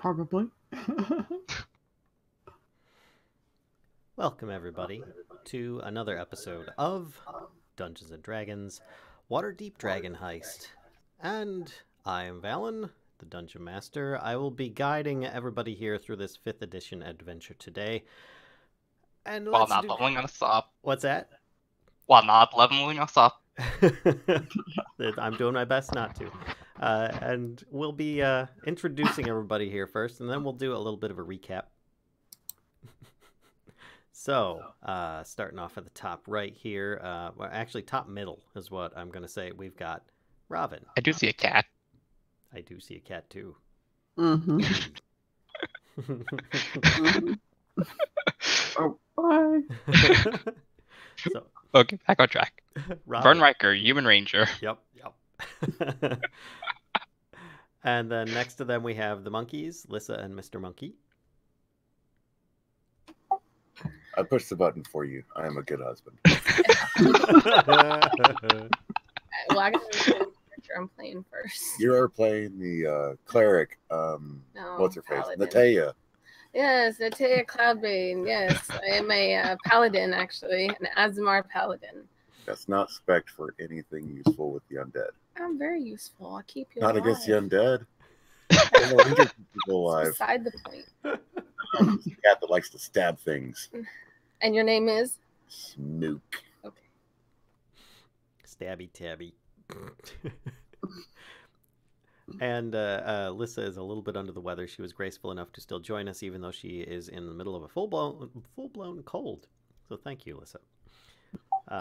Probably. Welcome, everybody, to another episode of Dungeons & Dragons Waterdeep Dragon Heist. And I am Valen, the Dungeon Master. I will be guiding everybody here through this 5th edition adventure today. And While not leveling us up. What's that? While not leveling us up. I'm doing my best not to. And we'll be introducing everybody here first, and then we'll do a little bit of a recap. So, starting off at the top right here, well, actually top middle is what I'm going to say. We've got Robin. I do see a cat. I do see a cat too. Mm-hmm. Oh, bye. So, Okay, back on track. Vern Riker, Human Ranger. Yep. And then next to them we have the monkeys, Lissa and Mr. Monkey. I pushed the button for you. I am a good husband. Well, I gotta choose the character I'm playing first. You are playing the cleric. What's her face? Paladin. Natea. Yes, Natea Cloudbane. Yes, I am a paladin, actually, an Azmar paladin. That's not spec'd for anything useful with the undead. I'm very useful. I keep you Not alive. against the undead. I want to keep people alive. Beside the point. It's a cat that likes to stab things. And your name is? Snook. Okay. Stabby tabby. And Lissa is a little bit under the weather. She was graceful enough to still join us, even though she is in the middle of a full-blown cold. So thank you, Lissa.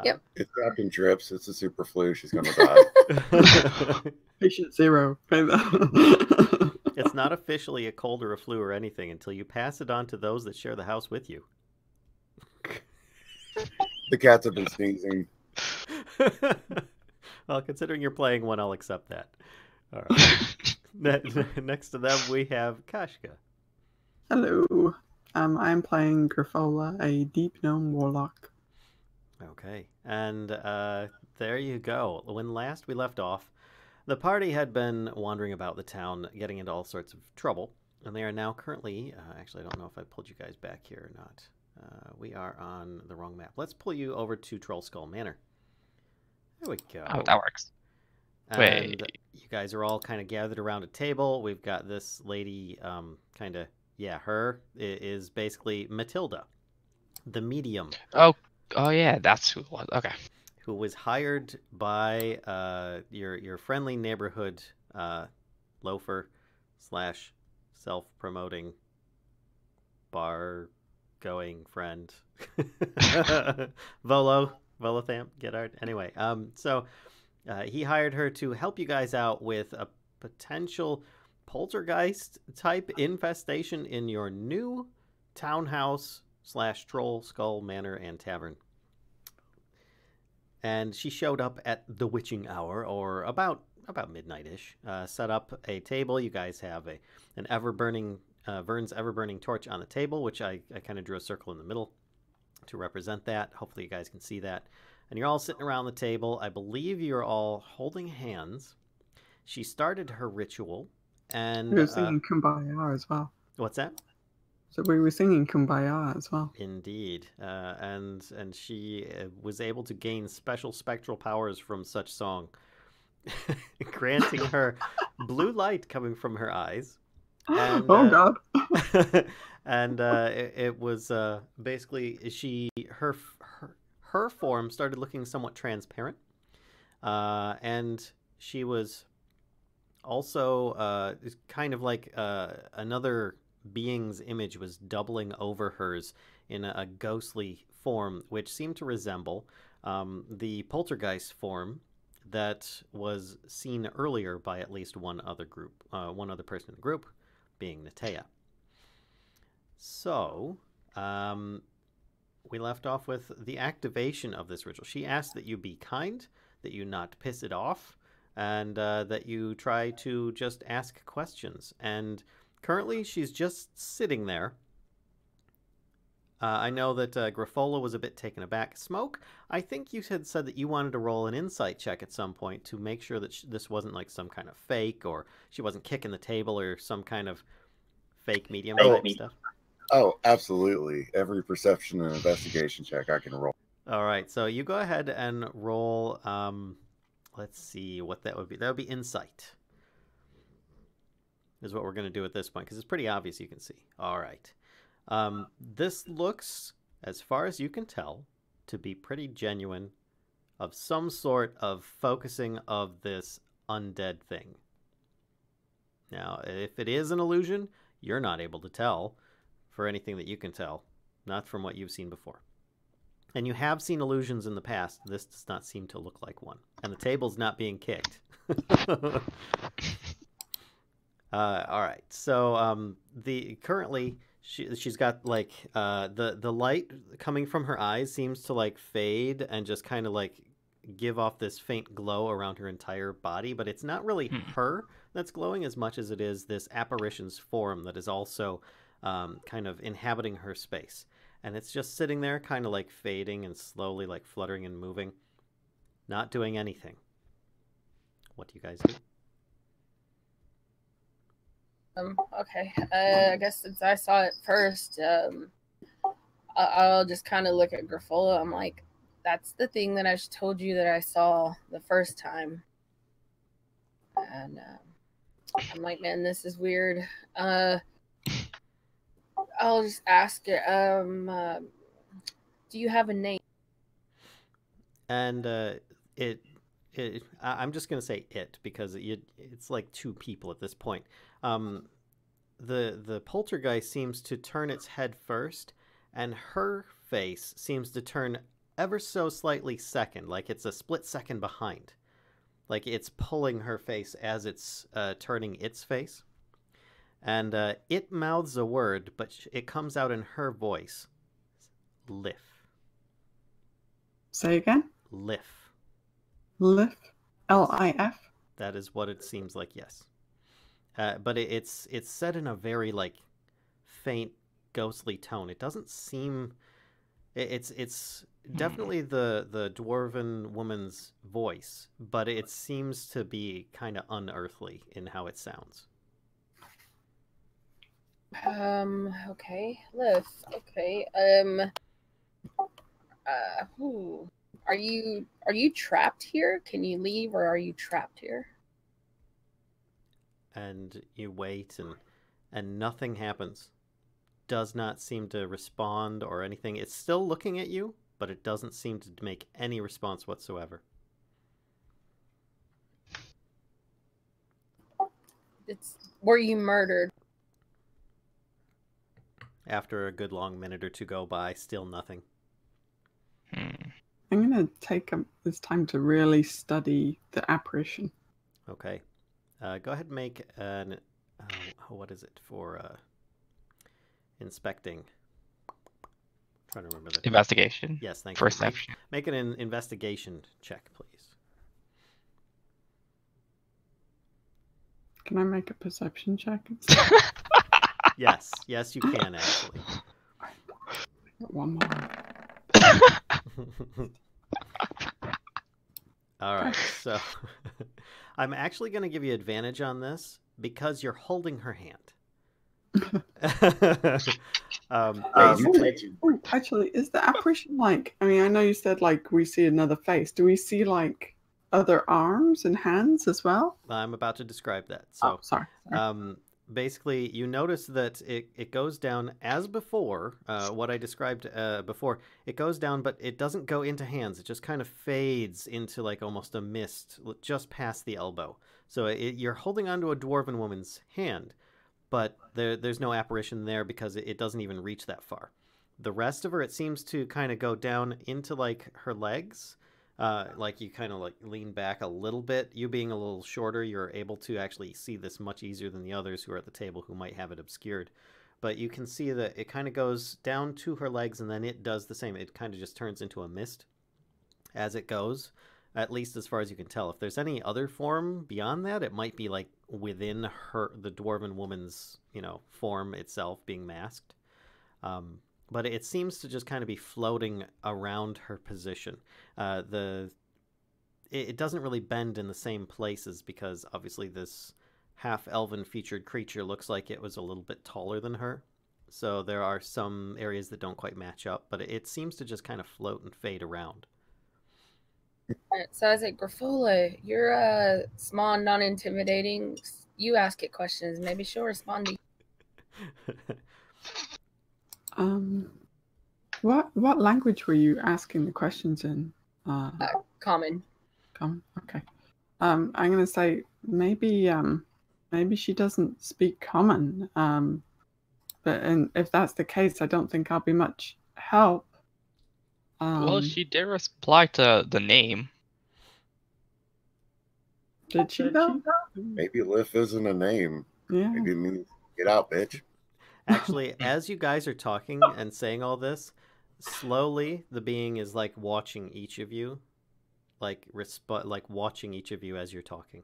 Yep. It's wrapped in drips. It's a super flu. She's going to die. Patient 0. It's not officially a cold or a flu or anything until you pass it on to those that share the house with you. The cats have been sneezing. Well, considering you're playing one, I'll accept that. All right. Next to them, we have Kashka. Hello. I'm playing Grifola, a deep gnome warlock. Okay, and there you go. When last we left off, the party had been wandering about the town, getting into all sorts of trouble, and they are now currently, actually I don't know if I pulled you guys back here or not. We are on the wrong map. Let's pull you over to Troll Skull Manor. There we go. Oh, that works. And Wait. you guys are all kind of gathered around a table. We've got this lady, her is basically Matilda, the medium. Oh yeah, that's who it was. Okay. Who was hired by your friendly neighborhood loafer / self-promoting bar-going friend. Volotham, Gedard. Anyway, so he hired her to help you guys out with a potential poltergeist-type infestation in your new townhouse / Troll Skull Manor and Tavern. And she showed up at the witching hour, or about midnight-ish. Set up a table. You guys have an ever-burning Vern's ever-burning torch on the table, which I kind of drew a circle in the middle to represent that. Hopefully you guys can see that. And you're all sitting around the table. I believe you're all holding hands. She started her ritual, and We were singing Kumbaya as well. What's that? So we were singing Kumbaya as well. Indeed. And she was able to gain special spectral powers from such song, granting her blue light coming from her eyes. And, oh God! And it was basically her form started looking somewhat transparent, and she was also kind of like another being's image was doubling over hers in a ghostly form, which seemed to resemble the poltergeist form that was seen earlier by at least one other person in the group, being Natea. So, we left off with the activation of this ritual. She asked that you be kind, that you not piss it off, and that you try to just ask questions. And currently, she's just sitting there. I know that Grifola was a bit taken aback. Smoke, I think you had said that you wanted to roll an insight check at some point to make sure that this wasn't like some kind of fake, or she wasn't kicking the table or some kind of fake medium Oh. type stuff? Oh, absolutely. Every perception and investigation check I can roll. All right, so you go ahead and roll. Let's see what that would be. That would be insight. Is what we're going to do at this point because it's pretty obvious you can see. All right. This looks, as far as you can tell, to be pretty genuine, of some sort of focusing of this undead thing. Now, if it is an illusion, you're not able to tell for anything that you can tell, not from what you've seen before. And you have seen illusions in the past. This does not seem to look like one. And the table's not being kicked. All right. So currently she's got like the light coming from her eyes seems to like fade and just kind of like give off this faint glow around her entire body, but it's not really her that's glowing as much as it is this apparition's form that is also kind of inhabiting her space. And it's just sitting there kind of like fading and slowly like fluttering and moving, not doing anything. What do you guys do? Okay. I guess since I saw it first, I'll just kind of look at Griffola. I'm like, that's the thing that I told you that I saw the first time. And I'm like, man, this is weird. I'll just ask her, do you have a name? And I'm just gonna say it because it's like two people at this point. The poltergeist seems to turn its head first, and her face seems to turn ever so slightly second, like it's a split second behind, like it's pulling her face as it's turning its face. And it mouths a word, but it comes out in her voice. Lif. Say again? Lif. Lif? L-I-F? That is what it seems like, yes. But it's said in a very, like, faint, ghostly tone. It doesn't seem... It's definitely the dwarven woman's voice, but it seems to be kind of unearthly in how it sounds. Okay. Lif. Okay. Are you trapped here? Can you leave, or are you trapped here? And you wait, and nothing happens. Does not seem to respond or anything. It's still looking at you, but it doesn't seem to make any response whatsoever. Were you murdered? After a good long minute or two go by, still nothing. I'm going to take this time to really study the apparition. Okay. Go ahead and make an... what is it for inspecting? I'm trying to remember that. Investigation? Yes, thank you. Perception. Make an investigation check, please. Can I make a perception check? Yes, you can actually. One more. All right, so I'm actually going to give you advantage on this because you're holding her hand. Actually, is the apparition like... I mean, I know you said like we see another face. Do we see like other arms and hands as well? I'm about to describe that. So, sorry. basically, you notice that it goes down as before, what I described before. It goes down, but it doesn't go into hands. It just kind of fades into like almost a mist just past the elbow. So you're holding onto a dwarven woman's hand, but there's no apparition there because it doesn't even reach that far. The rest of her, it seems to kind of go down into like her legs. Like you kind of like lean back a little bit. You being a little shorter, you're able to actually see this much easier than the others who are at the table who might have it obscured. But you can see that it kind of goes down to her legs and then it does the same. It kind of just turns into a mist as it goes, at least as far as you can tell. If there's any other form beyond that, it might be like within the dwarven woman's, form itself being masked. But it seems to just kind of be floating around her position. It doesn't really bend in the same places because obviously this half-elven featured creature looks like it was a little bit taller than her. So there are some areas that don't quite match up, but it seems to just kind of float and fade around. So I was like, Grafola, you're small and non-intimidating. You ask it questions. Maybe she'll respond to you. What language were you asking the questions in? Common. Common. Okay. I'm gonna say maybe she doesn't speak common. But if that's the case, I don't think I'll be much help. Well, she did reply to the name. Did she though? Maybe Lif isn't a name. Yeah. Maybe it means get out, bitch. Actually, as you guys are talking and saying all this, slowly the being is like watching each of you, like watching each of you as you're talking.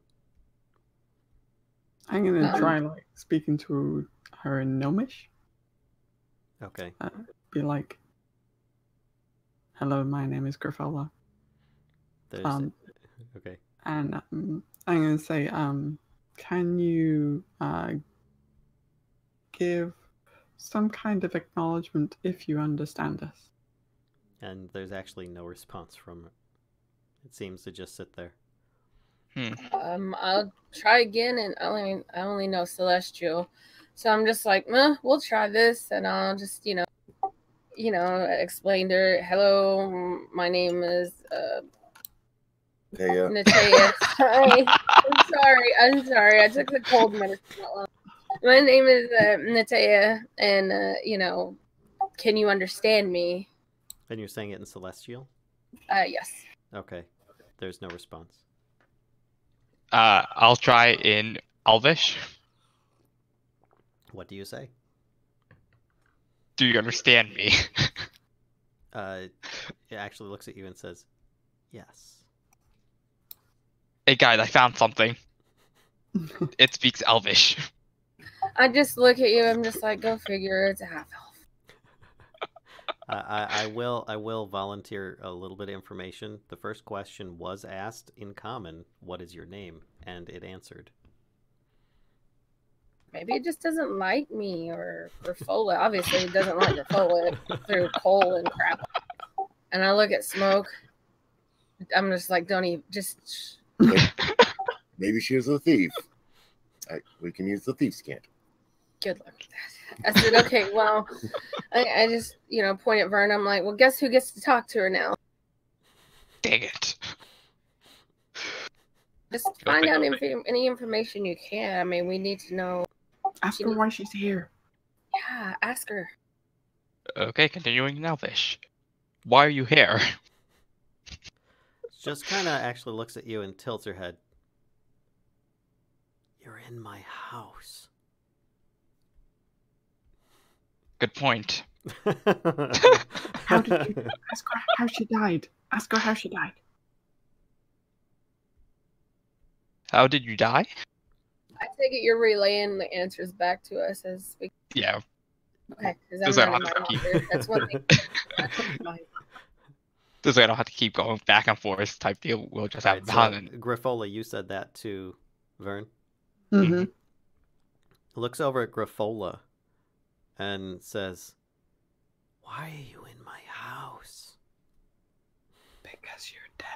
I'm gonna try like speaking to her in Gnomish. Okay. Be like, "Hello, my name is Grafola." Okay. And I'm gonna say, can you give some kind of acknowledgement if you understand us? And there's actually no response from it. It seems to just sit there. I'll try again, and I only know Celestial, so I'm just like, we'll try this, and I'll just explain to her. Hello, my name is Natea. I'm sorry. I took the cold medicine. My name is Natea, and can you understand me? And you're saying it in Celestial? Yes. Okay. There's no response. I'll try in Elvish. What do you say? Do you understand me? It actually looks at you and says, yes. Hey guys, I found something. It speaks Elvish. I just look at you. I'm just like, go figure. It's a half elf. I will volunteer a little bit of information. The first question was asked in common, "What is your name?" and it answered. Maybe it just doesn't like me, or Grafola. Obviously, it doesn't like Grafola through coal and crap. And I look at Smoke. I'm just like, don't even just. Maybe she was a thief. We can use the thief's cant. Good luck with that. I said, okay, well, I just, point at Vern. I'm like, well, guess who gets to talk to her now? Dang it. Just find out any information you can. I mean, we need to know. Ask her why she's here. Yeah, ask her. Okay, continuing in Elvish. Why are you here? Just kind of actually looks at you and tilts her head. You're in my house. Good point. How did you ask her how she died? Ask her how she died. How did you die? I take it you're relaying the answers back to us as we. Yeah. Okay, because I'm Does not in my order. That's one thing. This way I don't have to keep going back and forth type deal. We'll just have fun. Grafola, you said that to Vern. Mm-hmm. Looks over at Grafola and says, "Why are you in my house?" Because you're dead.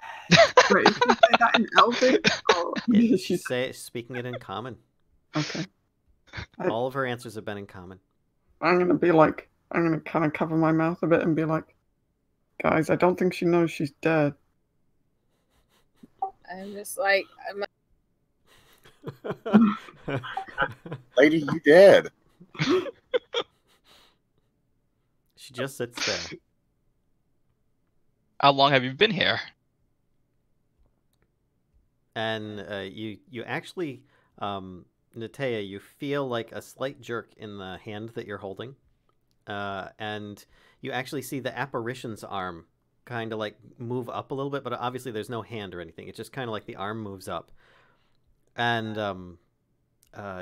Wait, did you say that in Elvish? Oh, she's speaking it in common. Okay. All of her answers have been in common. I'm gonna kind of cover my mouth a bit and be like, guys, I don't think she knows she's dead. I'm just like, Lady, you dead. She just sits there. How long have you been here? And you actually, Natea, you feel like a slight jerk in the hand that you're holding. And you actually see the apparition's arm kind of like move up a little bit, but obviously there's no hand or anything. It's just kind of like the arm moves up. And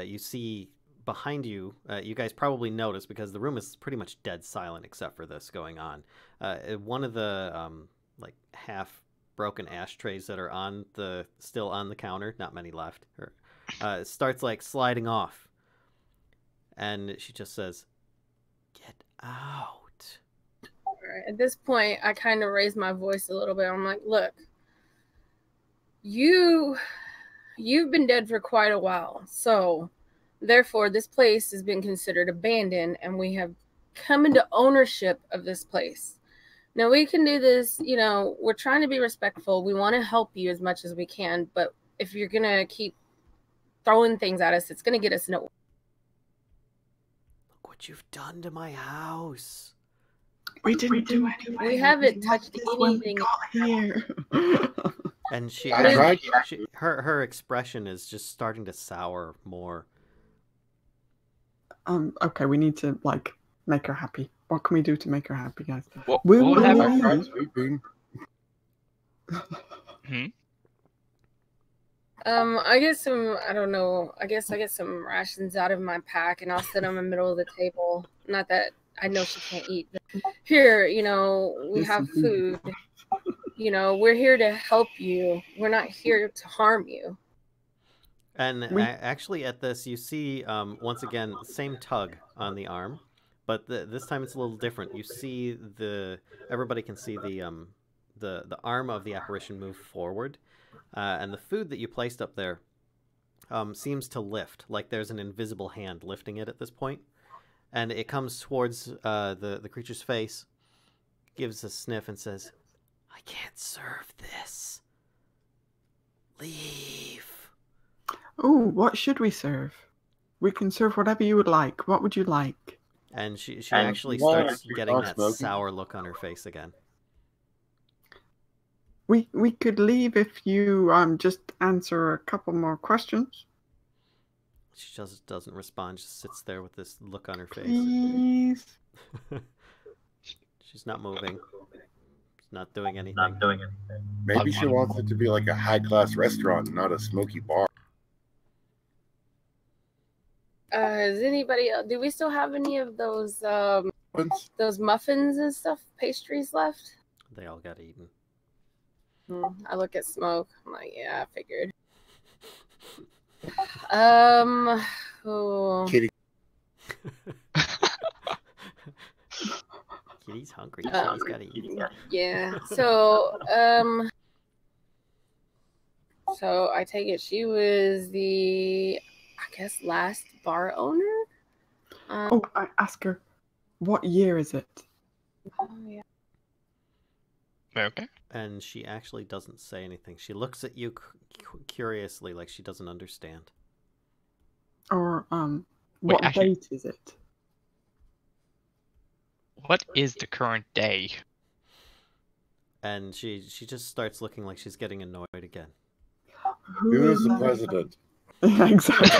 you see behind you, you guys probably notice because the room is pretty much dead silent except for this going on. One of the like half broken ashtrays that are still on the counter, not many left, starts like sliding off. And she just says, "Get out." Right. At this point, I kind of raise my voice a little bit. I'm like, look, you've been dead for quite a while. So, therefore, this place has been considered abandoned, and we have come into ownership of this place. Now, we can do this, we're trying to be respectful. We want to help you as much as we can, but if you're going to keep throwing things at us, it's going to get us nowhere. Look what you've done to my house. We didn't do anything. We haven't touched when we anything. got here. And her expression is just starting to sour more. Okay, we need to make her happy. What can we do to make her happy, guys? What We'll would happen? leave. Tried sweeping. I get some, I don't know, I guess I get some rations out of my pack and I'll sit on the middle of the table. Not that I know she can't eat. But here, we have food. We're here to help you. We're not here to harm you. And actually at this, you see, once again, same tug on the arm, but this time it's a little different. You see everybody can see the arm of the apparition move forward. And the food that you placed up there seems to lift, like there's an invisible hand lifting it at this point. And it comes towards the creature's face, gives a sniff, and says, "I can't serve this. Leave." Oh, what should we serve? We can serve whatever you would like. What would you like? And she actually starts getting that sour look on her face again. We could leave if you just answer a couple more questions. She just doesn't respond. Just sits there with this look on her face. Please. She's not moving. She's not doing anything. Maybe she wants it to be like a high-class restaurant, not a smoky bar. Does anybody else, do we still have any of those muffins and stuff, pastries left? They all got eaten. I look at Smoke. I'm like, yeah, I figured. Kitty. Kitty's hungry. She's got to eat. Yeah. So I take it she was the, I guess, last bar owner. I ask her, what year is it? Oh yeah. Okay. And she actually doesn't say anything. She looks at you curiously, like she doesn't understand. Or Wait, what actually, date is it? what is the current day? And she just starts looking like she's getting annoyed again. Who is the president? Exactly.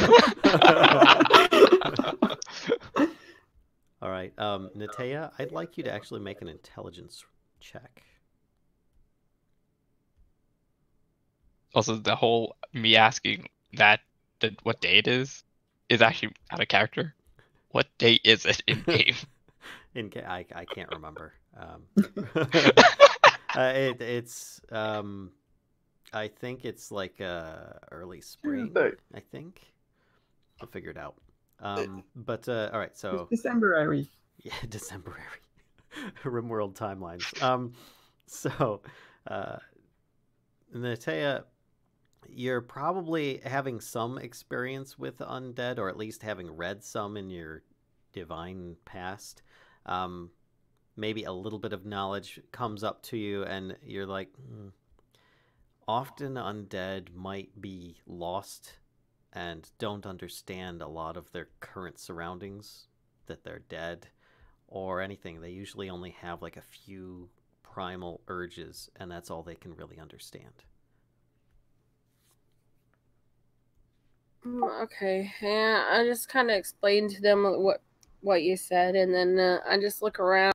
All right, Natea, I'd like you to actually make an intelligence check. Also, the whole me asking what day it is actually out of character. What day is it in game? I can't remember. It's I think it's like early spring. I think I'll figure it out. But all right, so Decemberary. Yeah, Decemberary. Rimworld timelines. So Natea, you're probably having some experience with undead, or at least having read some in your divine past. Maybe a little bit of knowledge comes up to you, and you're like, often undead might be lost and don't understand a lot of their current surroundings, that they're dead, or anything. They usually only have like a few primal urges, and that's all they can really understand. Okay. Yeah, I just kind of explained to them what you said, and then I just look around.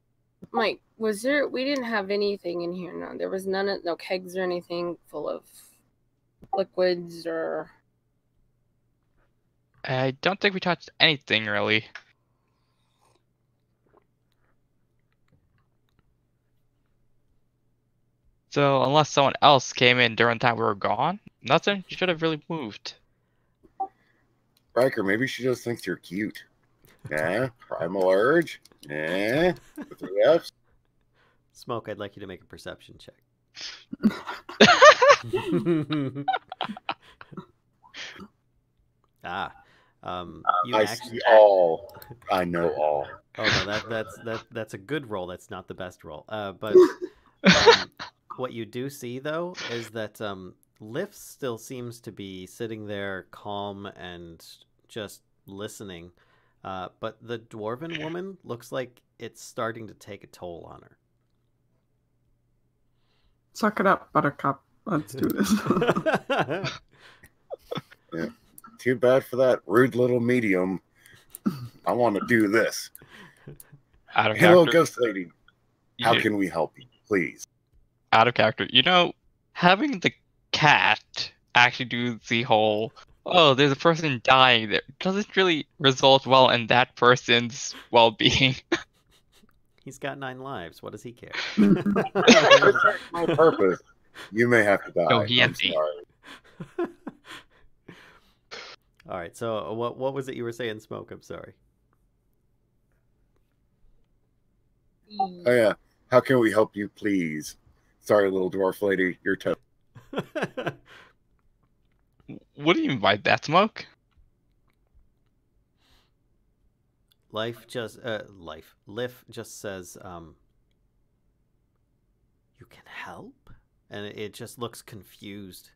Mike, we didn't have anything in here. No, there was no kegs or anything full of liquids or. I don't think we touched anything really. So unless someone else came in during the time we were gone, nothing should have really moved. Riker, maybe she just thinks you're cute. Yeah, primal urge. Yeah, with 3 Fs. Smoke, I'd like you to make a perception check. You I actually... see all. I know all. Oh no, that's a good roll. That's not the best roll. But what you do see though is that Lift still seems to be sitting there calm and just listening. But the dwarven woman looks like it's starting to take a toll on her. Suck it up, Buttercup. Let's do this. Yeah. Too bad for that rude little medium. I want to do this. Out of Hello, character. ghost lady. How You- can we help you, please? Out of character. You know, having the cat actually do the whole, oh, there's a person dying there, doesn't really result well in that person's well-being. He's got 9 lives. What does he care? For my purpose, you may have to die. No, he I'm empty. sorry. All right. So what was it you were saying, Smoke? I'm sorry. Oh yeah. How can we help you, please? Sorry, little dwarf lady. You're toast. What do you mean by that, Smoke? Lift just says, you can help? And it just looks confused.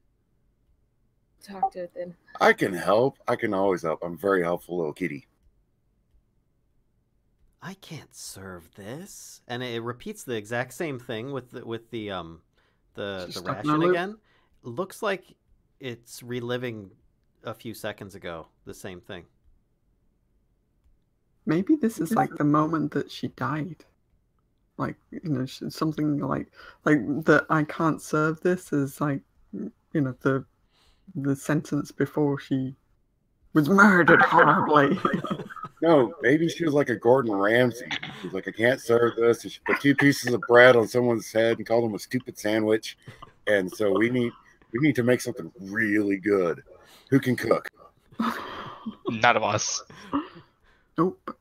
Talk to it then. I can help. I can always help. I'm a very helpful little kitty. I can't serve this. And it repeats the exact same thing with the She's stuck in a ration loop. again. Looks like it's reliving a few seconds ago, the same thing. Maybe this is like the moment that she died. Like, something like that. I can't serve this is like, the sentence before she was murdered horribly. No, maybe she was like a Gordon Ramsay. She's like, I can't serve this. And she put 2 pieces of bread on someone's head and called them a stupid sandwich. And so we need to make something really good. Who can cook? None of us. Nope.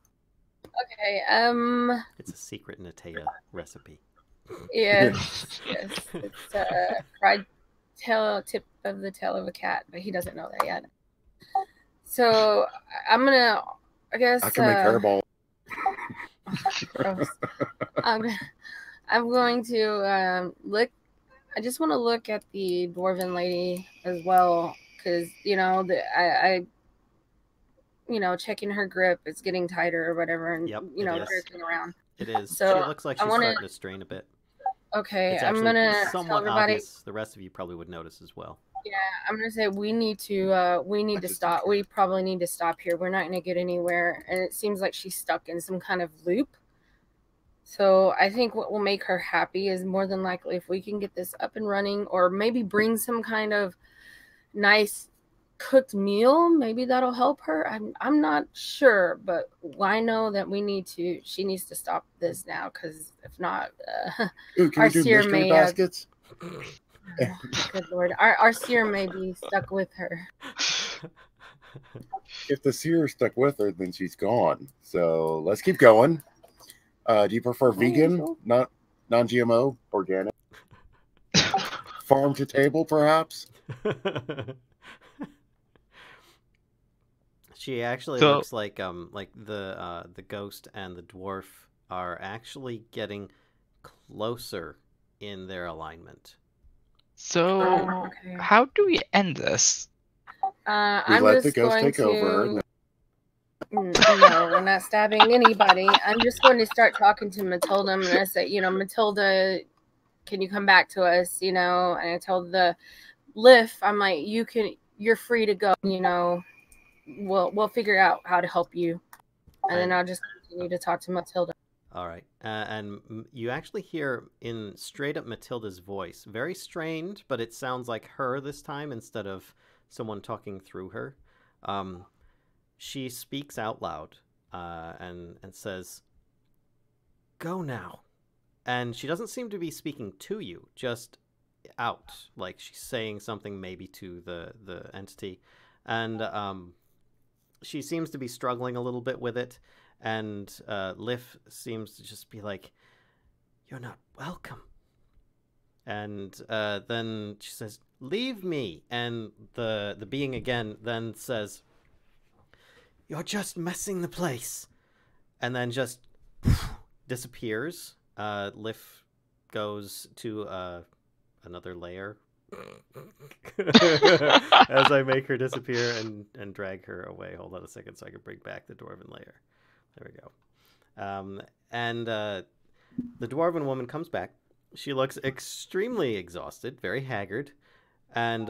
Okay. It's a secret Natea recipe. Yes. Yes. It's fried tip of the tail of a cat, but he doesn't know that yet. So I'm gonna. I guess I can make hairball. gross. I'm going to look. I just want to look at the dwarven lady as well, because checking her grip, it's getting tighter or whatever, and Yep, it is. jerking around. It is. So, She looks like I she's wanna- starting to strain a bit. Okay, It's I'm actually gonna tell somewhat everybody. obvious. The rest of you probably would notice as well. Yeah, I'm gonna say we need to stop. We probably need to stop here. We're not gonna get anywhere, and it seems like she's stuck in some kind of loop. So I think what will make her happy is more than likely if we can get this up and running, or maybe bring some kind of nice cooked meal. Maybe that'll help her. I'm not sure, but I know that she needs to stop this now, because if not, Ooh, can our we do seer mystery may, baskets? good lord, our seer may be stuck with her. If the seer stuck with her, then she's gone. So let's keep going. Do you prefer vegan, not non-GMO, organic, farm to table, perhaps? She actually So- looks like the ghost and the dwarf are actually getting closer in their alignment. So, Okay. how do we end this? We I'm let just the ghost going take over. to. No, we're not stabbing anybody. I'm just going to start talking to Matilda. I'm going to say, Matilda, can you come back to us? And I told the Lift, I'm like, you're free to go. We'll figure out how to help you, and then I'll just continue to talk to Matilda. All right, and you actually hear in straight up Matilda's voice, very strained, but it sounds like her this time instead of someone talking through her. She speaks out loud and says, "Go now." And she doesn't seem to be speaking to you, just out, like she's saying something maybe to the entity. And she seems to be struggling a little bit with it, and Liv seems to just be like, "You're not welcome." And then she says, "Leave me." And the being again then says, "You're just messing the place." And then just disappears. Liv goes to another layer as I make her disappear and drag her away. Hold on a second so I can bring back the dwarven layer. There we go. And the dwarven woman comes back. She looks extremely exhausted, very haggard, and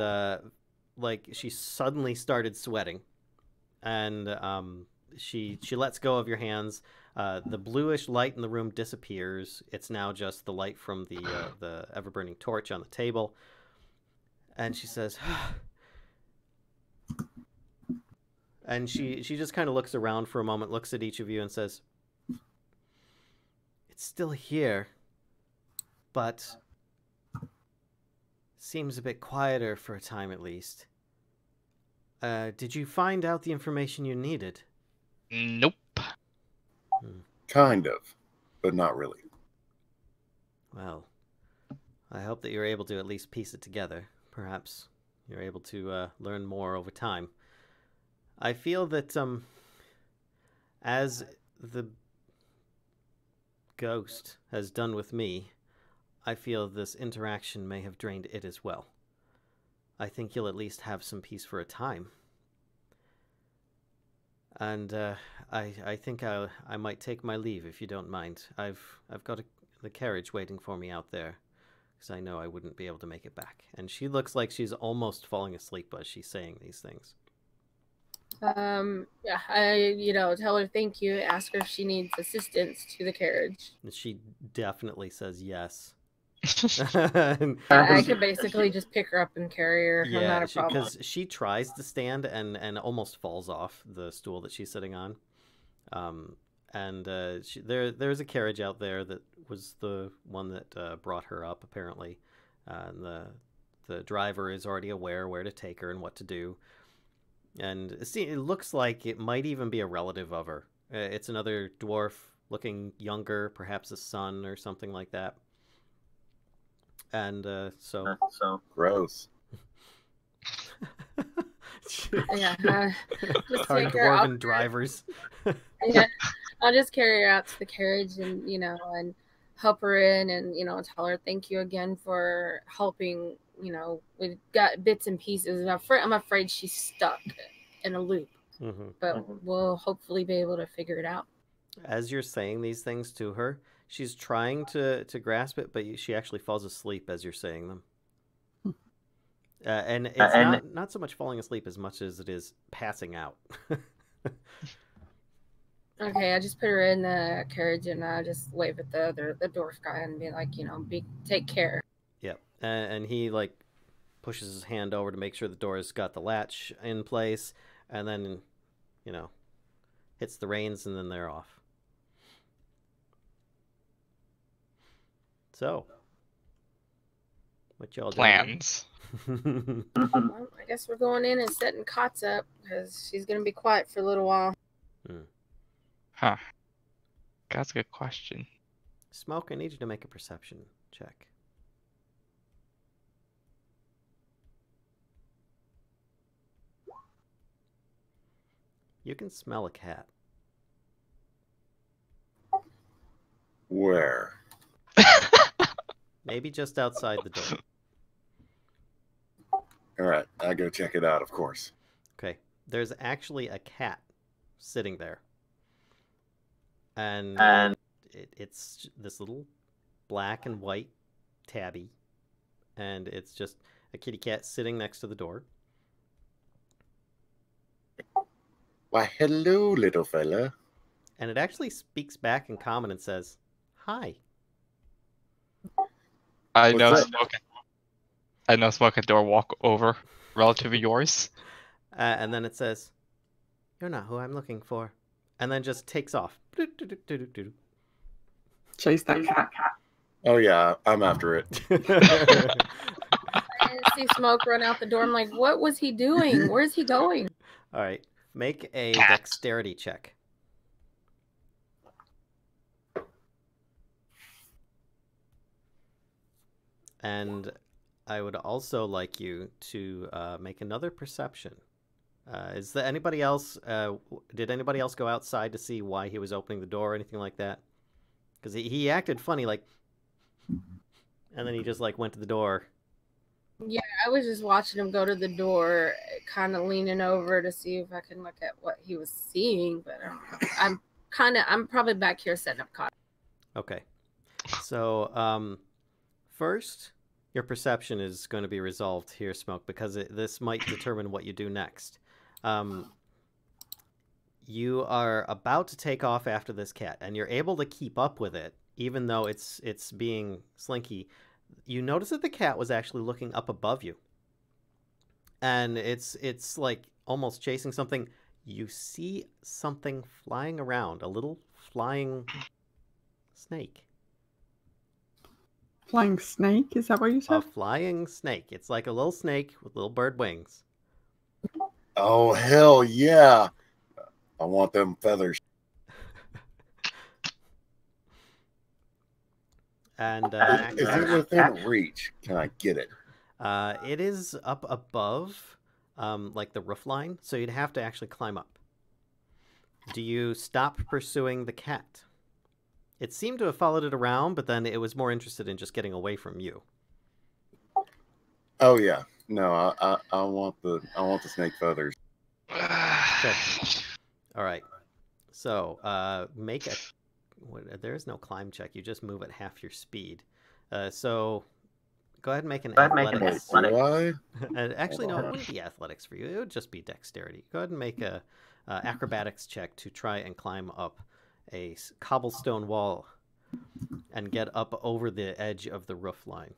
like she suddenly started sweating. And she lets go of your hands. The bluish light in the room disappears. It's now just the light from the ever-burning torch on the table. And she says, and she just kind of looks around for a moment, looks at each of you and says, "It's still here, but seems a bit quieter for a time at least. Did you find out the information you needed?" Nope. Kind of, but not really. Well, I hope that you're able to at least piece it together. Perhaps you're able to learn more over time. I feel that as the ghost has done with me, I feel this interaction may have drained it as well. I think you'll at least have some peace for a time. And I think I might take my leave if you don't mind. I've got the carriage waiting for me out there, because I know I wouldn't be able to make it back. And she looks like she's almost falling asleep as she's saying these things. Yeah, I tell her thank you, ask her if she needs assistance to the carriage. And she definitely says yes. I could basically just pick her up and carry her. Yeah, not a problem. because she tries to stand and almost falls off the stool that she's sitting on. There's a carriage out there that was the one that brought her up, apparently. And the driver is already aware where to take her and what to do. And it looks like it might even be a relative of her. It's another dwarf looking younger, perhaps a son or something like that. And so Gross. Yeah, just Our take her out. dwarven drivers. Yeah, I'll just carry her out to the carriage and and help her in and tell her thank you again for helping. We've got bits and pieces. I'm afraid she's stuck in a loop, but we'll hopefully be able to figure it out. As you're saying these things to her, she's trying to grasp it, but she actually falls asleep as you're saying them. And it's not so much falling asleep as much as it is passing out. Okay, I just put her in the carriage and I just wave at the dwarf guy and be like, take care. Yep. And he like pushes his hand over to make sure the door's got the latch in place, and then hits the reins, and then they're off. So, what y'all plans? Doing? Well, I guess we're going in and setting cots up because she's gonna be quiet for a little while. Huh. That's a good question. Smoke, I need you to make a perception check. You can smell a cat. Where? Maybe just outside the door. All right, I go check it out, of course. Okay. There's actually a cat sitting there. And it's this little black and white tabby. And it's just a kitty cat sitting next to the door. Why, hello, little fella. And it actually speaks back in common and says, "Hi." I What's know that? Smoke and Door walk over relative to yours. And then it says, "You're not who I'm looking for." And then just takes off. Chase that cat. Oh, yeah, I'm after it. I see Smoke run out the door. I'm like, what was he doing? Where's he going? All right. Make a Cat. dexterity check. And I would also like you to make another perception. Is there anybody else? Did anybody else go outside to see why he was opening the door or anything like that? Because he acted funny, like, and then he just like went to the door. Yeah, I was just watching him go to the door, kind of leaning over to see if I can look at what he was seeing. But I don't know. I'm probably back here setting up caught. Okay. So, first, your perception is going to be resolved here, Smoke, because this might determine what you do next. You are about to take off after this cat, and you're able to keep up with it, even though it's being slinky. You notice that the cat was actually looking up above you, and it's like almost chasing something. You see something flying around, a little flying snake. Flying snake? Is that what you A said? flying snake. It's like a little snake with little bird wings. Oh, hell yeah. I want them feathers. And Is it within reach? Can I get it? it is up above, like the roof line, so you'd have to actually climb up. Do you stop pursuing the cat? It seemed to have followed it around, but then it was more interested in just getting away from you. Oh yeah. No, I want the snake feathers. Okay. All right. So make a. There is no climb check. You just move at half your speed. So go ahead and make an athletics. Do I? Actually, no, it wouldn't be athletics for you. It would just be dexterity. Go ahead and make a acrobatics check to try and climb up a cobblestone wall and get up over the edge of the roof line.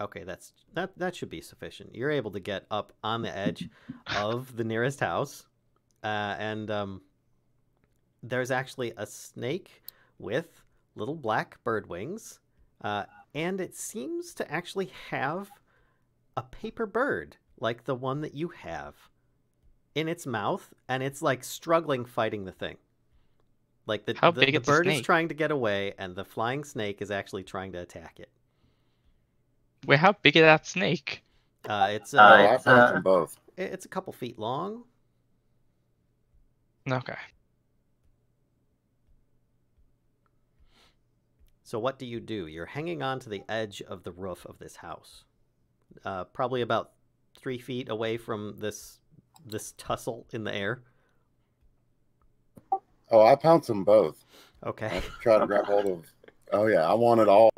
Okay, that should be sufficient. You're able to get up on the edge of the nearest house, and there's actually a snake with little black bird wings, and it seems to actually have a paper bird like the one that you have in its mouth, and it's like struggling fighting the thing. Like the bird is trying to get away, and the flying snake is actually trying to attack it. Wait, how big is that snake? It's I found them both. It's a couple feet long. Okay. So what do? You're hanging on to the edge of the roof of this house, probably about 3 feet away from this tussle in the air. Oh, I pounced them both. Okay. I try to grab hold of. Oh yeah, I want it all.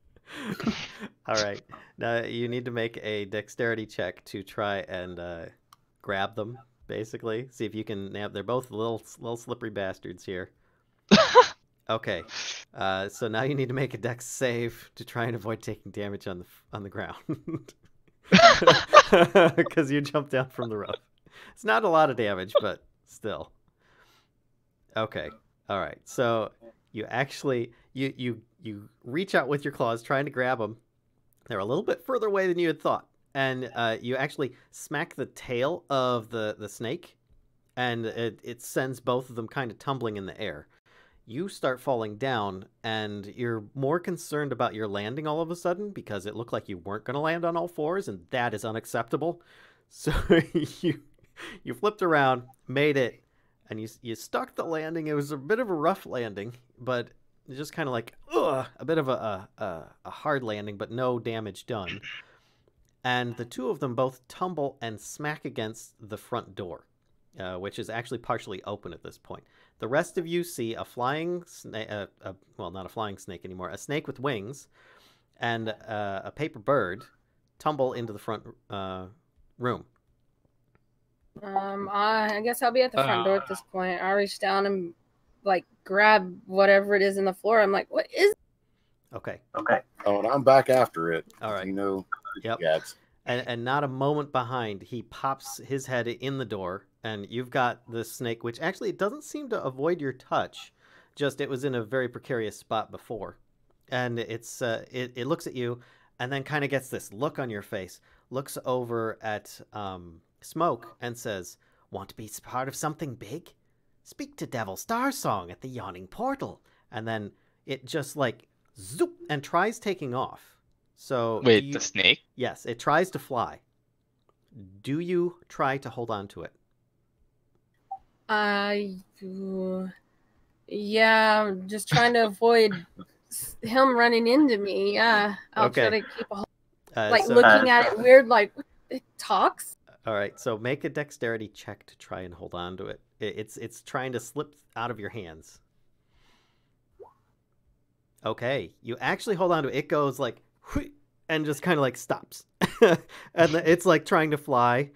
All right. Now you need to make a dexterity check to try and grab them. Basically, see if you can nab. They're both little slippery bastards here. Okay. So now you need to make a dex save to try and avoid taking damage on the ground, because you jumped down from the roof. It's not a lot of damage, but still. Okay. All right. So you actually you reach out with your claws trying to grab them. They're a little bit further away than you had thought, and you actually smack the tail of the snake, and it sends both of them kind of tumbling in the air. You start falling down, and you're more concerned about your landing all of a sudden because it looked like you weren't going to land on all fours, and that is unacceptable. So you flipped around, made it, and you stuck the landing. It was a bit of a rough landing, but just kind of like a bit of a hard landing, but no damage done. And the two of them both tumble and smack against the front door, which is actually partially open at this point. The rest of you see a flying snake, well, not a flying snake anymore, a snake with wings, and a paper bird tumble into the front room. I guess I'll be at the front door at this point. I reach down and like grab whatever it is in the floor. I'm like, what is? Okay. Oh, and I'm back after it. All right. You know. Yep. Cats. And not a moment behind, he pops his head in the door, and you've got the snake, which actually it doesn't seem to avoid your touch. Just it was in a very precarious spot before, and it looks at you, and then kind of gets this look on your face, looks over at Smoke, and says, Want to be part of something big? Speak to Devil Star Song at the Yawning Portal. And then it just like zoop and tries taking off. So Wait, the snake? Yes, it tries to fly. Do you try to hold on to it? Yeah, I'm just trying to avoid him running into me. Yeah, I'll try to keep a hold. Looking at it weird, like it talks. All right, so make a dexterity check to try and hold on to it. It's trying to slip out of your hands. Okay, you actually hold on to it. It goes like, and just kind of like stops, and it's like trying to fly,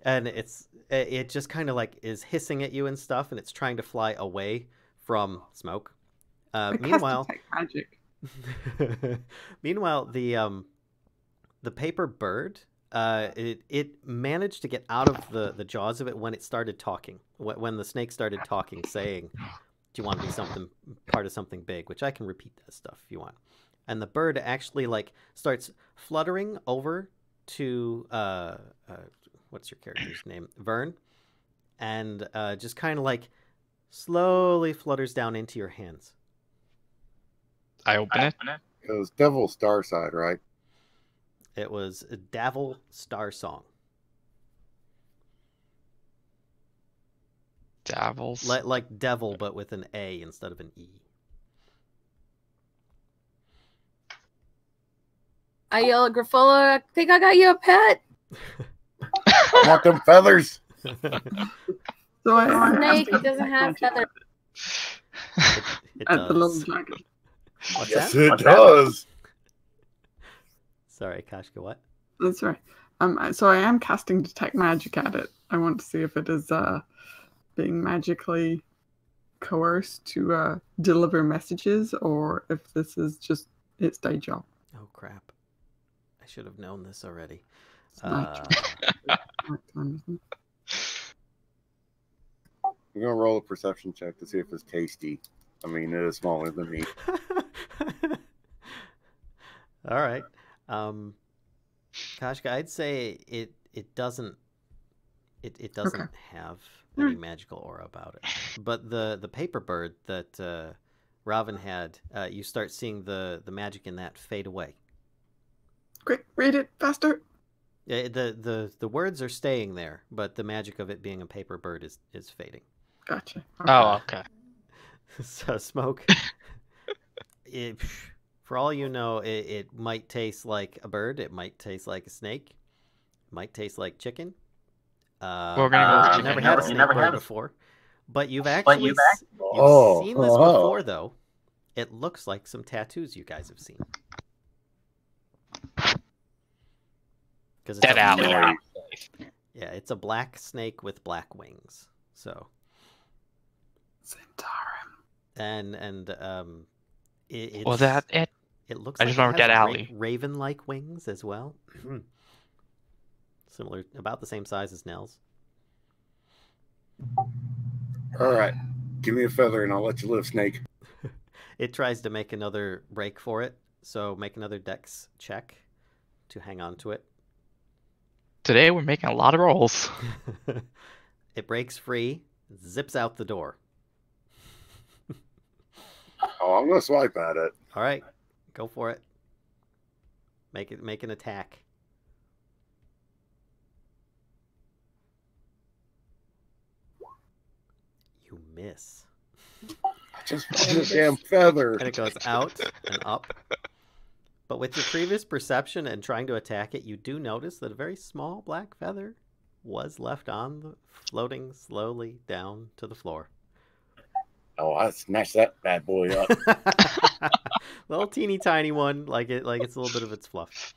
and it just kind of like is hissing at you and stuff, and it's trying to fly away from Smoke. Meanwhile, magic. Meanwhile, the paper bird, it managed to get out of the jaws of it when it started talking. When the snake started talking, saying, "Do you want to be part of something big?" Which I can repeat that stuff if you want. And the bird actually like starts fluttering over to what's your character's name? Vern, and just kind of like slowly flutters down into your hands. I open it. It was Devil Starside, right? It was Davil Star Song. Davils. Like devil, but with an A instead of an E. I yell at Griffola, I think I got you a pet. I want them feathers. So I Snake, it doesn't have feathers. It at does. the little dragon. What's Yes, that? it does. Sorry, Kashka, what? That's right. So I am casting detect magic at it. I want to see if it is being magically coerced to deliver messages, or if this is just its day job. Oh crap! I should have known this already. It's nighttime, isn't it? I'm gonna roll a perception check to see if it's tasty. I mean, it is smaller than me. All right. Kashka, I'd say it doesn't Okay. have any magical aura about it. But the paper bird that Robin had, you start seeing the magic in that fade away. Quick, read it faster. The words are staying there, but the magic of it being a paper bird is fading. Gotcha. Oh, okay. So Smoke, for all you know, it might taste like a bird. It might taste like a snake. It might taste like chicken. We're gonna go You've never chicken. had a snake bird before, but you've actually you've seen this before, though. It looks like some tattoos you guys have seen. Because Dead alley. Yeah, it's a black snake with black wings. So. Zhentarim. And it's, Was that it? It looks I like just it remember has Dead Alley. raven-like wings as well. Similar, about the same size as Nell's. All right, give me a feather and I'll let you live, Snake. It tries to make another break for it, so make another dex check to hang on to it. Today we're making a lot of rolls. It breaks free, zips out the door. Oh, I'm gonna swipe at it. All right, go for it. Make an attack. You miss. I just want a damn feather. And it goes out and up. But with your previous perception and trying to attack it, you do notice that a very small black feather was left on the floating slowly down to the floor. Oh, I snatched that bad boy up. Little teeny tiny one, like it's a little bit of its fluff.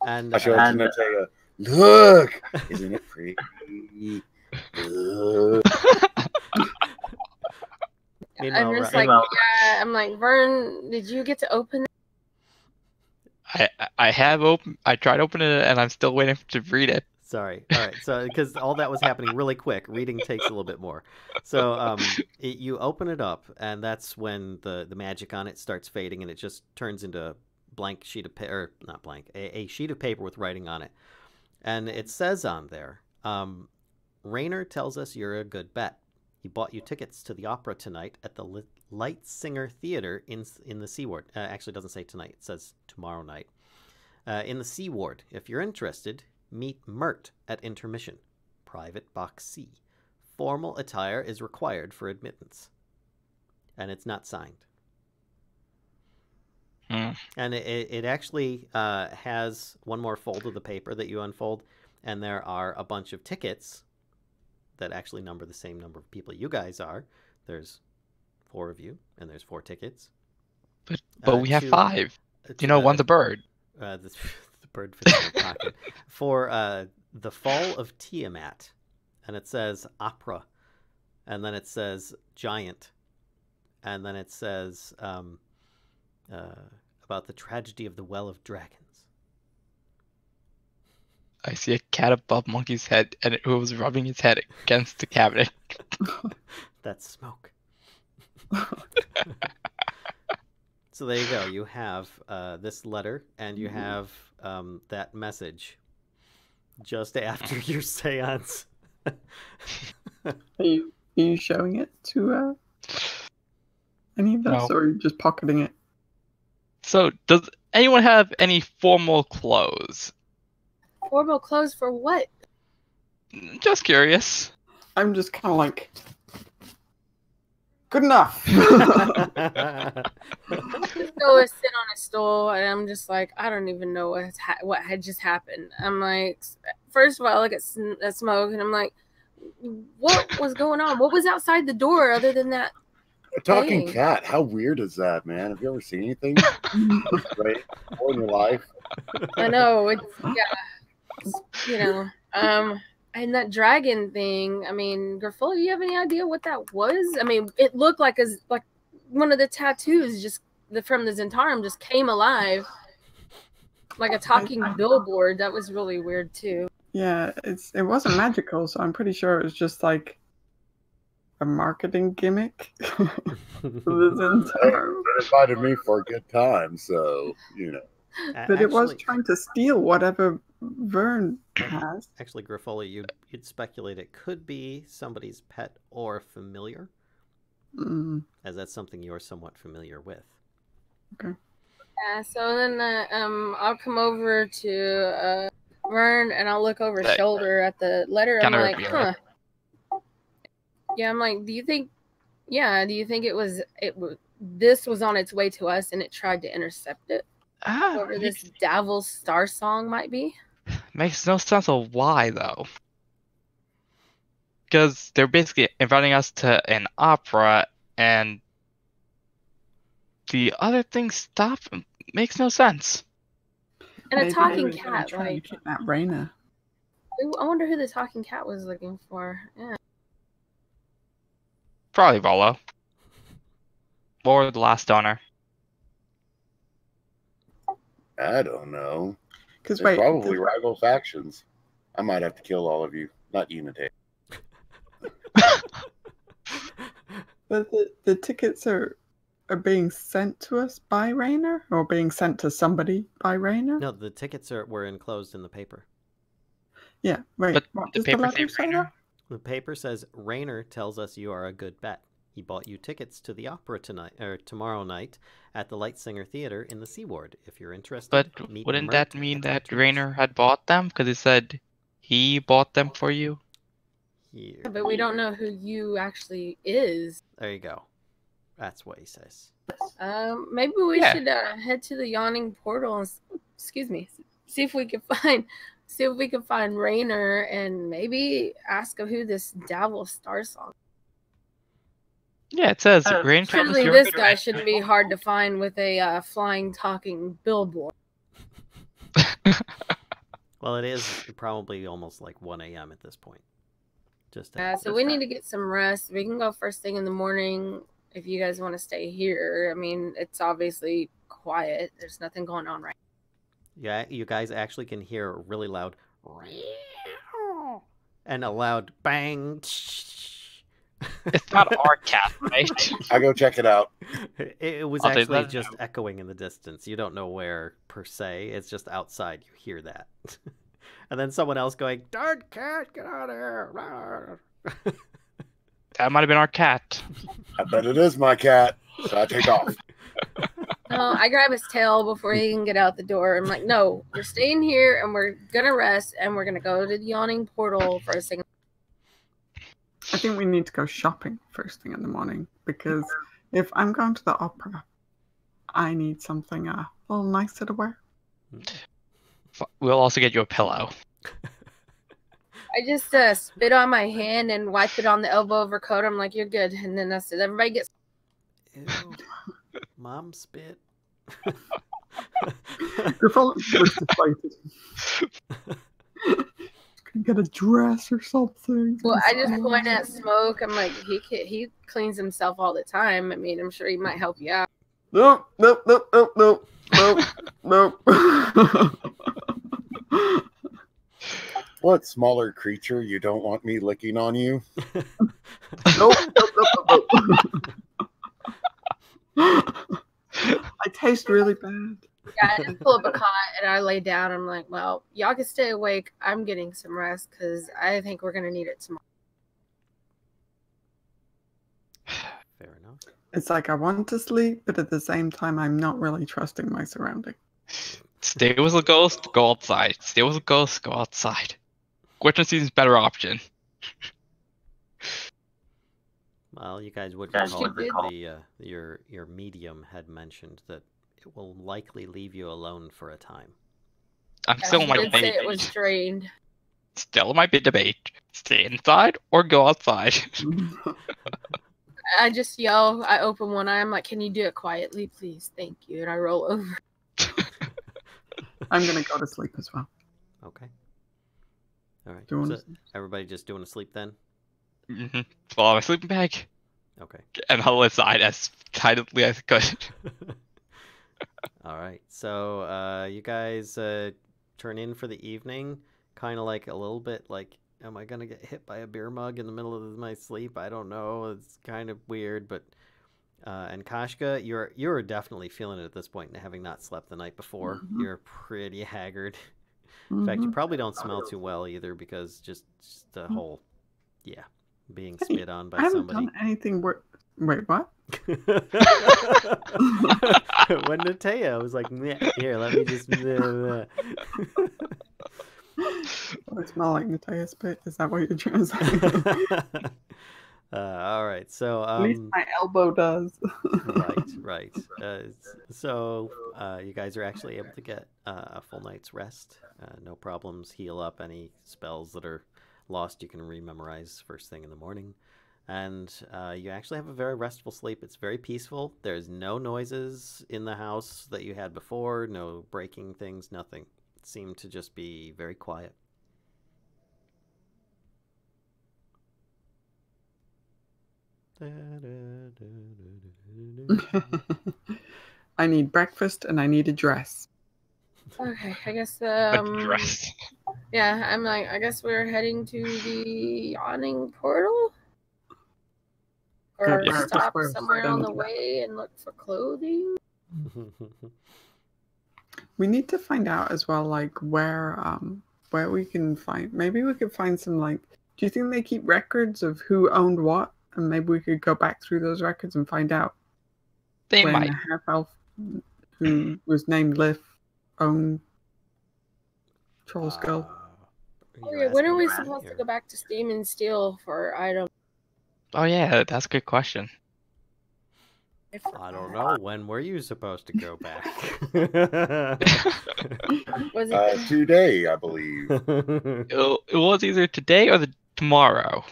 And I show it to Natalia. Look, isn't it pretty? Meanwhile, I'm just like, yeah. I'm like, Vern, did you get to open it? I have open. I tried opening it, and I'm still waiting to read it. Sorry. All right. So because all that was happening really quick, reading takes a little bit more. So you open it up, and that's when the magic on it starts fading, and it just turns into a blank sheet of paper, not blank, a sheet of paper with writing on it, and it says on there, Rainer tells us you're a good bet. He bought you tickets to the opera tonight at the Light Singer Theater in the C Ward. Actually, it doesn't say tonight. It says tomorrow night. In the C Ward. If you're interested, meet Mert at intermission. Private Box C. Formal attire is required for admittance. And it's not signed. And it actually has one more fold of the paper that you unfold, and there are a bunch of tickets that actually number the same number of people you guys are. There's 4 of you, and there's 4 tickets. But we have 5. One's a bird. The bird fits in your pocket. For the Fall of Tiamat, and it says opera, and then it says giant, and then it says about the tragedy of the Well of Dragons. I see a cat above Monkey's head, and it was rubbing his head against the cabinet. That's smoke. So there you go. You have this letter, and you have that message just after your seance. Are you showing it to any of us, No. or are you just pocketing it? So, does anyone have any formal clothes? Formal clothes for what? Just curious. I'm just kind of like, good enough. Just go and sit on a stool, and I'm just like, I don't even know what had just happened. I'm like, first of all, I look at smoke, and I'm like, what was going on? What was outside the door other than that? A talking Dang. cat. How weird is that, man? Have you ever seen anything? Right? All in your life? I know it's and that dragon thing. I mean, Graffola, do you have any idea what that was? I mean, it looked like one of the tattoos from the Zhentarim just came alive, like a talking billboard. That was really weird too. Yeah, it wasn't magical, so I'm pretty sure it was just like a marketing gimmick. For the Zhentarim. It invited me for a good time, so, But it was trying to steal whatever Vern has. Actually, Graffola, you'd speculate it could be somebody's pet or familiar, as that's something you're somewhat familiar with. Okay. Yeah. So then I'll come over to Vern, and I'll look over his shoulder at the letter. I'm like, huh. Yeah, I'm like, do you think this was on its way to us and it tried to intercept it? Whoever this Davil Star Song might be? Makes no sense of why, though. Because they're basically inviting us to an opera, and the other thing stopped. Makes no sense. And Maybe a talking they were cat, trying like, to kidnap Raina. I wonder who the talking cat was looking for. Yeah. Probably Volo. Or the last donor. I don't know. Because They're probably rival factions. I might have to kill all of you. Not Unite. But the tickets are being sent to us by Rainer, or being sent to somebody by Rainer? No, the tickets were enclosed in the paper. Yeah, right. But What the does paper letter say say Rainer. that? The paper says Rainer tells us you are a good bet. He bought you tickets to the opera tomorrow night at the Light Singer Theater in the C Ward. If you're interested, But meet wouldn't Mert that mean at the that entrance. Rainer had bought them? Because it said he bought them for you? Here. But we don't know who you actually is. There you go. That's what he says. Maybe we Yeah. should head to the yawning portal and see if we can find Rainer, and maybe ask him who this Davil Star Song. Yeah, it says Rainer told us Surely you're a this good guy bet. shouldn't be hard to find with a flying, talking billboard. Well, it is probably almost like 1 a.m. at this point. So we need to get some rest. We can go first thing in the morning if you guys want to stay here. I mean, it's obviously quiet. There's nothing going on right now. Yeah, you guys actually can hear a really loud and a loud bang. It's not our cat, right? I go check it out. It was I'll take actually that. just echoing in the distance. You don't know where per se. It's just outside. You hear that. And then someone else going, "Darn cat, get out of here!" That might have been our cat. I bet it is my cat. So I take off. No, I grab his tail before he can get out the door. I'm like, no, you're staying here and we're gonna rest and we're gonna go to the yawning portal for a second. I think we need to go shopping first thing in the morning, because if I'm going to the opera, I need something a little nicer to wear. We'll also get you a pillow. I just spit on my hand and wipe it on the elbow of her coat. I'm like, you're good. And then that's it. Everybody gets. Ew. Mom spit. Your phone was deflated. Can get a dress or something. Well, I just point at Smoke. I'm like, he cleans himself all the time. I mean, I'm sure he might help you out. Nope. What smaller creature you don't want me licking on you? Nope. I taste really bad. Yeah, I just pull up a cot and I lay down. I'm like, well, y'all can stay awake. I'm getting some rest because I think we're gonna need it tomorrow. Fair enough. It's like I want to sleep, but at the same time, I'm not really trusting my surroundings. Stay with a ghost, go outside. Stay with a ghost, go outside. Which one seems better option? Well, you guys would Yeah, recall she that did. your medium had mentioned that it will likely leave you alone for a time. I'm Yeah, still she in my did say debate. it was drained. Still in my big debate. Stay inside or go outside. I just yell. I open one eye. I'm like, can you do it quietly, please? Thank you. And I roll over. I'm gonna go to sleep as well. Okay. All right. Do you want So everybody just doing a sleep then? Mm-hmm. Follow my sleeping bag Okay. and huddle inside as tightly as I could. All right. So you guys turn in for the evening, kind of like a little bit like, am I gonna get hit by a beer mug in the middle of my sleep? I don't know. It's kind of weird, but and Kashka, you're definitely feeling it at this point, having not slept the night before. Mhm. You're pretty haggard. In fact, you Mhm. probably don't smell too well either, because just the whole, being Hey, spit on by I haven't somebody. done anything worse. Wait, what? When Natea was like, "Meh, here, let me just. I smell like Natalia spit. Is that what you're trying to say? All right, so At least my elbow does. right. So you guys are actually able to get a full night's rest. No problems. Heal up any spells that are lost. You can rememorize first thing in the morning. And you actually have a very restful sleep. It's very peaceful. There's no noises in the house that you had before. No breaking things, nothing. It seemed to just be very quiet. I need breakfast and I need a dress. Okay, I guess. Dress. Yeah, I'm like, I guess we're heading to the yawning portal, or Yeah, stop first, somewhere then on the it's- way and look for clothing. We need to find out as well, like where we can find. Maybe we could find some like. Do you think they keep records of who owned what? And maybe we could go back through those records and find out They when might. a half elf who was named Liv owned Troll's Girl. Oh, yeah, when are we supposed to go back to Steam and steal for items? Oh yeah, that's a good question. I don't know. When were you supposed to go back? Was it? Today, I believe. It was either today or tomorrow.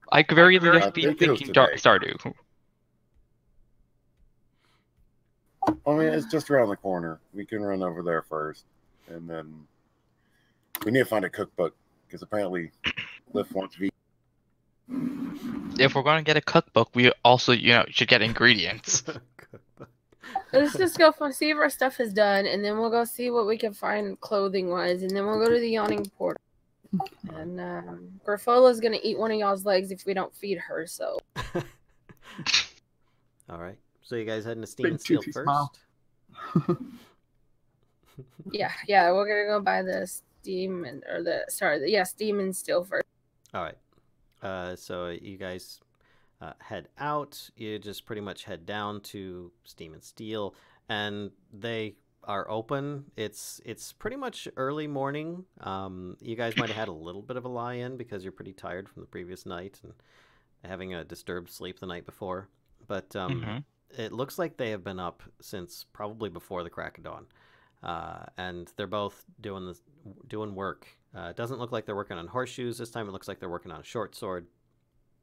I could very easily just I be think it was thinking today. Stardew. I mean, it's just around the corner. We can run over there first, and then we need to find a cookbook because apparently Cliff wants vegan. If we're going to get a cookbook, we also, should get ingredients. Let's just go see if our stuff is done, and then we'll go see what we can find clothing-wise, and then we'll go to the yawning portal. And Grafola's gonna eat one of y'all's legs if we don't feed her. So. All right. So you guys heading to Steam Big and Steel toothy first? smile. Yeah, we're gonna go by the steam steam and steel first. All right. So you guys head out. You just pretty much head down to steam and steel, and they are open. It's pretty much early morning. You guys might have had a little bit of a lie-in because you're pretty tired from the previous night and having a disturbed sleep the night before. But it looks like they have been up since probably before the crack of dawn, and they're both doing work. It doesn't look like they're working on horseshoes this time. It looks like they're working on a short sword.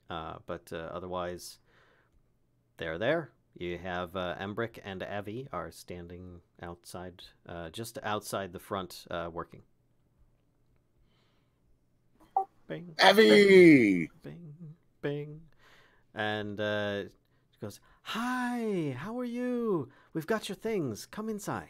But otherwise, they're there. You have Embrick and Avi are standing outside, just outside the front, working. Bing, Avi! bing, bing. And she goes, "Hi, how are you? We've got your things. Come inside."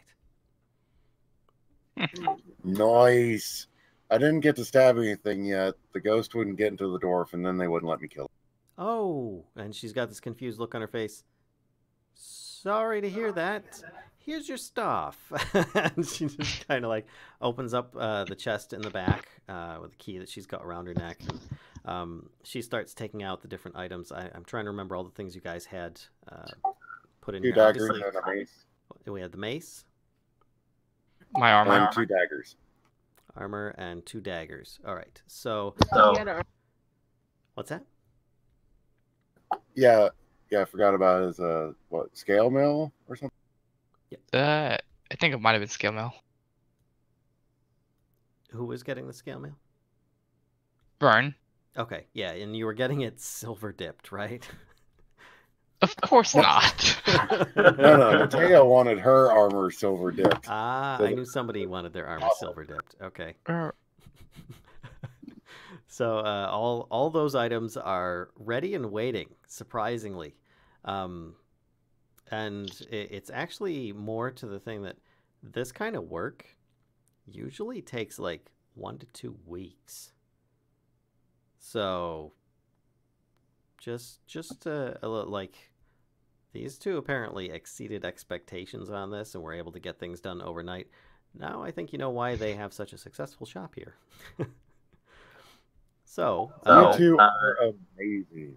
Nice. I didn't get to stab anything yet. The ghost wouldn't get into the dwarf, and then they wouldn't let me kill him. Oh, and she's got this confused look on her face. Sorry to hear that. Here's your stuff. And she just kind of like opens up the chest in the back with a key that she's got around her neck. And she starts taking out the different items. I'm trying to remember all the things you guys had put in 2 here. daggers Obviously, and a mace. we had the mace, My armor. And 2 daggers. armor, and 2 daggers. All right. So, what's that? Yeah, I forgot about his scale mill or something. I think it might have been scale mail. Who was getting the scale mail? Burn. Okay, yeah, and you were getting it silver dipped, right? Of course not. No, Mateo wanted her armor silver dipped. I knew somebody wanted their armor silver dipped. Okay. So all those items are ready and waiting, surprisingly. And it's actually more to the thing that this kind of work usually takes like 1 to 2 weeks. So just like these two apparently exceeded expectations on this and were able to get things done overnight. Now I think you know why they have such a successful shop here. So You two are amazing.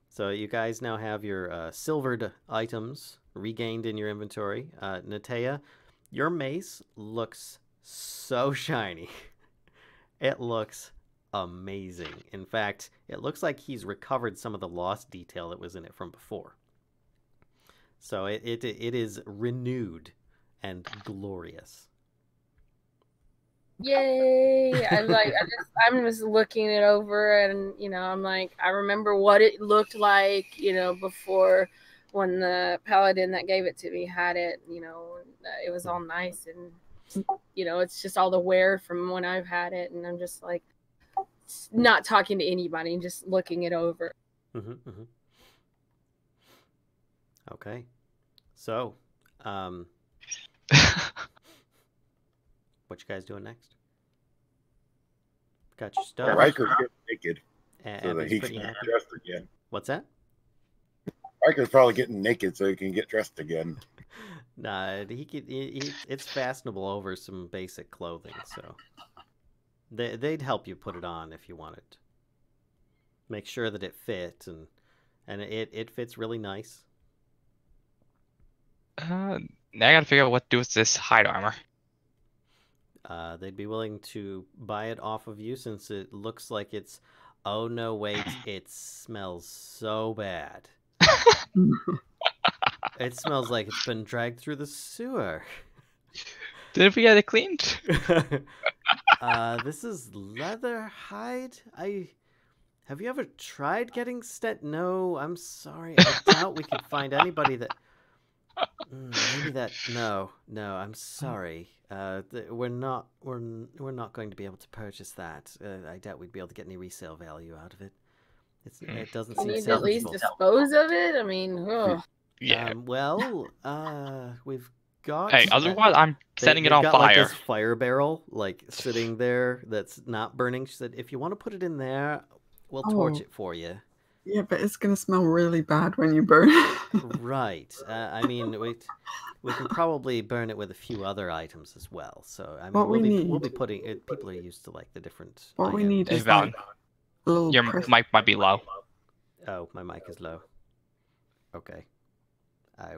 So you guys now have your silvered items regained in your inventory. Natea, your mace looks so shiny. It looks amazing. In fact, it looks like he's recovered some of the lost detail that was in it from before. So it is renewed and glorious. Yay! I'm just looking it over, and I'm like, I remember what it looked like, before when the paladin that gave it to me had it. It was all nice, and it's just all the wear from when I've had it, and I'm just like not talking to anybody and just looking it over. Okay, so what you guys doing next? Got your stuff. Riker's getting naked so that Abby's he pretty can get happy. dressed again. What's that? Riker's probably getting naked so he can get dressed again. Nah, it's fashionable over some basic clothing, so they'd help you put it on if you wanted. Make sure that it fit, and it fits really nice. Now I gotta figure out what to do with this hide armor. They'd be willing to buy it off of you since it looks like it's... Oh, no, wait. It smells so bad. It smells like it's been dragged through the sewer. Did we get it cleaned? This is leather hide? Have you ever tried getting No, I'm sorry. I doubt we could find anybody that... maybe that... No, I'm sorry. We're not going to be able to purchase that. I doubt we'd be able to get any resale value out of it. It doesn't seem You need to at least salvageable. dispose of it. I mean, Yeah. We've got... Hey, otherwise I'm setting it on got, fire. like, this fire barrel, like, sitting there that's not burning. She said, if you want to put it in there, we'll torch it for you. Yeah, but it's gonna smell really bad when you burn it. Right. I mean, we can probably burn it with a few other items as well. So I mean, What we we'll be need- putting it. People are used to like the different. What we items. need Hey, is Valen, like a little your press. mic might be low. Oh, my mic is low. Okay.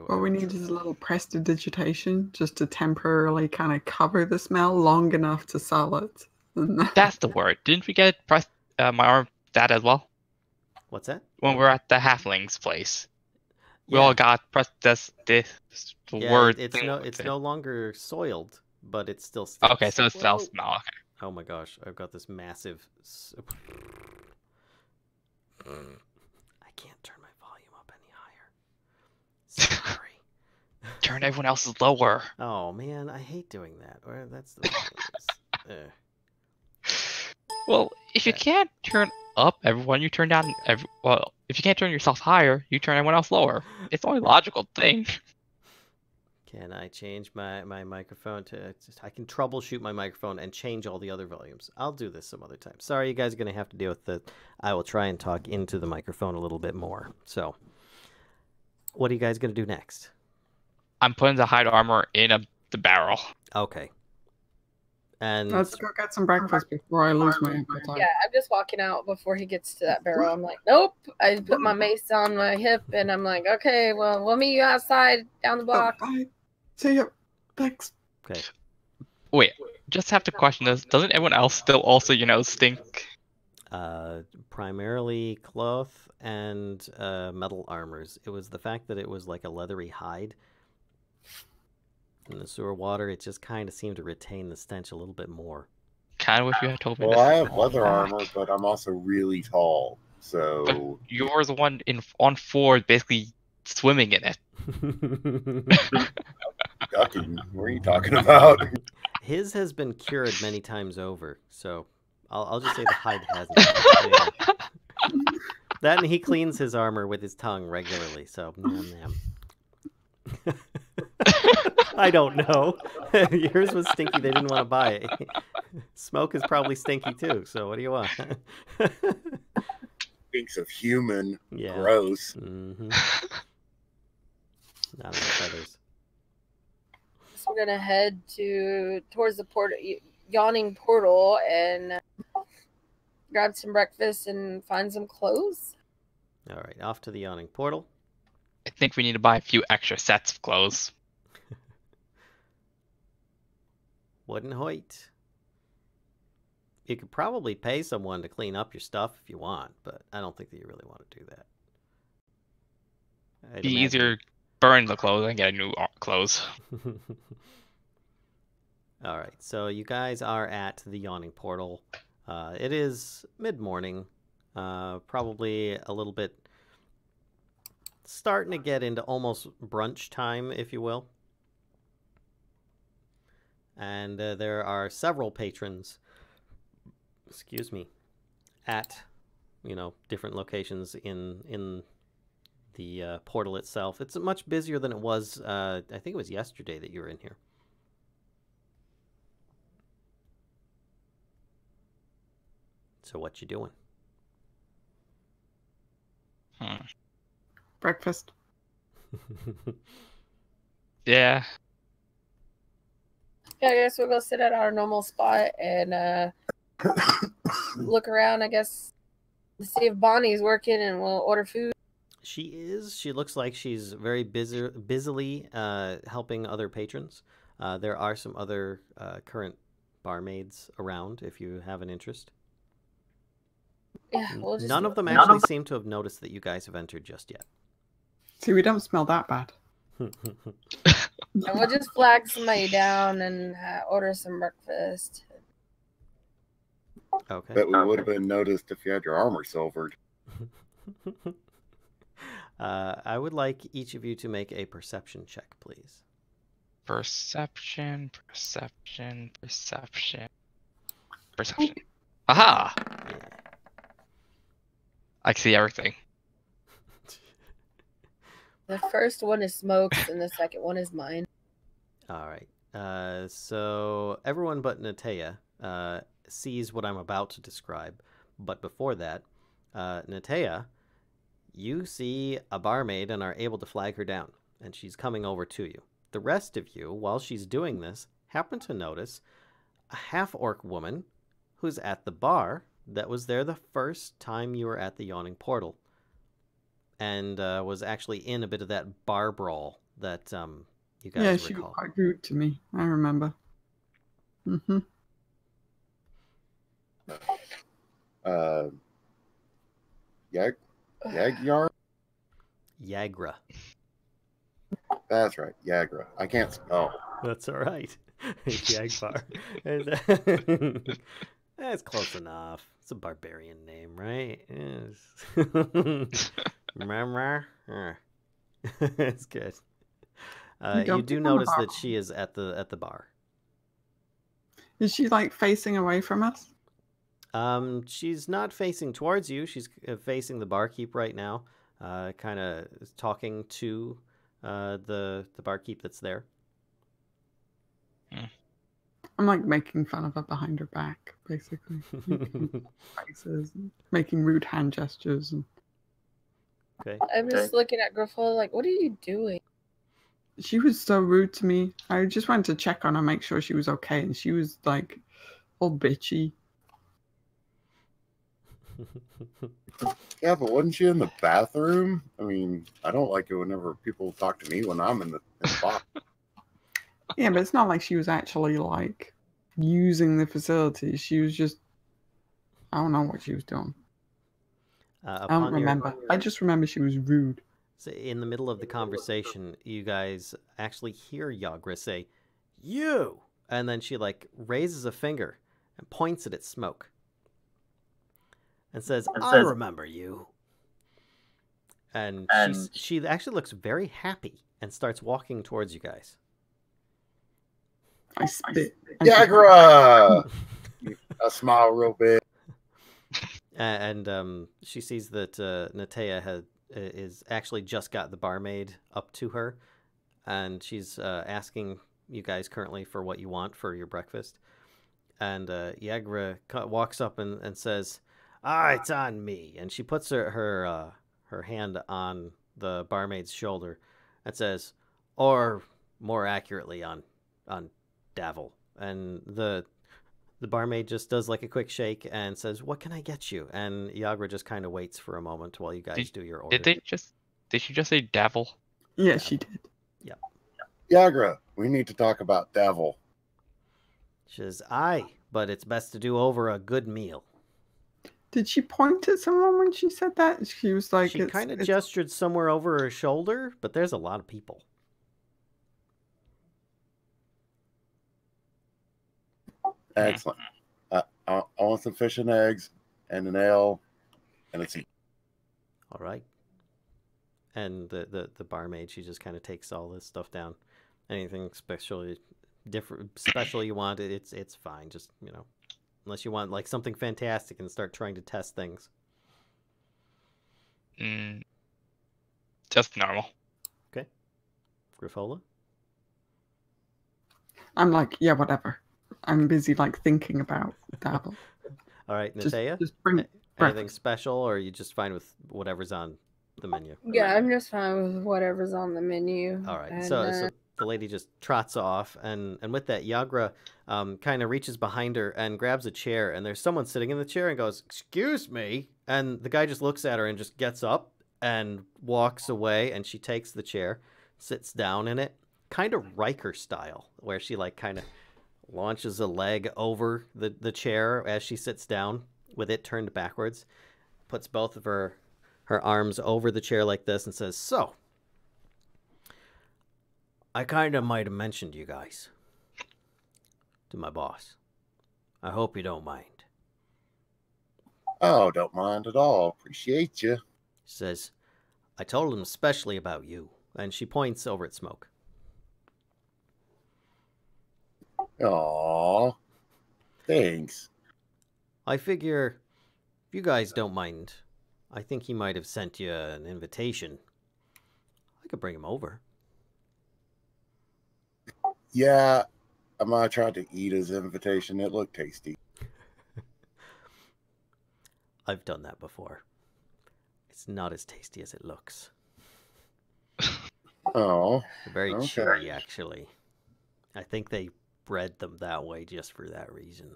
What we need is a little prestidigitation just to temporarily kind of cover the smell long enough to sell it. That's the word. Didn't we get my arm that as well? What's that? When we were at the halfling's place. We Yeah. all got this Yeah, word. it's no longer soiled, but it still stinks. Okay, so it still smell. Okay. Oh my gosh, I've got this massive. I can't turn my volume up any higher. Sorry. Turn everyone else's lower. Oh man, I hate doing that. Or that's the. Well, if you can't turn up everyone, you turn down well, if you can't turn yourself higher, you turn everyone else lower. It's the only logical thing. Can I change my microphone to... I can troubleshoot my microphone and change all the other volumes. I'll do this some other time. Sorry, you guys are going to have to deal with that. I will try and talk into the microphone a little bit more. So, what are you guys going to do next? I'm putting the hide armor in the barrel. Okay. And Let's go get some breakfast before I lose my appetite. Yeah, I'm just walking out before he gets to that barrel. I'm like, nope. I put my mace on my hip, and I'm like, okay, well, we'll meet you outside down the block. Bye. See ya. Thanks. okay. Wait, just have to question this. Doesn't everyone else still also, stink? Primarily cloth and metal armors. It was the fact that it was like a leathery hide. In the sewer water, it just kind of seemed to retain the stench a little bit more. Kind of wish you had told me Well, this. I have leather armor, but I'm also really tall, so But you're the one on 4 basically swimming in it. ducking. What are you talking about? His has been cured many times over, so I'll just say the hide hasn't. Yeah. That and he cleans his armor with his tongue regularly, so I don't know. Yours was stinky, they didn't want to buy it. Smoke is probably stinky too, so what do you want? Thinks of human. Yeah. Gross. Mm-hmm. Not enough feathers. So we're gonna head towards the yawning portal and grab some breakfast and find some clothes. All right, off to the yawning portal. I think we need to buy a few extra sets of clothes. Wooden Hoyt. You could probably pay someone to clean up your stuff if you want, but I don't think that you really want to do that. I'd Be imagine- easier burn the clothes and get new clothes. All right, so you guys are at the yawning portal. It is mid-morning, probably a little bit starting to get into almost brunch time, if you will. And there are several patrons, excuse me, at, different locations in the portal itself. It's much busier than it was, I think it was yesterday that you were in here. So what you doing? Breakfast. Yeah. Yeah, I guess we'll go sit at our normal spot and look around, I guess, to see if Bonnie's working, and we'll order food. She is. She looks like she's very busily helping other patrons. There are some other current barmaids around if you have an interest. Yeah, we'll just None of them actually seem to have noticed that you guys have entered just yet. See, we don't smell that bad. And we'll just flag somebody down and order some breakfast. Okay. Bet we would have been noticed if you had your armor silvered. I would like each of you to make a perception check, please. Perception. Aha! Yeah. I can see everything. The first one is Smoke's, and the second one is mine. All right. So everyone but Natea sees what I'm about to describe. But before that, Natea, you see a barmaid and are able to flag her down, and she's coming over to you. The rest of you, while she's doing this, happen to notice a half-orc woman who's at the bar that was there the first time you were at the Yawning Portal, and was actually in a bit of that bar brawl that you guys Yeah, she was recall. quite rude to me. I remember. Mm-hmm. Yagyar? Yagra. That's right, Yagra. I can't spell. That's all right. Yagbar. That's close enough. It's a barbarian name, right? Yes. It's good. You do notice that she is at the bar. Is she like facing away from us? She's not facing towards you. She's facing the barkeep right now, kind of talking to the barkeep that's there. I'm like making fun of her behind her back, basically. Faces, making rude hand gestures. And... Okay. I'm just looking at Griffo like, what are you doing? She was so rude to me. I just went to check on her, make sure she was okay, and she was like all bitchy. Yeah, but wasn't she in the bathroom? I mean, I don't like it whenever people talk to me when I'm in the box. Yeah, but it's not like she was actually like using the facility. She was just, I don't know what she was doing. I don't remember. I just remember she was rude. So in the middle of the conversation, you guys actually hear Yagra say, "You!" And then she like raises a finger and points it at Smoke. And says, "I remember you." And she actually looks very happy and starts walking towards you guys. I spit. Yagra! I smile real big. And she sees that Natea is actually just got the barmaid up to her, and she's asking you guys currently for what you want for your breakfast. And Yagra walks up and says, "It's on me." And she puts her hand on the barmaid's shoulder and says, "Or more accurately, on Davil." And the barmaid just does like a quick shake and says, "What can I get you?" And Yagra just kind of waits for a moment while you guys do your order. Did she just say Davil? Yeah, she did. Yep. Yagra, we need to talk about Davil. She says, "Aye, but it's best to do over a good meal." Did she point at someone when she said that? She was like... She kind of gestured somewhere over her shoulder, but there's a lot of people. Excellent. I want some fish and eggs and an ale and a tea. All right. And the barmaid, she just kind of takes all this stuff down. Anything special you want, it's fine. Just, unless you want like something fantastic and start trying to test things. Just normal. Okay. Griffola? I'm like, yeah, whatever. I'm busy like thinking about Davil. All right, Natea? Just bring anything breakfast. special, or are you just fine with whatever's on the menu? Yeah, I'm just fine with whatever's on the menu. All right, And, so the lady just trots off, and with that, Yagra kind of reaches behind her and grabs a chair, and there's someone sitting in the chair and goes, "Excuse me," and the guy just looks at her and just gets up and walks away, and she takes the chair, sits down in it, kind of Riker style, where she like kind of launches a leg over the chair as she sits down with it turned backwards, puts both of her arms over the chair like this and says, "So, I kind of might have mentioned you guys to my boss. I hope you don't mind." Oh, don't mind at all. Appreciate you. She says, "I told him especially about you." And she points over at Smoke. Aw, thanks. "I figure if you guys don't mind, I think he might have sent you an invitation. I could bring him over." Yeah, I might have tried to eat his invitation. It looked tasty. I've done that before. It's not as tasty as it looks. Oh, Very okay. chewy, actually. I think they bred them that way just for that reason.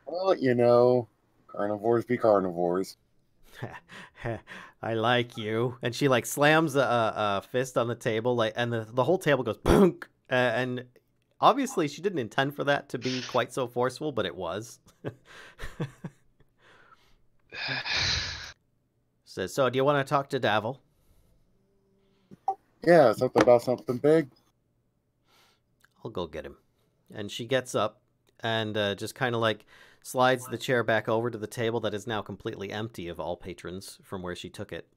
Well, carnivores be carnivores. I like you. And she like slams a fist on the table, like, and the whole table goes boom. And obviously she didn't intend for that to be quite so forceful, but it was. Says, so do you want to talk to Davil? Yeah, something about something big. I'll go get him. And she gets up and just kind of like slides the chair back over to the table that is now completely empty of all patrons from where she took it.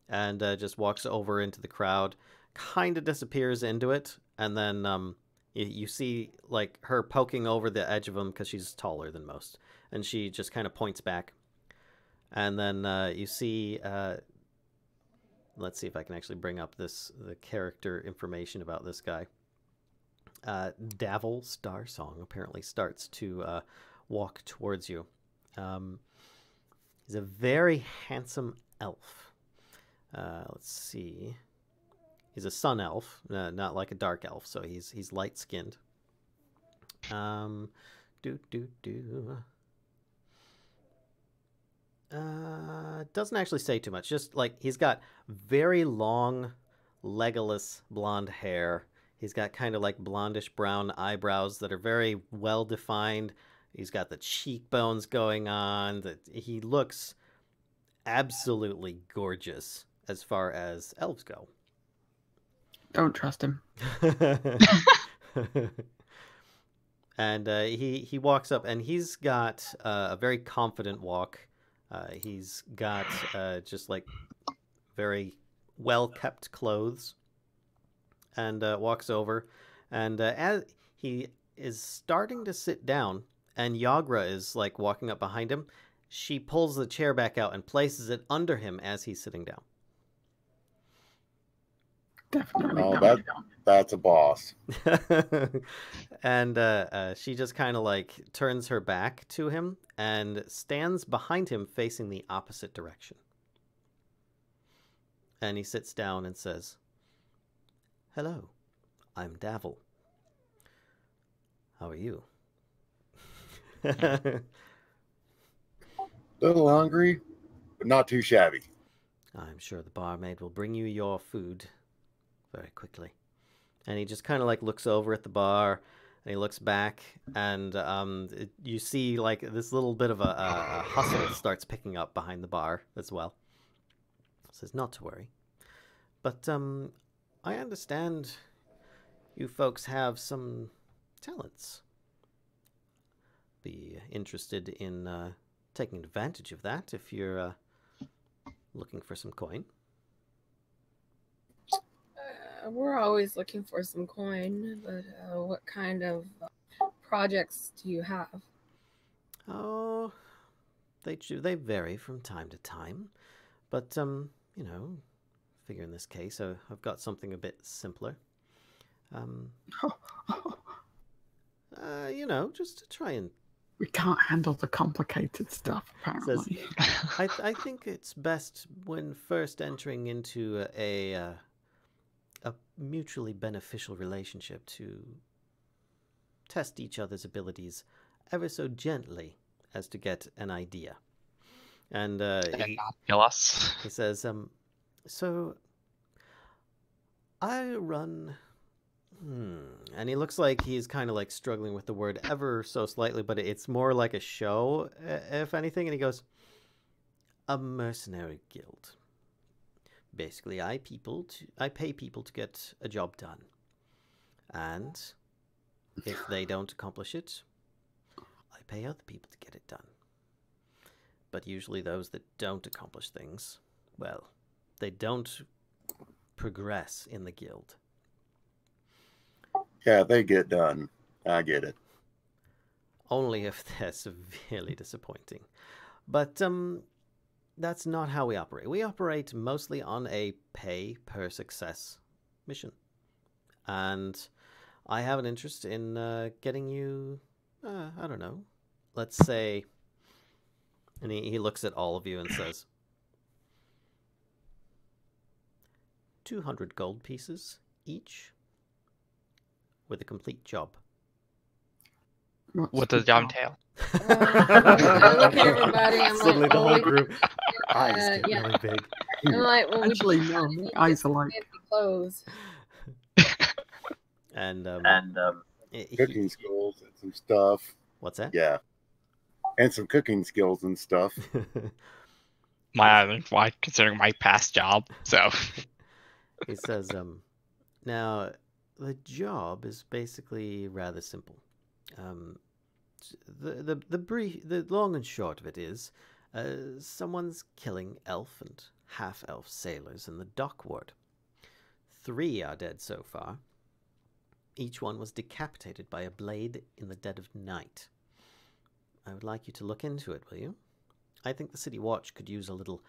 And just walks over into the crowd, kind of disappears into it. And then you see like her poking over the edge of him because she's taller than most. And she just kind of points back. And then you see, let's see if I can actually bring up the character information about this guy. Davil Starsong apparently starts to walk towards you. He's a very handsome elf. Let's see. He's a sun elf, not like a dark elf, so he's light skinned. Doesn't actually say too much. Just like he's got very long, Legolas blonde hair. He's got kind of like blondish brown eyebrows that are very well defined. He's got the cheekbones going on. He looks absolutely gorgeous as far as elves go. Don't trust him. And he walks up, and he's got a very confident walk. He's got just like very well-kept clothes, and walks over. And as he is starting to sit down, and Yagra is like walking up behind him, she pulls the chair back out and places it under him as he's sitting down. Definitely. Oh, that's a boss. And she just kind of like turns her back to him and stands behind him facing the opposite direction. And he sits down and says, "Hello, I'm Davil. How are you?" Little hungry, but not too shabby. I'm sure the barmaid will bring you your food very quickly. And he just kind of like looks over at the bar, and he looks back, and you see like this little bit of a hustle starts picking up behind the bar as well. Says, "Not to worry, but I understand you folks have some talents. Be interested in taking advantage of that if you're looking for some coin." We're always looking for some coin, but what kind of projects do you have? Oh, they vary from time to time, but figure in this case I've got something a bit simpler. Just to try and. We can't handle the complicated stuff, apparently. I think it's best when first entering into a mutually beneficial relationship to test each other's abilities ever so gently as to get an idea. And not kill us. he says, so I run... And he looks like he's kind of like struggling with the word ever so slightly, but it's more like a show, if anything. And he goes, "A mercenary guild. Basically, I pay people to get a job done. And if they don't accomplish it, I pay other people to get it done. But usually those that don't accomplish things, well, they don't progress in the guild." Yeah, they get done. I get it. Only if they're severely disappointing. But that's not how we operate. We operate mostly on a pay per success mission. And I have an interest in getting you, I don't know, let's say And he looks at all of you and says, 200 gold pieces each with a complete job. What does the job entail? I look at everybody. I'm Suddenly like, the whole well, group eyes get yeah. really big. I'm like, well, Actually, we no, my eyes are like. fancy clothes. And Cooking skills and some stuff. what's that? Yeah. And some cooking skills and stuff. My island, why considering my past job? So He says, now the job is basically rather simple. The long and short of it is, someone's killing elf and half-elf sailors in the dock ward. 3 are dead so far. Each one was decapitated by a blade in the dead of night. I would like you to look into it, will you? I think the City Watch could use a little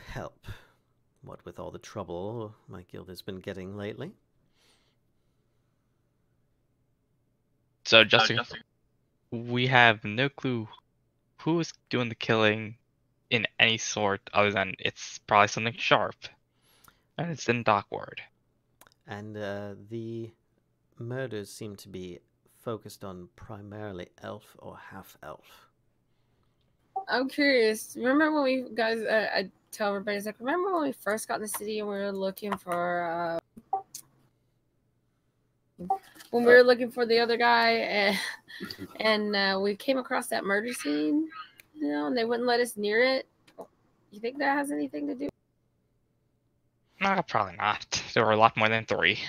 help. What with all the trouble my guild has been getting lately. So we have no clue who is doing the killing in any sort other than it's probably something sharp. And it's in Dockward. And the murders seem to be focused on primarily elf or half-elf. I'm curious. Remember when we guys? I tell everybody, it's like, remember when we first got in the city and we were looking for the other guy, and we came across that murder scene, and they wouldn't let us near it. You think that has anything to do? No, probably not. There were a lot more than 3.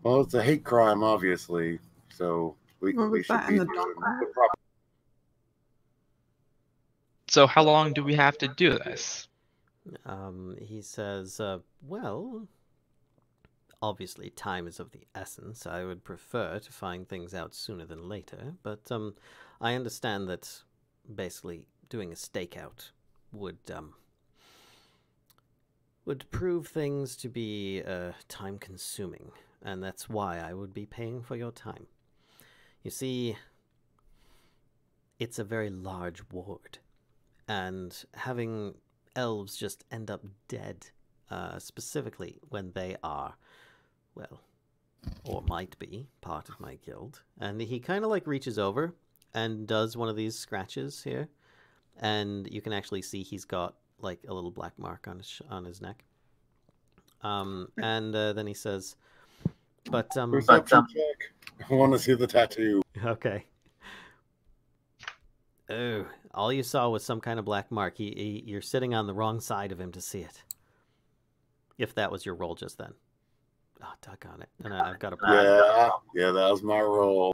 Well, it's a hate crime, obviously. So we was should that be in the doing dock? the proper. So how long do we have to do this? He says, well, obviously time is of the essence. I would prefer to find things out sooner than later, but I understand that basically doing a stakeout would prove things to be time-consuming, and that's why I would be paying for your time. You see, it's a very large ward, and having elves just end up dead, specifically when they are, well, or might be, part of my guild. And he kind of like reaches over and does one of these scratches here, and you can actually see he's got like a little black mark on his neck. And then he says, but Perception check. I want to see the tattoo. okay. Oh, all you saw was some kind of black mark. You're sitting on the wrong side of him to see it. If that was your roll just then. Oh, doggone it. And I've got a Yeah, that was my roll.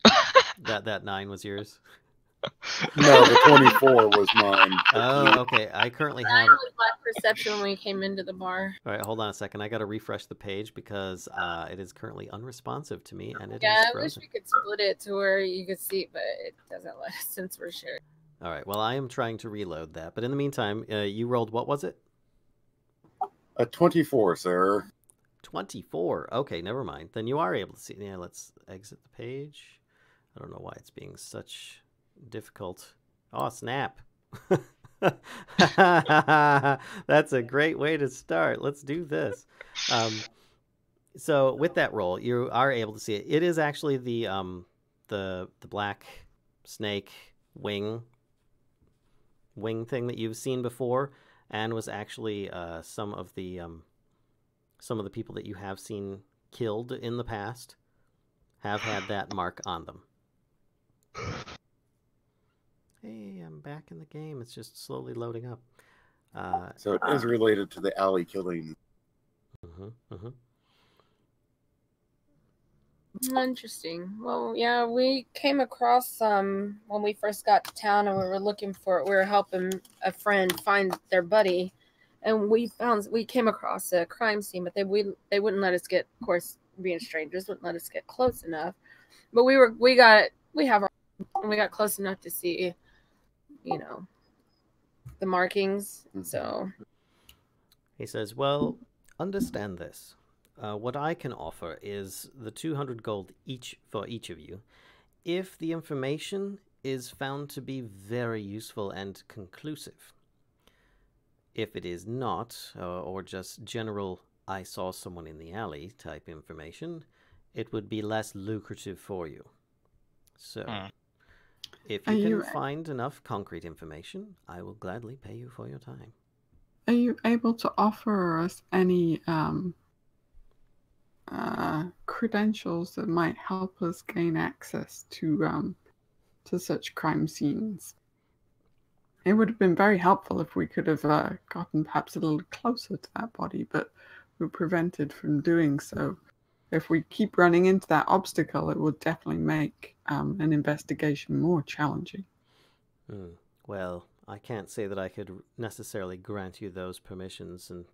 that 9 was yours? No, the 24 was mine. Oh, okay. I currently have... Mine was black perception when we came into the bar. All right, hold on a second. I got to refresh the page because it is currently unresponsive to me, and it is Yeah, I frozen. wish we could split it to where you could see it, but it doesn't let us since we're sharing. All right, well, I am trying to reload that. But in the meantime, you rolled, what was it? A 24, sir. 24. Okay, never mind. Then you are able to see. Yeah, let's exit the page. I don't know why it's being such difficult. Oh, snap. That's a great way to start. Let's do this. So with that roll, you are able to see it. It is actually the black snake wing thing that you've seen before, and was actually some of the people that you have seen killed in the past have had that mark on them. Hey, I'm back in the game. It's just slowly loading up. So it is related to the alley killing. Interesting. Well, yeah, we came across when we first got to town, and we were helping a friend find their buddy, and we came across a crime scene, but they wouldn't let us get, of course, being strangers, wouldn't let us get close enough. But we got close enough to see, the markings. So he says, well, understand this. What I can offer is the 200 gold each for each of you if the information is found to be very useful and conclusive. If it is not, or just general "I saw someone in the alley" type information, it would be less lucrative for you. So, if you can find enough concrete information, I will gladly pay you for your time. Are you able to offer us any credentials that might help us gain access to such crime scenes? It would have been very helpful if we could have gotten perhaps a little closer to that body, but we're prevented from doing so. If we keep running into that obstacle, it will definitely make an investigation more challenging. Well, I can't say that I could necessarily grant you those permissions, and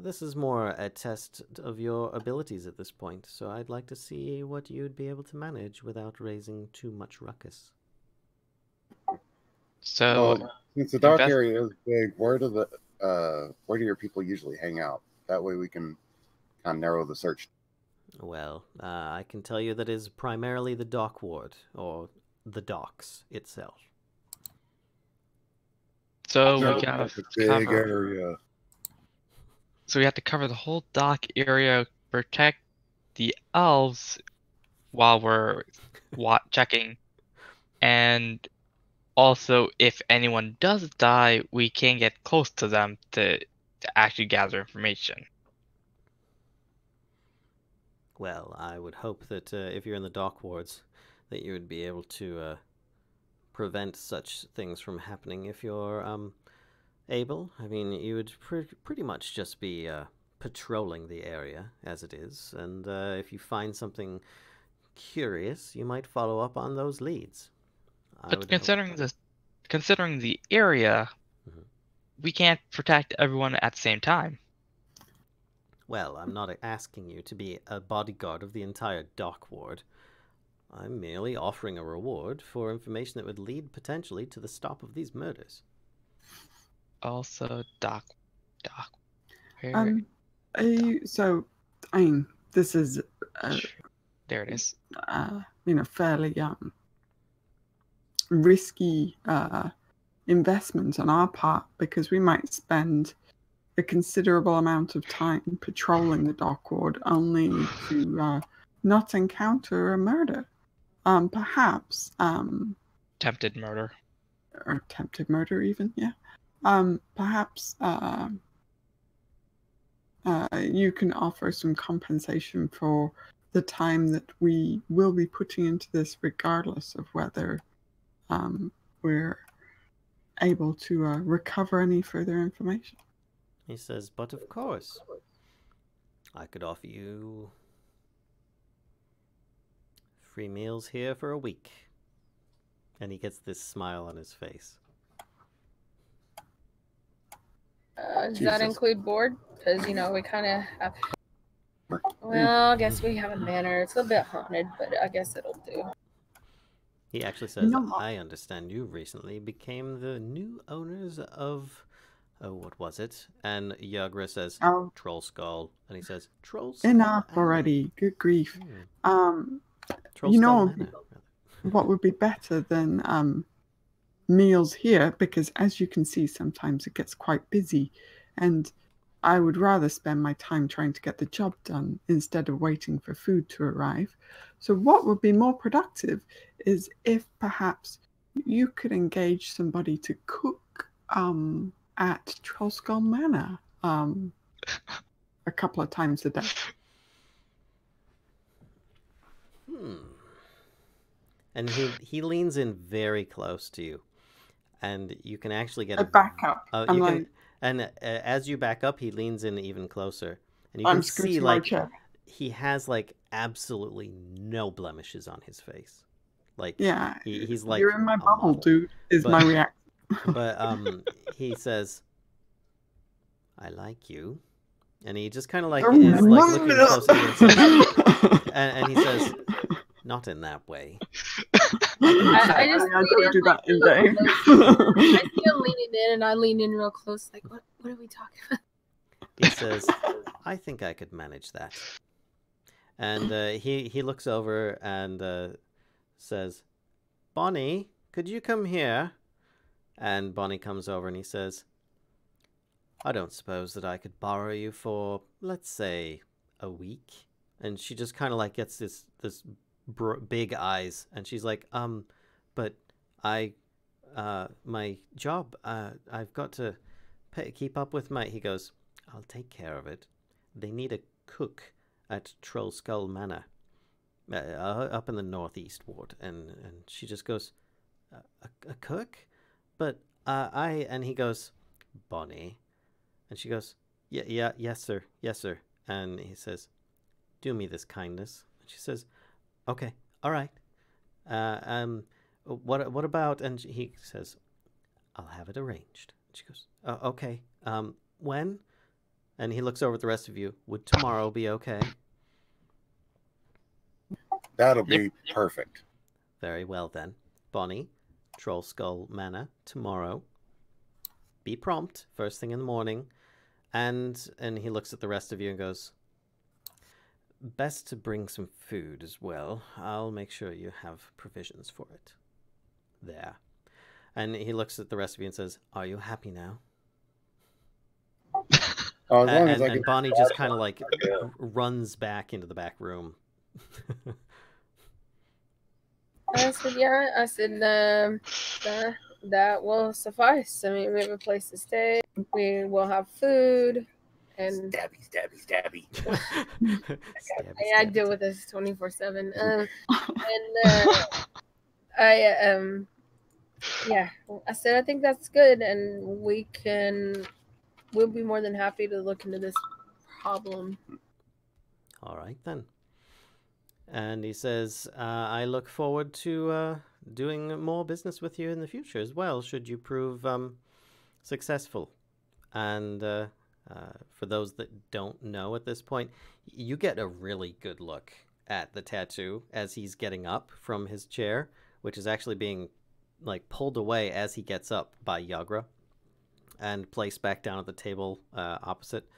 this is more a test of your abilities at this point, so I'd like to see what you'd be able to manage without raising too much ruckus. So, since the dock area is big, where do your people usually hang out? That way we can kind of narrow the search. Well, I can tell you that it is primarily the dock ward, or the docks itself. So we gotta a big area. So we have to cover the whole dock area, protect the elves while we're checking, and also if anyone does die, we can get close to them to actually gather information. Well, I would hope that if you're in the dock wards, that you would be able to prevent such things from happening if you're able. I mean, you would pretty much just be patrolling the area as it is, and if you find something curious, you might follow up on those leads. But considering the area, we can't protect everyone at the same time. Well, I'm not asking you to be a bodyguard of the entire dock ward. I'm merely offering a reward for information that would lead potentially to the stop of these murders. Also, dock. So, I mean, this is there it is. Fairly risky investment on our part, because we might spend a considerable amount of time patrolling the dock ward only to not encounter a murder. Perhaps Attempted murder. Or attempted murder even, yeah. Perhaps you can offer some compensation for the time that we will be putting into this, regardless of whether we're able to recover any further information. He says, but of course, I could offer you free meals here for a week. And he gets this smile on his face. Does that include board? Because, we kind of have... Well, I guess we have a manor. It's a bit haunted, but I guess it'll do. He actually says, I understand you recently became the new owners of... Oh, what was it? And Yagra says, Troll Skull. And he says, Troll Skull. Enough already. Good grief. Troll Skull Manor, what would be better than meals here? Because as you can see, sometimes it gets quite busy. And I would rather spend my time trying to get the job done instead of waiting for food to arrive. So what would be more productive is if perhaps you could engage somebody to cook at Troll Skull Manor a couple of times a day. And he leans in very close to you, and you can actually get a backup. As you back up, he leans in even closer, and you can see he has absolutely no blemishes on his face. He's like, you're in my bubble, dude. My reaction. But he says, I like you. And he just kind of is looking close to you and he says, not in that way. I don't do that in day. I see him leaning in and I lean in real close, like, what are we talking about? He says, I think I could manage that. And he looks over and says, Bonnie, could you come here? And Bonnie comes over and he says, I don't suppose that I could borrow you for, let's say, a week? And she just kind of like gets this big eyes, and she's like, but my job, I've got to keep up with my... He goes, I'll take care of it. They need a cook at Troll Skull Manor, up in the northeast ward. And she just goes, a cook? But and he goes, Bonnie. And she goes, yes, sir. And he says, do me this kindness. And she says, okay, all right. What about... And he says, I'll have it arranged. And she goes, okay. When? And he looks over at the rest of you. Would tomorrow be okay? That'll be perfect. Very well then. Bonnie, Troll Skull Manor, tomorrow. Be prompt, first thing in the morning. And he looks at the rest of you and goes, best to bring some food as well. I'll make sure you have provisions for it. There. And he looks at the rest of you and says, are you happy now? And Bonnie just kind of like runs back into the back room. I said, yeah. I said, that will suffice. I mean, we have a place to stay. We will have food. And stabby. I deal with this 24/7. Yeah. I said I think that's good, and we'll be more than happy to look into this problem. All right then. And he says, I look forward to doing more business with you in the future as well, should you prove successful. And for those that don't know at this point, you get a really good look at the tattoo as he's getting up from his chair, which is actually being like pulled away as he gets up by Yagra and placed back down at the table opposite.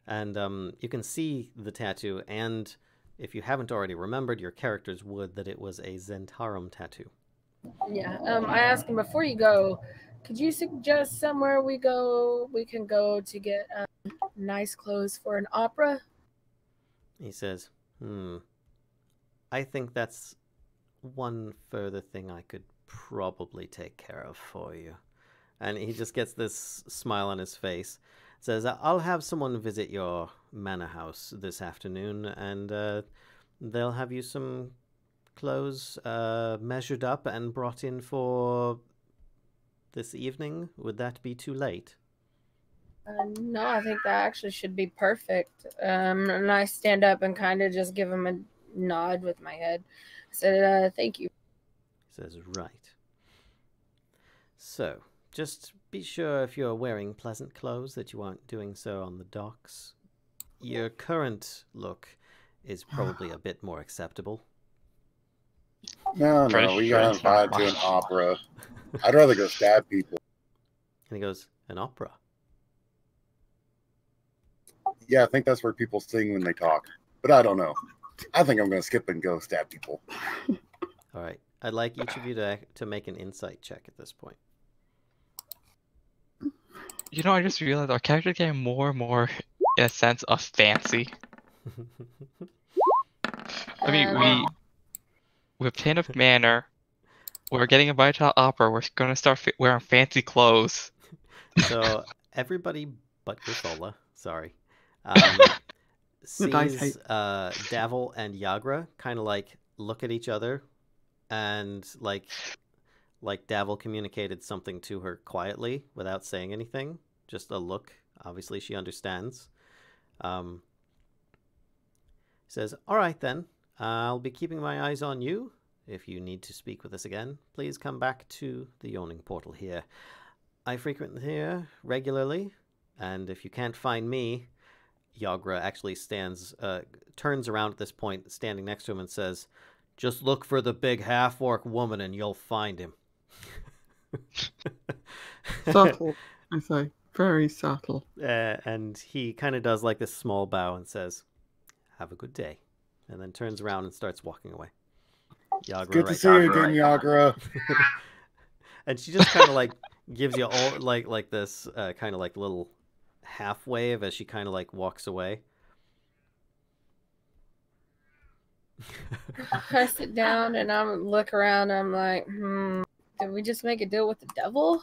And you can see the tattoo, and if you haven't already remembered, your characters would, that it was a Zhentarim tattoo. Yeah. I asked him, before you go, could you suggest somewhere we can go to get nice clothes for an opera? He says, I think that's one further thing I could probably take care of for you. And he just gets this smile on his face. Says, I'll have someone visit your manor house this afternoon, and they'll have you some clothes measured up and brought in for this evening. Would that be too late? No, I think that actually should be perfect. And I stand up and kind of just give him a nod with my head. I said, thank you. He says, right. So, just be sure if you're wearing pleasant clothes that you aren't doing so on the docks. Your current look is probably a bit more acceptable. No, we got invited to an opera. I'd rather go stab people. And he goes, an opera? Yeah, I think that's where people sing when they talk. But I don't know. I think I'm going to skip and go stab people. All right. I'd like each of you to make an insight check at this point. You know, I just realized our character getting more and more in a sense of fancy. I mean, we obtained a manor. We're getting invited to opera. We're going to start wearing fancy clothes. So everybody but Grifola, sorry, sees Davil and Yagra kind of like look at each other, and like Davil communicated something to her quietly without saying anything, just a look. Obviously she understands. Says, all right then, I'll be keeping my eyes on you. If you need to speak with us again, please come back to the yawning portal here. I frequent here regularly, and if you can't find me, Yagra actually turns around at this point, standing next to him, and says, just look for the big half-orc woman and you'll find him. Subtle, I say. Very subtle. And he kind of does like this small bow and says, have a good day. And then turns around and starts walking away. Yagra Good to right see you there. again, Yagra. And she just kind of like gives you all like this kind of like little half wave as she kind of like walks away. I sit down and I look around. I'm like, did we just make a deal with the devil?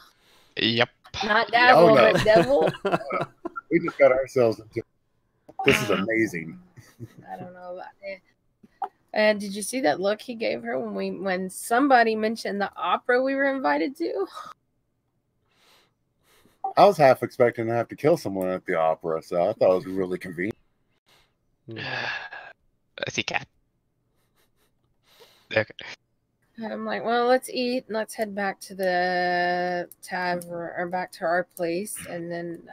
Yep. Not devil, Oh, no. but devil. We just got ourselves into. This is amazing. I don't know about it. And did you see that look he gave her when somebody mentioned the opera we were invited to? I was half expecting to have to kill someone at the opera, so I thought it was really convenient. I see cat. Okay. I'm like, well, let's eat and let's head back to the tavern or back to our place and then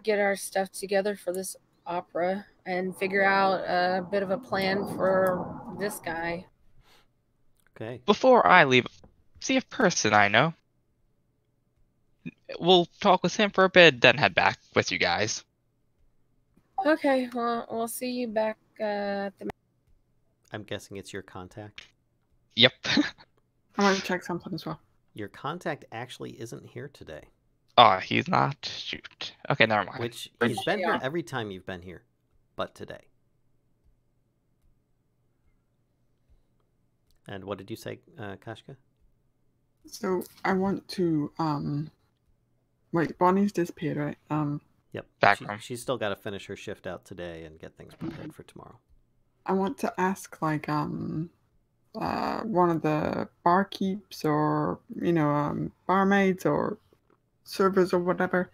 get our stuff together for this opera and figure out a bit of a plan for this guy. Okay. Before I leave, see a person I know. We'll talk with him for a bit, then head back with you guys. Okay, well, we'll see you back at the... I'm guessing it's your contact. Yep. I want to check something as well. Your contact actually isn't here today. Oh, he's not? Shoot. Okay, never mind. Which he's been here every time you've been here, but today. And what did you say, Kashka? So I want to wait, Bonnie's disappeared, right? Yep. Back room. She's still got to finish her shift out today and get things prepared for tomorrow. I want to ask like one of the barkeeps or barmaids or servers or whatever,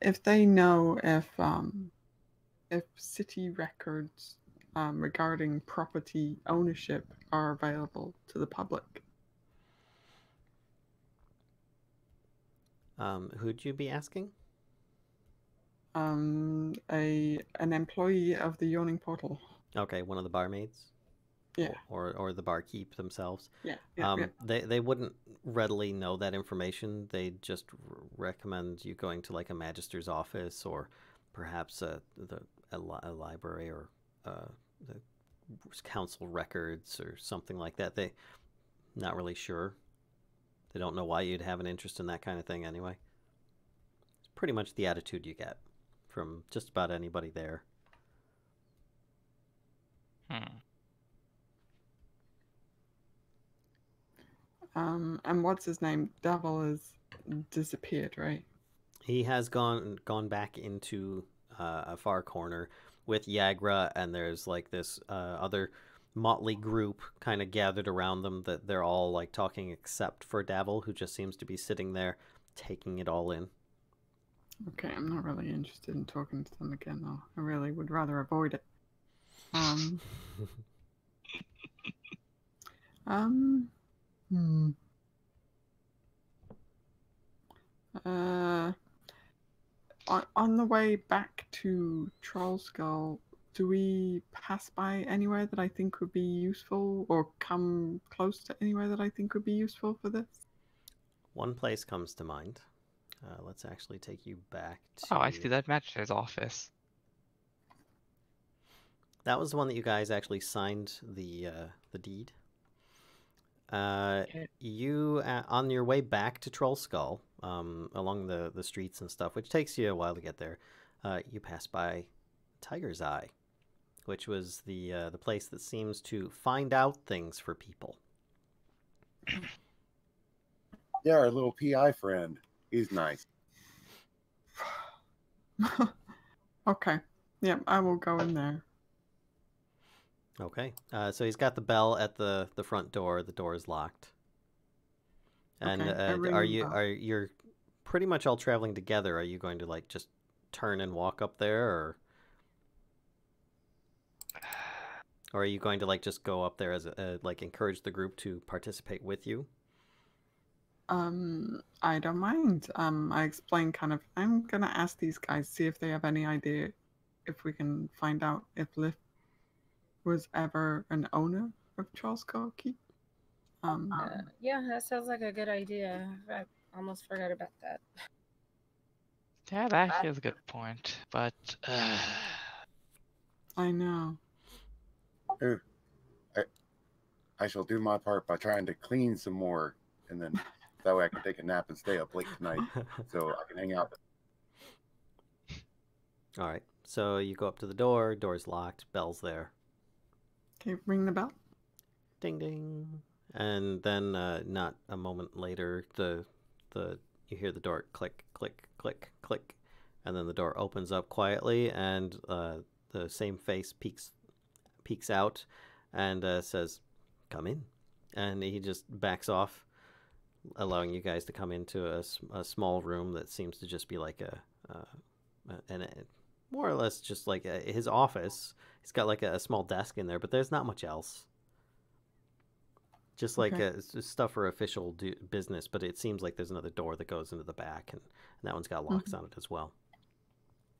if they know if city records regarding property ownership are available to the public. Who'd you be asking? An employee of the Yawning Portal. Okay, one of the barmaids. Yeah. Or the barkeep themselves. Yeah. They wouldn't readily know that information. They just recommend you going to like a magister's office or perhaps a library or the council records or something like that. They not really sure. They don't know why you'd have an interest in that kind of thing anyway. It's pretty much the attitude you get from just about anybody there. And what's his name? Devil has disappeared, right? He has gone back into a far corner with Yagra, and there's like this other motley group kind of gathered around them that they're all like talking except for Davil, who just seems to be sitting there taking it all in. Okay, I'm not really interested in talking to them again, though. I really would rather avoid it. On the way back to Trollskull, do we pass by anywhere that I think would be useful, or come close to anywhere that I think would be useful for this? One place comes to mind. Let's actually take you back to... Oh, I see that magistrate's office. That was the one that you guys actually signed the deed. You, on your way back to Trollskull, along the streets and stuff, which takes you a while to get there, you pass by Tiger's Eye, which was the place that seems to find out things for people. Yeah, our little PI friend. He's nice. Okay. Yep, I will go in there. Okay. So he's got the bell at the front door. The door is locked. And okay, you're pretty much all traveling together. Are you going to like just turn and walk up there, or are you going to like just go up there as like encourage the group to participate with you? I don't mind. I explained kind of, I'm gonna ask these guys, see if they have any idea if we can find out if Liv was ever an owner of Trollskull Keep. Yeah, that sounds like a good idea. I almost forgot about that. Yeah, that actually is a good point, but... I know. I shall do my part by trying to clean some more, and then that way I can take a nap and stay up late tonight, so I can hang out. All right. So you go up to the door. Door's locked. Bell's there. Okay, ring the bell. Ding ding. And then, not a moment later, you hear the door click, click, click, click, and then the door opens up quietly, and the same face peeks out, and says, "Come in." And he just backs off, allowing you guys to come into a small room that seems to just be like more or less just like his office. He's got like a small desk in there, but there's not much else. Just like stuff for official business, but it seems like there's another door that goes into the back, and that one's got locks on it as well.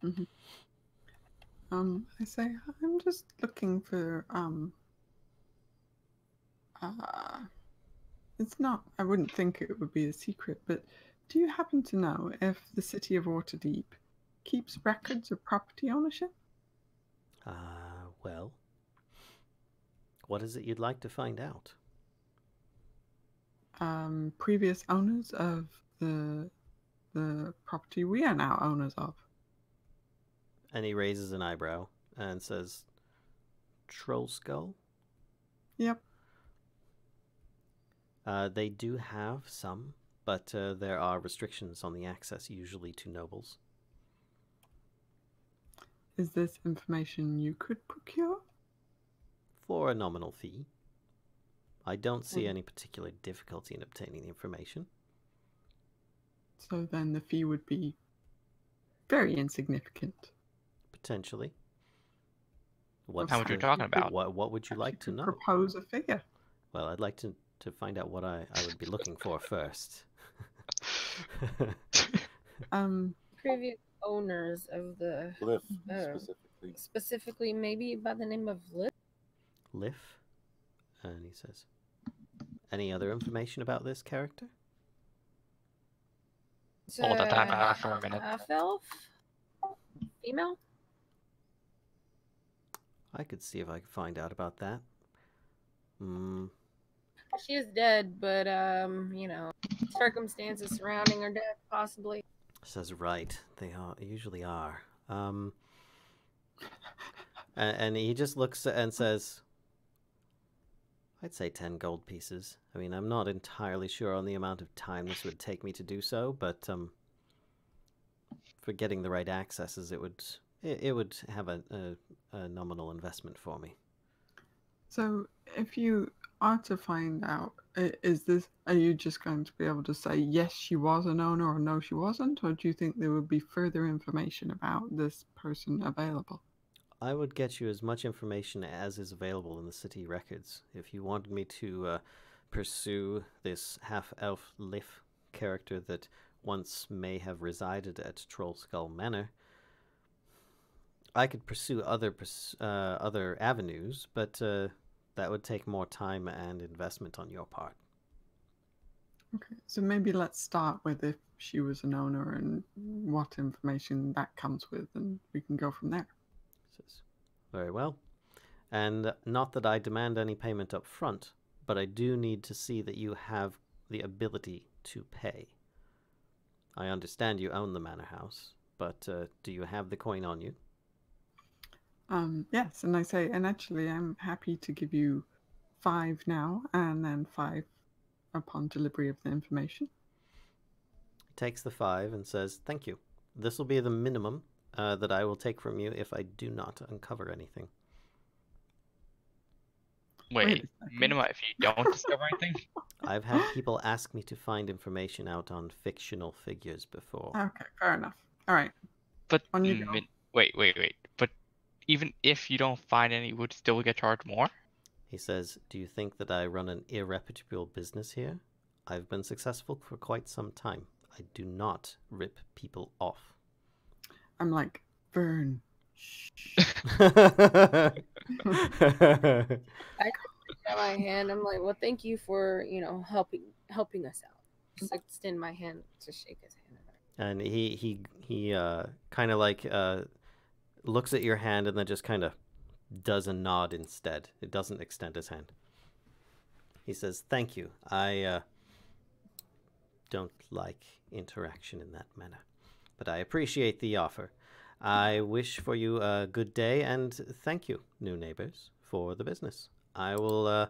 Mm-hmm. I say, I'm just looking for, it's not, I wouldn't think it would be a secret, but do you happen to know if the city of Waterdeep keeps records of property ownership? Well, what is it you'd like to find out? Previous owners of the property we are now owners of. And he raises an eyebrow and says, "Troll skull?" Yep. They do have some, but there are restrictions on the access, usually to nobles. Is this information you could procure? For a nominal fee. I don't see any particular difficulty in obtaining the information. So then the fee would be very insignificant. Potentially. How much are you talking about? What would you like to know? Propose a figure. Well, I'd like to find out what I would be looking for first. Previous owners of the Liff, specifically. Specifically, maybe by the name of Liff? And he says, "Any other information about this character?" Hold on, time for a minute. Half-elf? Female? I could see if I could find out about that. She is dead, but, circumstances surrounding her death, possibly. Says, right. They usually are. And he just looks and says, "I'd say 10 gold pieces. I mean, I'm not entirely sure on the amount of time this would take me to do so, but for getting the right accesses, it would have a nominal investment for me." So if you are to find out, are you just going to be able to say yes, she was an owner, or no, she wasn't, or do you think there would be further information about this person available? I would get you as much information as is available in the city records. If you wanted me to pursue this half-elf Liff character that once may have resided at Troll Skull Manor, I could pursue other avenues, but that would take more time and investment on your part. Okay, so maybe let's start with if she was an owner and what information that comes with, and we can go from there. Says, "Very well. And not that I demand any payment up front, but I do need to see that you have the ability to pay. I understand you own the manor house, but do you have the coin on you?" Yes, and I say, and actually I'm happy to give you 5 now, and then 5 upon delivery of the information. He takes the 5 and says, "Thank you. This will be the minimum that I will take from you if I do not uncover anything." Wait, minimum if you don't discover anything? I've had people ask me to find information out on fictional figures before. Okay, fair enough. All right. But On you go. wait. But even if you don't find any, you would still get charged more? He says, "Do you think that I run an irreputable business here? I've been successful for quite some time. I do not rip people off." I'm like, Vern. I got my hand. I'm like, well, thank you for, helping us out. Just extend my hand to shake his hand. And he kind of like looks at your hand and then just kind of does a nod instead. It doesn't extend his hand. he says, "Thank you. I don't like interaction in that manner, but I appreciate the offer. I wish for you a good day, and thank you, new neighbors, for the business. I will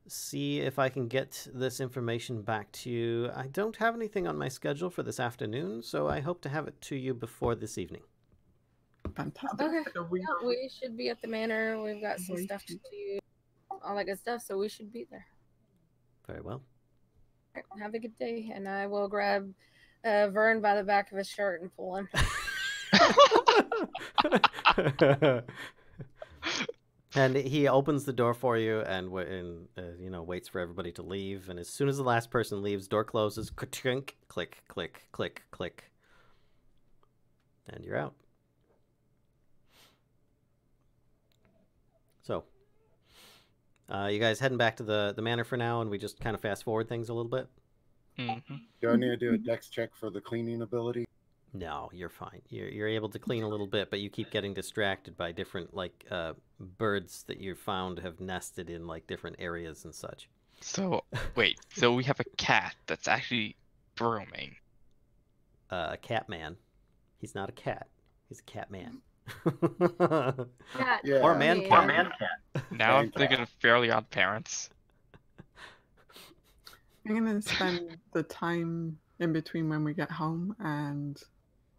see if I can get this information back to you. I don't have anything on my schedule for this afternoon, so I hope to have it to you before this evening." Fantastic. Okay. So we, Yeah, we should be at the manor. We've got some We stuff to should- do, all that good stuff. So we should be there. Very well. All right, have a good day, and I will grab Vern by the back of his shirt and pull him. And he opens the door for you and waits for everybody to leave. And as soon as the last person leaves, door closes. Ka-chink, click, click, click, click. And you're out. So, you guys heading back to the manor for now, and we just kind of fast forward things a little bit? Mm-hmm. Do I need to do a dex check for the cleaning ability? No, you're fine. You're able to clean a little bit, but you keep getting distracted by different birds that you found have nested in different areas and such. So wait, so we have a cat that's actually brooming. A cat man. He's not a cat. He's a cat man. Cat. Yeah. Or man cat. Now I'm Thank thinking of Fairly Odd Parents. I'm going to spend the time in between when we get home and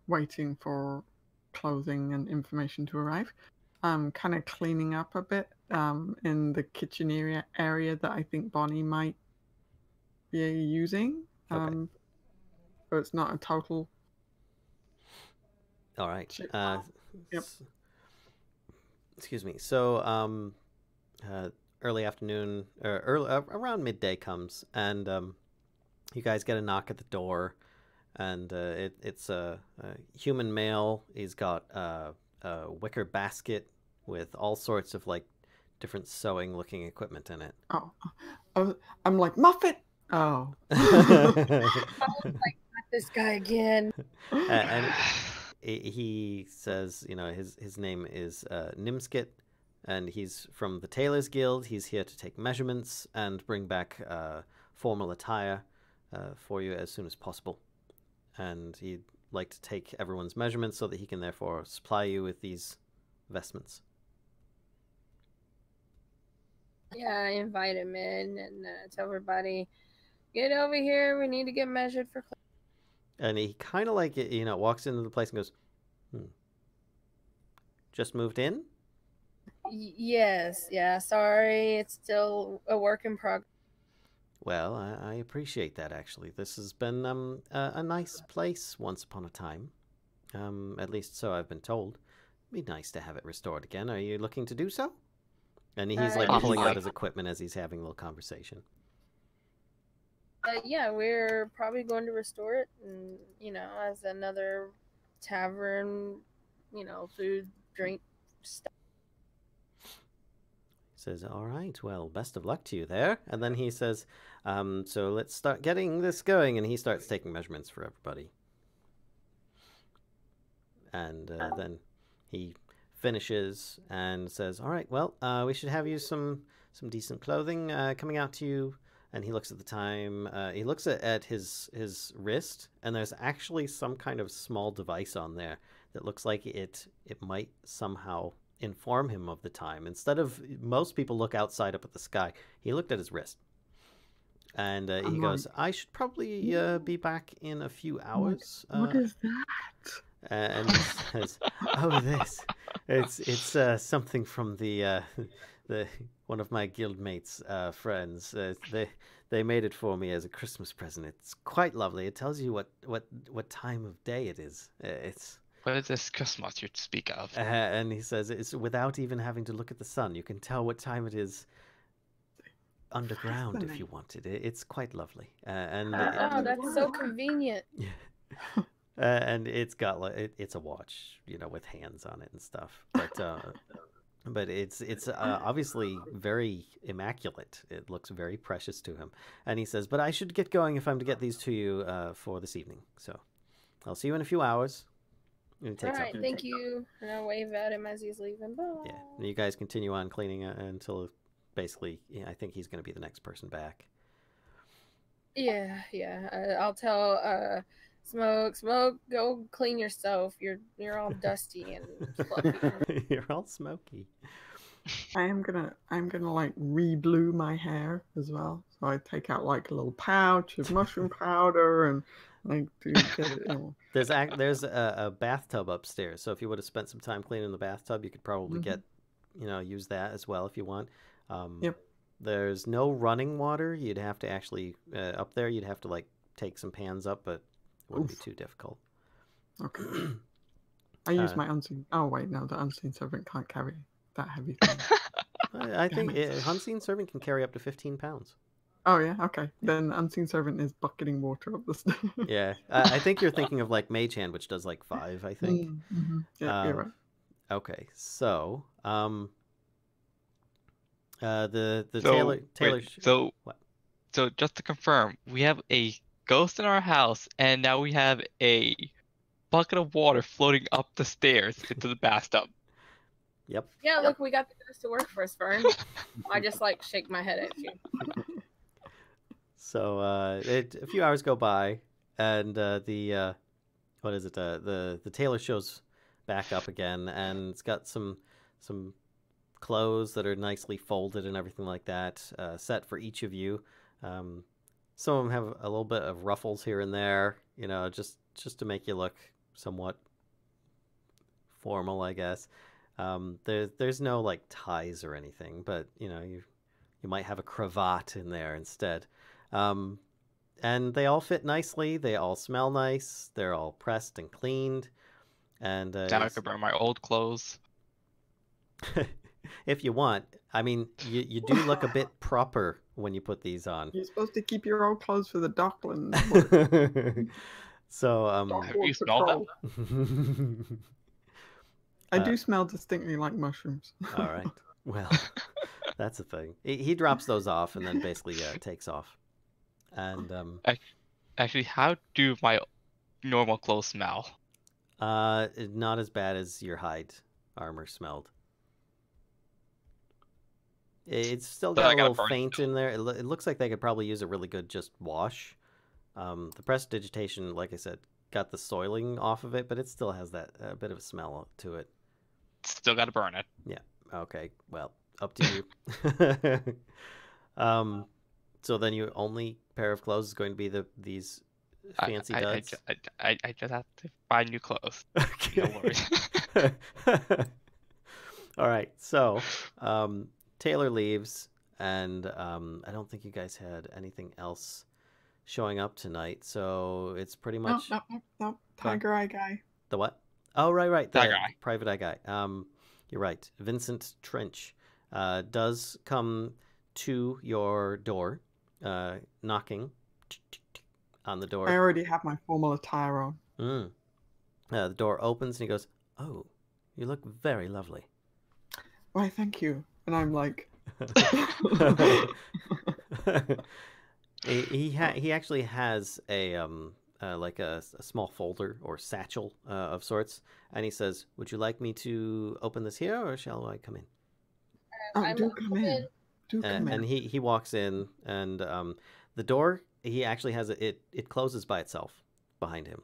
waiting for clothing and information to arrive. Kind of cleaning up a bit in the kitchen area that I think Bonnie might be using. Okay. But it's not a total. All right. Shit. Yep. Excuse me. So, early afternoon, or around midday comes, and you guys get a knock at the door, and it's a human male. He's got a wicker basket with all sorts of different sewing-looking equipment in it. Oh, I'm like, Muffet! Oh. This guy again. And he says, his name is Nimskit, and he's from the Tailors Guild. He's here to take measurements and bring back formal attire for you as soon as possible. And he'd like to take everyone's measurements so that he can therefore supply you with these vestments. Yeah, I invite him in and tell everybody, get over here. We need to get measured for clothes. And he kind of walks into the place and goes, just moved in? Yes. Yeah. Sorry. It's still a work in progress. Well, I appreciate that, actually. This has been a nice place once upon a time. At least so I've been told. It'd be nice to have it restored again. Are you looking to do so? And he's pulling out his equipment as he's having a little conversation. Yeah, we're probably going to restore it, and as another tavern, food, drink stuff. He says, "All right, well, best of luck to you there." And then he says, "So let's start getting this going." And he starts taking measurements for everybody. And then he finishes and says, "All right, well, we should have you some decent clothing coming out to you." And he looks at the time. He looks at his wrist, and there's actually some kind of small device on there that looks like it might somehow inform him of the time. Instead of most people look outside up at the sky, he looked at his wrist, and he goes, "I should probably be back in a few hours." What is that? And he says, "Oh, it's something from the one of my guildmates' friends. They made it for me as a Christmas present. It's quite lovely. It tells you what time of day it is. What is this Christmas you speak of? And he says it's without even having to look at the sun. You can tell what time it is underground if you wanted it. It's quite lovely. Oh, that's so convenient. And it's got it's a watch, with hands on it and stuff. But it's obviously very immaculate. It looks very precious to him. And he says, "But I should get going if I'm to get these to you for this evening. So I'll see you in a few hours." And he takes All right, off. thank you. And I'll wave at him as he's leaving. Bye. Yeah, and you guys continue on cleaning until basically, yeah, I think he's going to be the next person back. Yeah. I'll tell Smoke, go clean yourself. You're all dusty and fluffy. You're all smoky. I'm gonna like re-blue my hair as well. So I take out like a little pouch of mushroom powder and like to get it. There's a bathtub upstairs, so if you would have spent some time cleaning the bathtub, you could probably get, use that as well if you want. Yep. There's no running water. You'd have to actually up there. You'd have to like take some pans up, but it wouldn't be too difficult. Okay. I use my unseen. Oh wait, no, the unseen servant can't carry that heavy thing. I think unseen servant can carry up to 15 pounds. Oh yeah, okay. Then unseen servant is bucketing water up the stairs. Yeah, I think you're thinking of like mage hand, which does like 5. I think. Mm-hmm. Yeah, you're right. Okay, so the So, Taylor. wait, so just to confirm, we have a ghost in our house, and now we have a bucket of water floating up the stairs into the bathtub. Yep. Yeah, look, we got the ghost to work for us, Vern. I just like shake my head at you. So a few hours go by, and the tailor shows back up again, and it's got some clothes that are nicely folded and everything like that, set for each of you. Some of them have a little bit of ruffles here and there, just to make you look somewhat formal, I guess. There's no like ties or anything, but you might have a cravat in there instead. And they all fit nicely. They all smell nice. They're all pressed and cleaned. And Now I could burn my old clothes. If you want. I mean, you do look a bit proper when you put these on. You're supposed to keep your old clothes for the Dockland. So Have you smelled them? I do smell distinctly like mushrooms. All right. Well, that's a thing. He drops those off and then basically takes off. And Actually, how do my normal clothes smell? not as bad as your hide armor smelled. It's still got a little faint in there. It looks like they could probably use a really good just wash. The prestidigitation, like I said, got the soiling off of it, but it still has that bit of a smell to it. Still got to burn it. Yeah. Okay. Well, up to you. So then your only pair of clothes is going to be these fancy duds. I just have to buy new clothes. Okay. No worries. All right. So Taylor leaves, and I don't think you guys had anything else showing up tonight. So it's pretty much No. Tiger Eye guy. The what? Oh, right. The Tiger Eye. Private Eye guy. You're right. Vincent Trench does come to your door, knocking on the door. I already have my formal attire on. The door opens and he goes, "Oh, you look very lovely." Why, thank you. And I'm like, he actually has a like a small folder or satchel of sorts, and he says, "Would you like me to open this here, or shall I come in?" do come in. Do come in. And he walks in, and the door, he actually has it closes by itself behind him.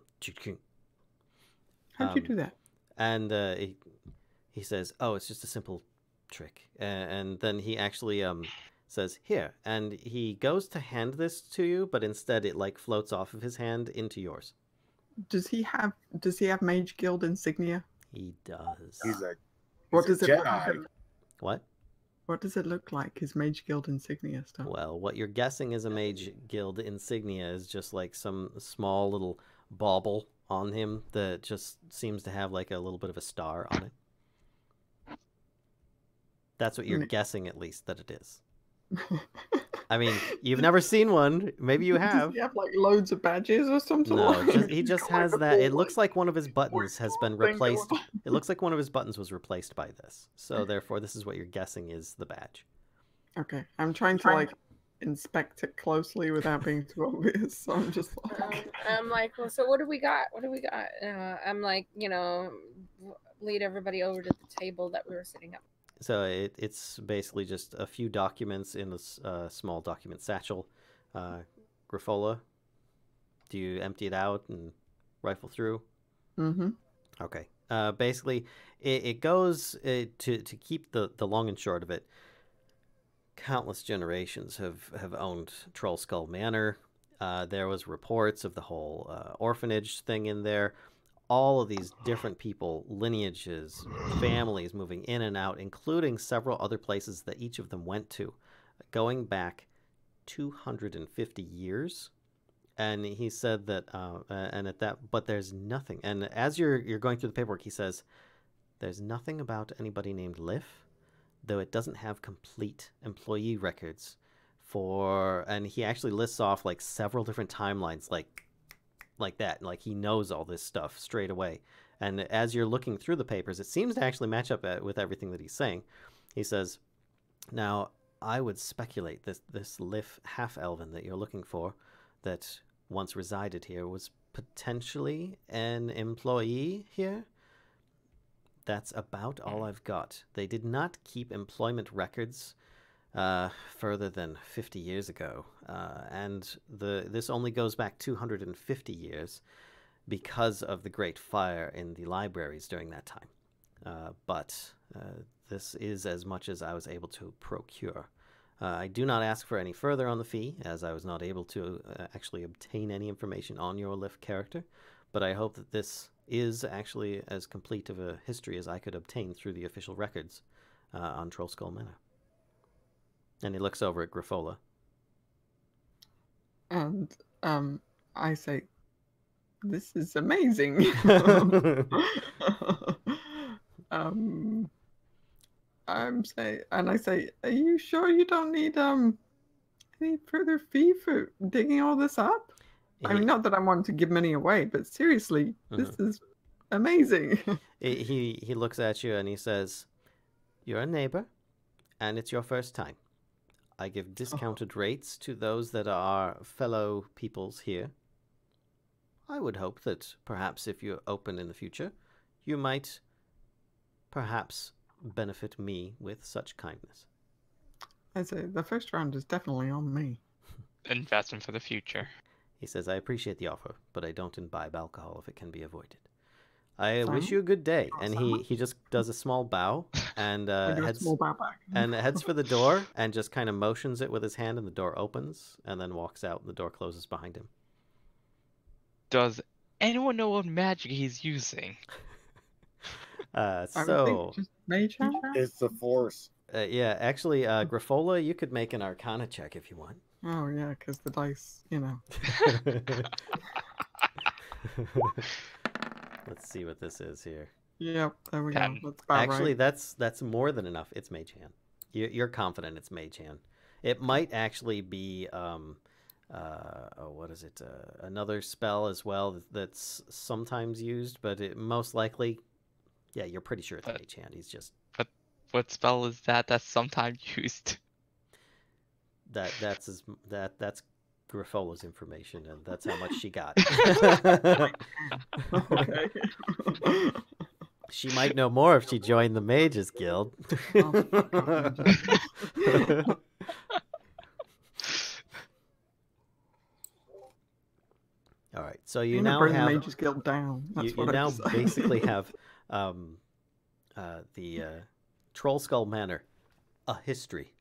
How'd you do that? And he says, "Oh, it's just a simple trick." And then he actually says, "Here," and he goes to hand this to you, but instead it like floats off of his hand into yours. Does he have Mage Guild insignia? He does. What does it look Jedi. like? What? What does it look like? His Mage Guild insignia stuff. Well, what you're guessing is a Mage Guild insignia is just like some small little bauble on him that just seems to have like a little bit of a star on it. That's what you're guessing, at least, that it is. I mean, you've never seen one. Maybe you have. Does he have like loads of badges or something? No, he just has that. It looks like one of his buttons has been replaced. It looks like one of his buttons was replaced by this. So therefore, this is what you're guessing is the badge. Okay, I'm trying to like inspect it closely without being too obvious. So I'm just like, I'm like, well, so what do we got? I'm like, lead everybody over to the table that we were sitting at. it's basically just a few documents in a small document satchel. Griffola, do you empty it out and rifle through? Mm-hmm. Okay. Basically, it goes to keep the long and short of it. Countless generations have owned Troll Skull Manor. There was reports of the whole orphanage thing in there. All of these different people, lineages, families moving in and out, including several other places that each of them went to, going back 250 years. And he said that, but there's nothing. And as you're going through the paperwork, he says, there's nothing about anybody named Liff, though it doesn't have complete employee records for, and he actually lists off like several different timelines, like that. Like he knows all this stuff straight away. And as you're looking through the papers, it seems to actually match up with everything that he's saying. He says, now, I would speculate this Liff half-elven that you're looking for, that once resided here, was potentially an employee here. That's about all I've got. They did not keep employment records further than 50 years ago, and this only goes back 250 years because of the Great Fire in the libraries during that time. But this is as much as I was able to procure. I do not ask for any further on the fee, as I was not able to actually obtain any information on your Liff character, but I hope that this is actually as complete of a history as I could obtain through the official records on Troll Skull Manor. And he looks over at Griffola. And I say, this is amazing. I say, are you sure you don't need any further fee for digging all this up? I mean, not that I wanted to give money away, but seriously, this is amazing. He looks at you and he says, you're a neighbor, and it's your first time. I give discounted rates to those that are fellow peoples here. I would hope that perhaps if you're open in the future, you might perhaps benefit me with such kindness. I say, the first round is definitely on me. Investment for the future. He says, I appreciate the offer, but I don't imbibe alcohol if it can be avoided. I wish you a good day. And he just does a small bow and heads for the door and just kind of motions it with his hand, and the door opens and then walks out and the door closes behind him. Does anyone know what magic he's using? It's the Force. Yeah, actually, Griffola, you could make an Arcana check if you want. Oh, yeah, because the dice, you know. Let's see what this is here. Yep, there we 10. go. That's about Actually, right. that's more than enough. It's Mage Hand. You're confident it's Mage Hand. It might actually be what is it? Another spell as well that's sometimes used, but it most likely, yeah, you're pretty sure it's Mage Hand. He's just. But what spell is that that's sometimes used? That's Griffola's information, and that's how much she got. Okay. She might know more if she joined the Mages Guild. All right, so you now bring have the Mages Guild down. That's you now basically have the Troll Skull Manor, a history.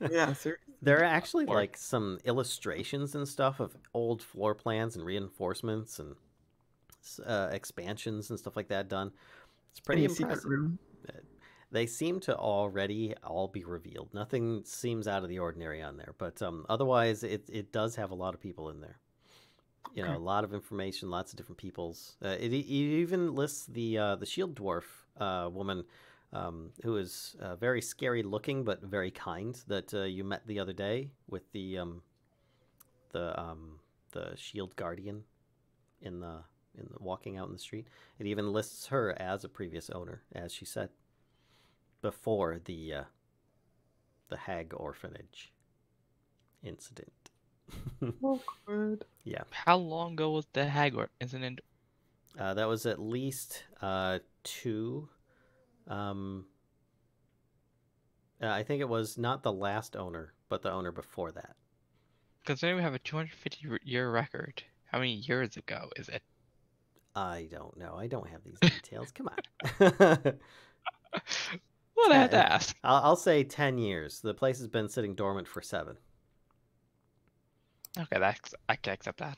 Yeah, seriously. There are actually like some illustrations and stuff of old floor plans and reinforcements and expansions and stuff like that done. It's pretty impressive. Room. They seem to already all be revealed. Nothing seems out of the ordinary on there, but otherwise it does have a lot of people in there. You know, a lot of information, lots of different peoples. It even lists the shield dwarf woman. Who is very scary looking but very kind, that you met the other day with the shield guardian in the walking out in the street. It even lists her as a previous owner, as she said, before the hag orphanage incident. Awkward. Yeah. How long ago was the hag incident? That was at least 2. I think it was not the last owner, but the owner before that. Considering we have a 250-year record, how many years ago is it? I don't know. I don't have these details. Come on. Well, I had to ask. I'll say 10 years. The place has been sitting dormant for 7. Okay, I can accept that.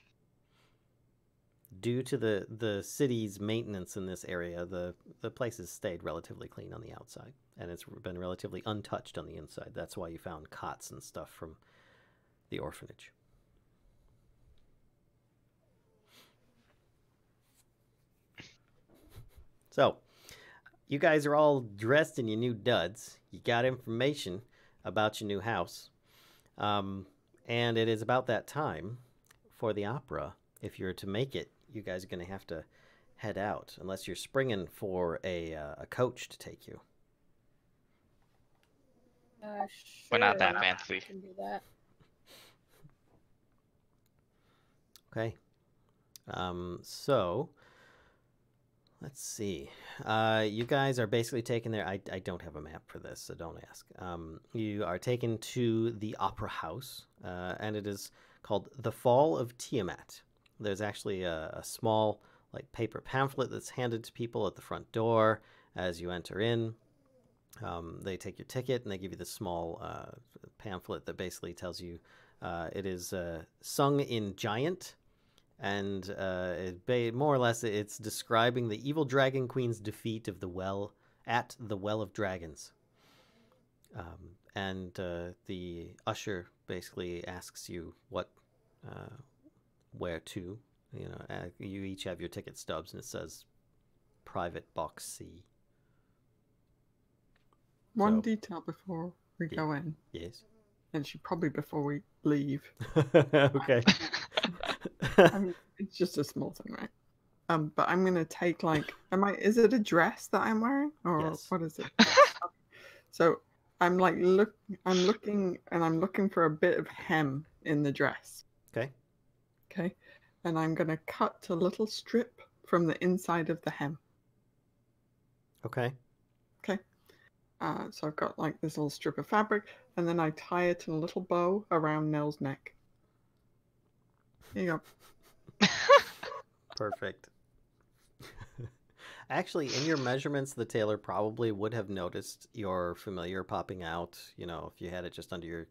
Due to the city's maintenance in this area, the place has stayed relatively clean on the outside, and it's been relatively untouched on the inside. That's why you found cots and stuff from the orphanage. So, you guys are all dressed in your new duds. You got information about your new house. And it is about that time for the opera. If you're to make it, you guys are going to have to head out, unless you're springing for a coach to take you. Sure. We're not that fancy. I can do that. Okay. So, let's see. You guys are basically taken there. I don't have a map for this, so don't ask. You are taken to the opera house, and it is called The Fall of Tiamat. There's actually a small paper pamphlet that's handed to people at the front door as you enter in. They take your ticket and they give you this small pamphlet that basically tells you it is sung in Giant. And more or less, it's describing the evil dragon queen's defeat of the well of dragons. And the usher basically asks you where to. You each have your ticket stubs, and it says private box C. One detail before we go in. Yes. And probably before we leave. Okay. I mean, it's just a small thing, right? But I'm gonna take is it a dress that I'm wearing, or yes. What is it? So I'm looking for a bit of hem in the dress. Okay, and I'm gonna cut a little strip from the inside of the hem. Okay. So I've got this little strip of fabric, and then I tie it in a little bow around Nell's neck. Here you go. Perfect. Actually, in your measurements, the tailor probably would have noticed your familiar popping out, if you had it just under your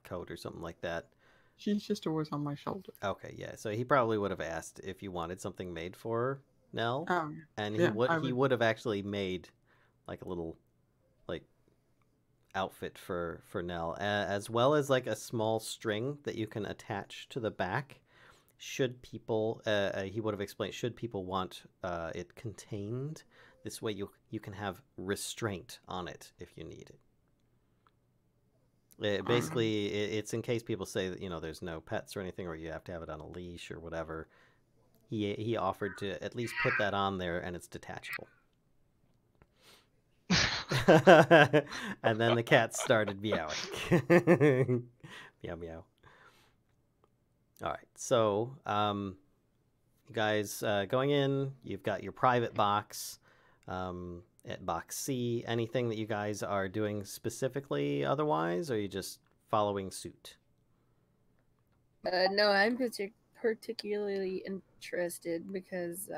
coat or something like that. She's just always on my shoulder. Okay, yeah. So he probably would have asked if you wanted something made for Nell. And he would have actually made a little outfit for Nell, as well as a small string that you can attach to the back. Should people, he would have explained, should people want it contained, this way you can have restraint on it if you need it. Basically, it's in case people say that, there's no pets or anything, or you have to have it on a leash or whatever. He offered to at least put that on there, and it's detachable. And then the cat started meowing. Meow, meow. All right, so you guys going in, you've got your private box at box C. Anything that you guys are doing specifically otherwise, or are you just following suit? No, I'm particularly interested because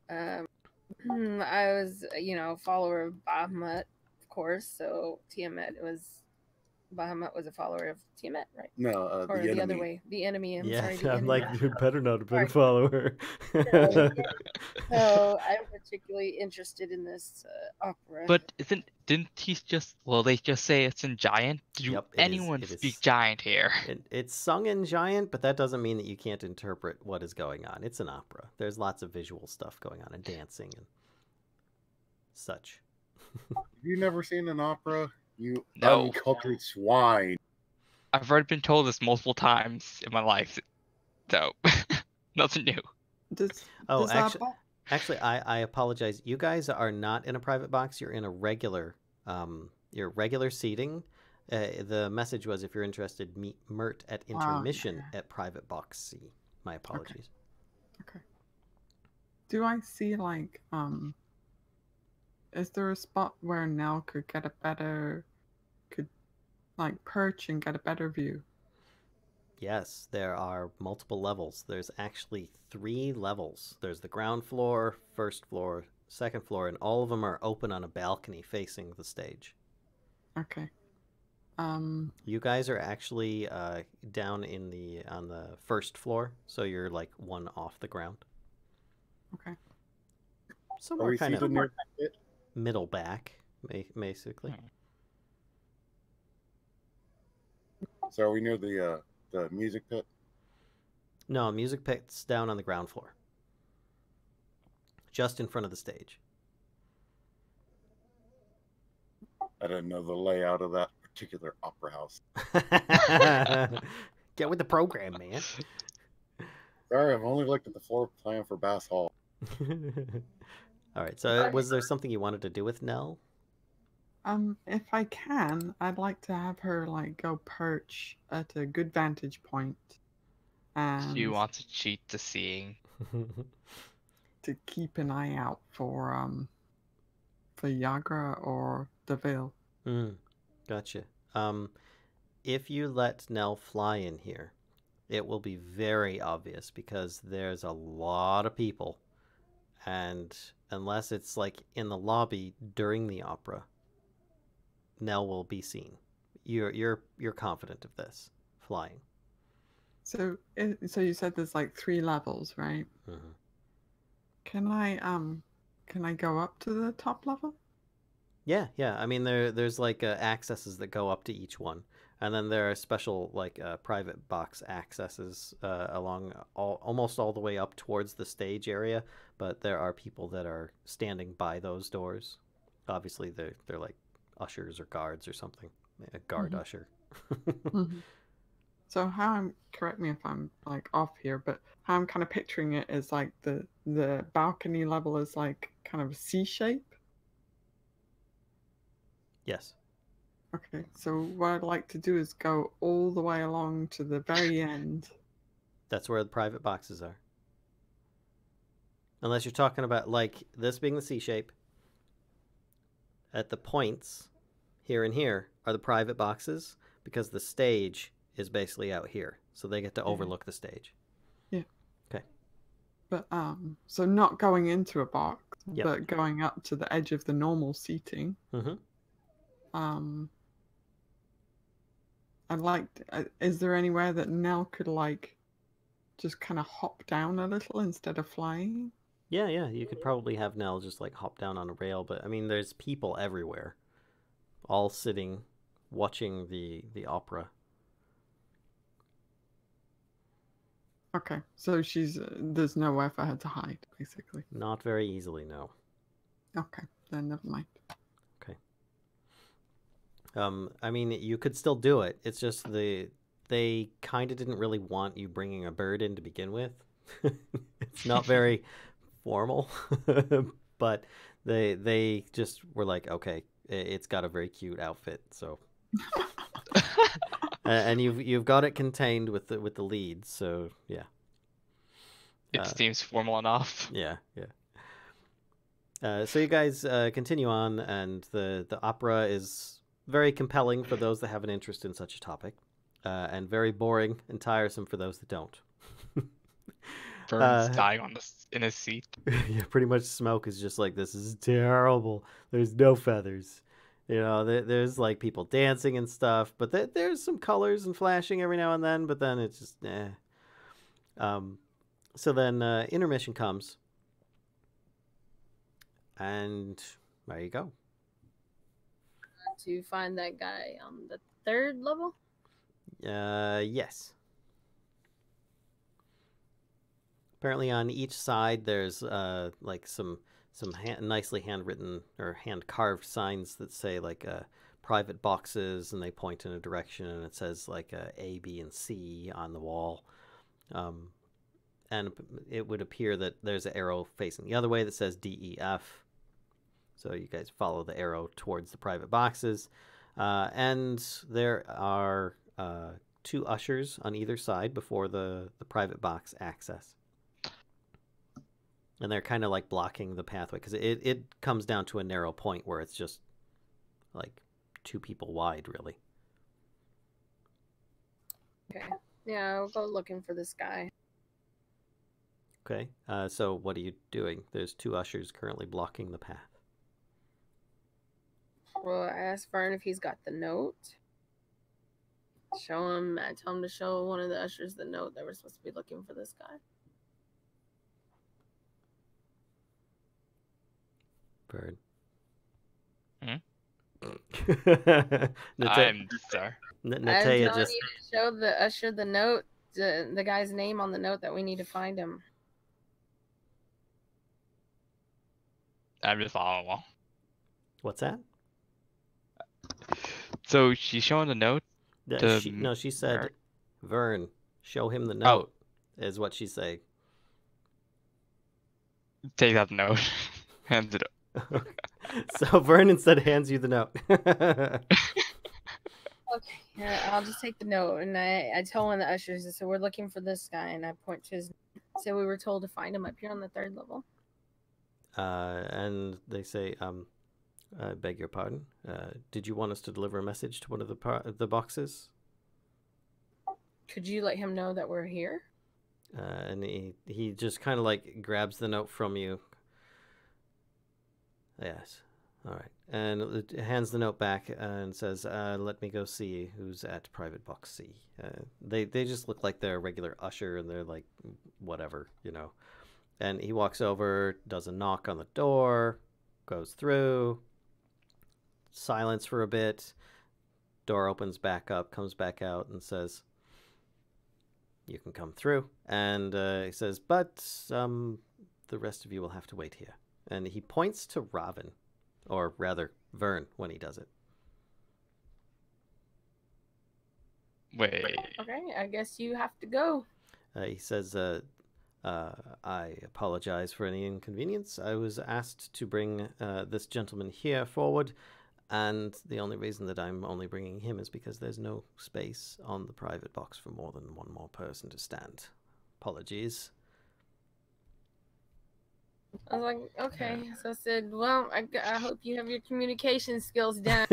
I was, a follower of Bahamut, of course. So Bahamut was a follower of Tiamat, right? No, or the enemy. Other way. The enemy. I'm sorry. The I'm enemy. you better not have been a follower. So I'm particularly interested in this opera. But didn't he just? Well, they just say it's in Giant. Do anyone speak Giant here? It's sung in Giant, but that doesn't mean that you can't interpret what is going on. It's an opera. There's lots of visual stuff going on and dancing and such. Have you never seen an opera? You No. uncultured swine. I've already been told this multiple times in my life, so nothing new. Actually, I apologize. You guys are not in a private box. You're in a regular, your regular seating. The message was, if you're interested, meet Mert at intermission at private box C. My apologies. Okay. Do I see is there a spot where Nell could get a better, could like perch and get a better view? Yes, there are multiple levels. There's actually 3 levels. There's the ground floor, first floor, second floor, and all of them are open on a balcony facing the stage. Okay. You guys are actually down on the first floor, so you're like 1 off the ground. Okay. Are Somewhere we kind seated of near it? middle back, basically. So are we near the music pit? No, music pit's down on the ground floor, just in front of the stage. I didn't know the layout of that particular opera house. Get with the program, man. Sorry, I've only looked at the floor plan for Bass Hall. All right. So, was there something you wanted to do with Nell? If I can, I'd like to have her like go perch at a good vantage point, and She wants to cheat the seeing. to keep an eye out for Yagra or Deville. Gotcha. If you let Nell fly in here, it will be very obvious because there's a lot of people, and unless it's like in the lobby during the opera, Nell will be seen. You're confident of this flying. So you said there's like 3 levels, right? Mm-hmm. Can I go up to the top level? Yeah. I mean, there's like accesses that go up to each one, and then there are special like private box accesses along almost all the way up towards the stage area. But there are people that are standing by those doors. Obviously, they're like ushers or guards or something. A guard usher. Mm-hmm. So correct me if I'm like off here, but how I'm kind of picturing it is like the balcony level is like kind of C shape. Yes. Okay, so what I'd like to do is go all the way along to the very end. That's where the private boxes are. Unless you're talking about like this being the C shape. At the points here and here are the private boxes because the stage is basically out here. So they get to overlook the stage. Yeah. Okay. But so not going into a box, Yep. but going up to the edge of the normal seating. Mm-hmm. I'd like is there anywhere that Nell could like just kind of hop down a little instead of flying? Yeah, you could probably have Nell just like hop down on a rail, but I mean there's people everywhere. All sitting watching the opera. Okay, so there's nowhere for her to hide, basically. Not very easily, no. Okay, then never mind. Okay. I mean, you could still do it. It's just they kind of didn't really want you bringing a bird in to begin with. It's not very formal, but they just were like, okay, it's got a very cute outfit, so. And you've got it contained with the leads, so yeah. It seems formal enough. Yeah. So you guys continue on, and the opera is very compelling for those that have an interest in such a topic, and very boring and tiresome for those that don't. Burns dying in his seat. Yeah, pretty much Smoke is just like, this is terrible. There's no feathers. You know, there's like people dancing and stuff, but there's some colors and flashing every now and then, but then it's just, So then intermission comes, and there you go. To find that guy on the 3rd level? Yes. Apparently on each side there's like some nicely handwritten or hand carved signs that say like private boxes, and they point in a direction, and it says like A, B, and C on the wall. And it would appear that there's an arrow facing the other way that says D, E, F. So you guys follow the arrow towards the private boxes. And there are 2 ushers on either side before the private box access. And they're kind of like blocking the pathway because it comes down to a narrow point where it's just like 2 people wide, really. Okay. Yeah, I'll go looking for this guy. Okay. So what are you doing? There's 2 ushers currently blocking the path. Well, I asked Vern if he's got the note. Show him. I tell him to show one of the ushers the note that we're supposed to be looking for this guy. Bird. I'm sorry. I'm Natea telling just you to show the usher the note, the guy's name on the note that we need to find him. I'm just following along. What's that? So she's showing the note. She said, Vern, show him the note, is what she's saying. Take that note. Hands it up. So Vern instead hands you the note. Okay, yeah, I'll just take the note, and I tell one of the ushers, so we're looking for this guy, and I point to his. So we were told to find him up here on the 3rd level. And they say, I beg your pardon. Did you want us to deliver a message to one of the boxes? Could you let him know that we're here? And he just kind of like grabs the note from you. Yes. All right. And hands the note back and says, let me go see who's at private box C. They just look like they're a regular usher, and they're like, whatever, you know. And he walks over, does a knock on the door, goes through, silence for a bit, door opens back up, comes back out, and says, you can come through. And he says, but the rest of you will have to wait here. And he points to Robin, or rather Vern, when he does it. Wait. Okay, I guess you have to go. He says, I apologize for any inconvenience. I was asked to bring this gentleman here forward, and the only reason that I'm only bringing him is because there's no space on the private box for more than one more person to stand. Apologies. I was like, okay. So I said, well, I hope you have your communication skills down.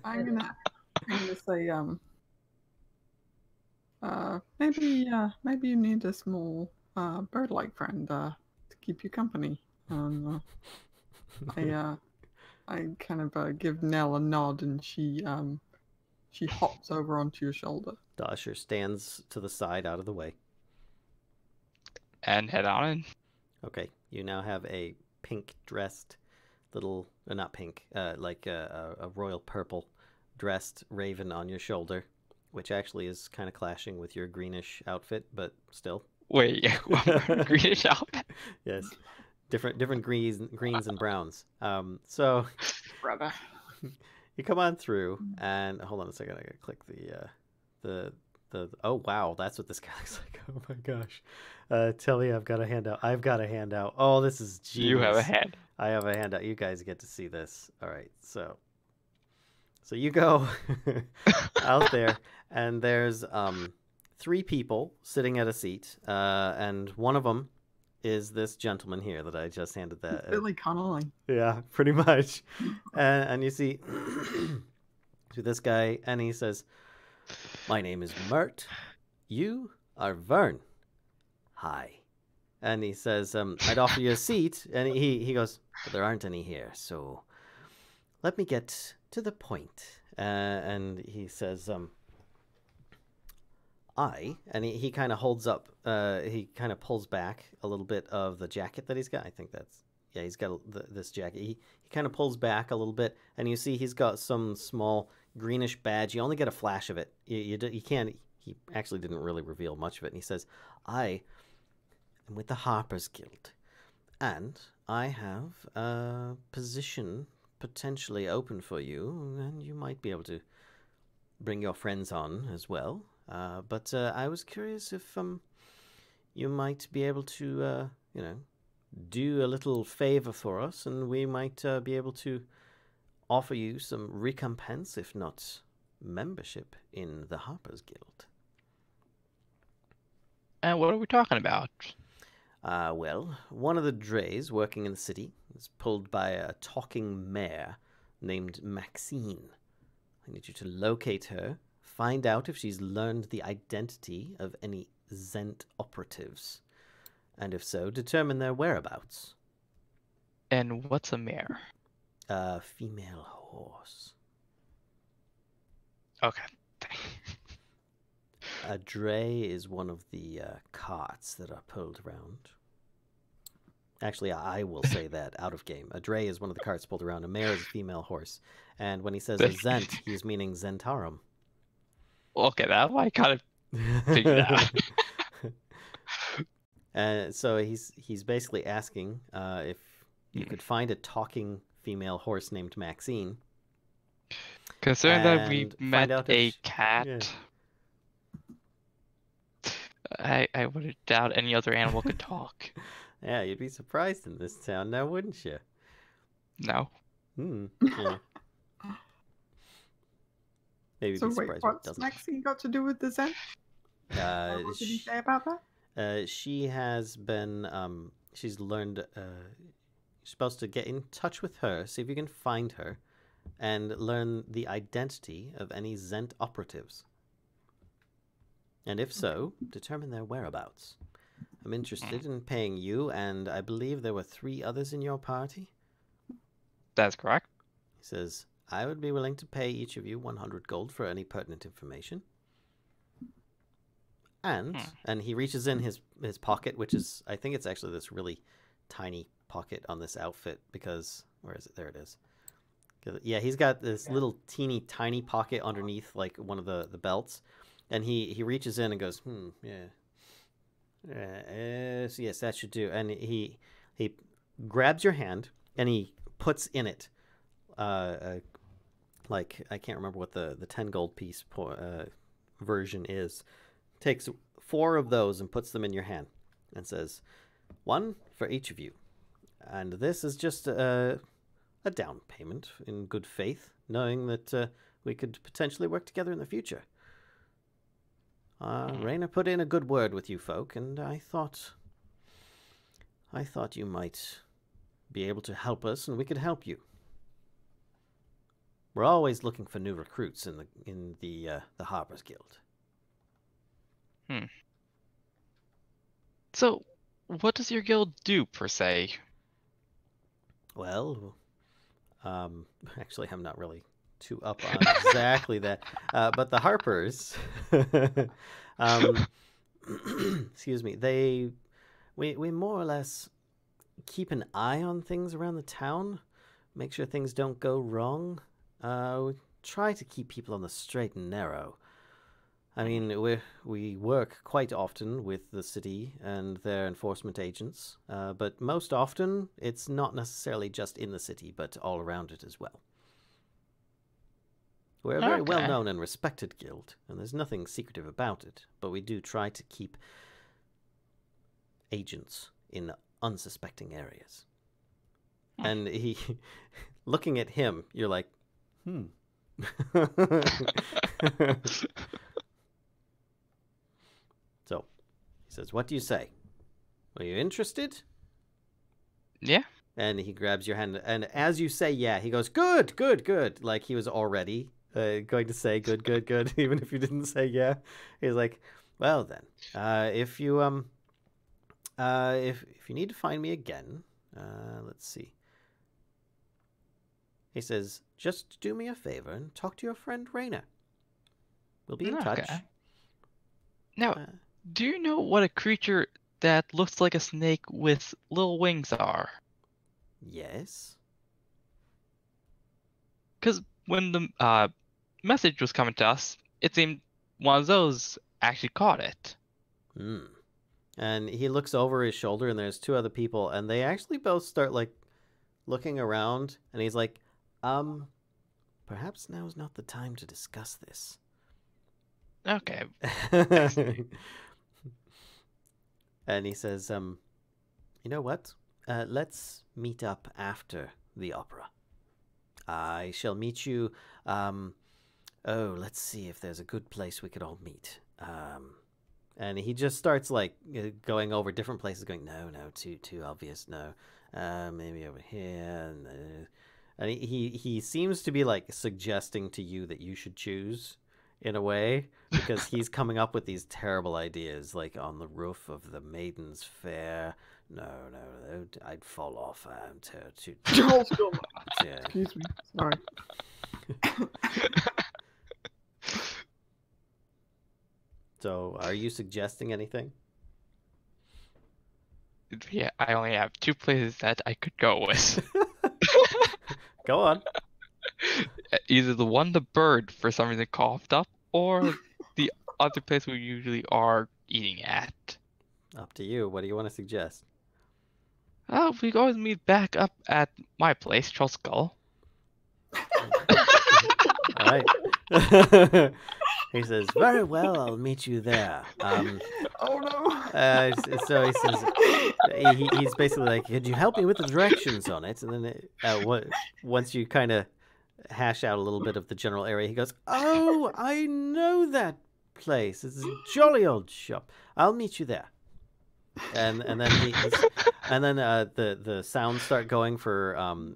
I'm gonna say, maybe you need a small bird-like friend to keep you company. I kind of give Nell a nod, and she hops over onto your shoulder. The usher stands to the side out of the way. And head on in. Okay, you now have a pink-dressed little, not pink, like a royal purple dressed raven on your shoulder, which actually is kind of clashing with your greenish outfit, but still. Wait, greenish outfit? Yes, different greens and browns. So, Brother. you come on through, and hold on a second, I gotta click the. Oh wow, that's what this guy looks like. Oh my gosh. Tell me I've got a handout. Oh, this is genius. You have a hand. I have a handout. You guys get to see this. All right, so you go out there, and there's 3 people sitting at a seat, and one of them is this gentleman here that I just handed that. Billy Connolly. Yeah, pretty much. And you see to this guy, and he says, my name is Mert. You are Vern. Hi. And he says, I'd offer you a seat. And he goes, but there aren't any here, so let me get to the point. And he says, and he kind of holds up, he kind of pulls back a little bit of the jacket that he's got. I think that's, yeah, he's got this jacket. He kind of pulls back a little bit, and you see he's got some small greenish badge. You only get a flash of it. You can't, he actually didn't really reveal much of it. And he says, I am with the Harper's Guild, and I have a position potentially open for you, and you might be able to bring your friends on as well. But I was curious if you might be able to, do a little favor for us, and we might be able to offer you some recompense, if not membership, in the Harper's Guild. And what are we talking about? Well, one of the drays working in the city is pulled by a talking mare named Maxine. I need you to locate her, find out if she's learned the identity of any Zhent operatives, and if so, determine their whereabouts. And what's a mare? A female horse. Okay. A dray is one of the carts that are pulled around. Actually, I will say that out of game. A dray is one of the carts pulled around. A mare is a female horse. And when he says a Zhent, he's meaning Zhentarim. Okay, that I kind of figured out. So he's basically asking if you could find a talking female horse named Maxine. Considering that we and met find out a if cat, I would doubt any other animal could talk. Yeah, you'd be surprised in this town now, wouldn't you? No. Yeah. Maybe So be wait, surprised if it what's doesn't. Maxine got to do with the Zen? What did he say about that? She has been, she's learned, you're supposed to get in touch with her, see if you can find her, and learn the identity of any Zhent operatives. And if so, determine their whereabouts. I'm interested in paying you, and I believe there were 3 others in your party. That's correct. He says, I would be willing to pay each of you 100 gold for any pertinent information. And he reaches in his pocket, which is, I think it's actually this really tiny pocket on this outfit, because, where is it? There it is. Yeah, he's got this little teeny tiny pocket underneath, like, one of the belts. And he reaches in and goes, yes, that should do. And he grabs your hand and he puts in it, like, I can't remember what the 10 gold piece version is. Takes 4 of those and puts them in your hand and says, 1 for each of you. And this is just a down payment in good faith, knowing that we could potentially work together in the future. Raina put in a good word with you folk, and I thought you might be able to help us, and we could help you. We're always looking for new recruits in the Harper's Guild. So, what does your guild do, per se? Well, actually, I'm not really too up on exactly that. But the Harpers, excuse me, we more or less keep an eye on things around the town, make sure things don't go wrong. We try to keep people on the straight and narrow. I mean, we work quite often with the city and their enforcement agents, but most often it's not necessarily just in the city, but all around it as well. We're a very well-known and respected guild, and there's nothing secretive about it, but we do try to keep agents in unsuspecting areas. And he, looking at him, you're like, So, he says, what do you say? Are you interested? Yeah. And he grabs your hand, and as you say yeah, he goes, good, good, good. Like he was already going to say good, good, good, even if you didn't say yeah. He's like, well then, if you need to find me again, let's see. He says, just do me a favor and talk to your friend Raina. We'll be in touch. Now, do you know what a creature that looks like a snake with little wings are? Yes. Because when the message was coming to us, it seemed one of those actually caught it. And he looks over his shoulder, and there's 2 other people, and they actually both start, like, looking around, and he's like, perhaps now's not the time to discuss this. Okay. And he says, you know what? Let's meet up after the opera. I shall meet you, let's see if there's a good place we could all meet. And he just starts like going over different places, going, no, too obvious, no, maybe over here, and he seems to be like suggesting to you that you should choose in a way, because he's coming up with these terrible ideas, like on the roof of the Maiden's Fair. No, I'd fall off. Yeah. Excuse me. Sorry. So, are you suggesting anything? Yeah, I only have 2 places that I could go with. Go on. Either the one the bird for some reason coughed up, or the other place we usually are eating at. Up to you. What do you want to suggest? We can always meet back up at my place, Troll Skull. All right. He says, very well, I'll meet you there. Oh no. So he says, he's basically like, could you help me with the directions on it? And then once you kind of hash out a little bit of the general area, he goes, oh, I know that place. It's a jolly old shop. I'll meet you there. And then the sounds start going for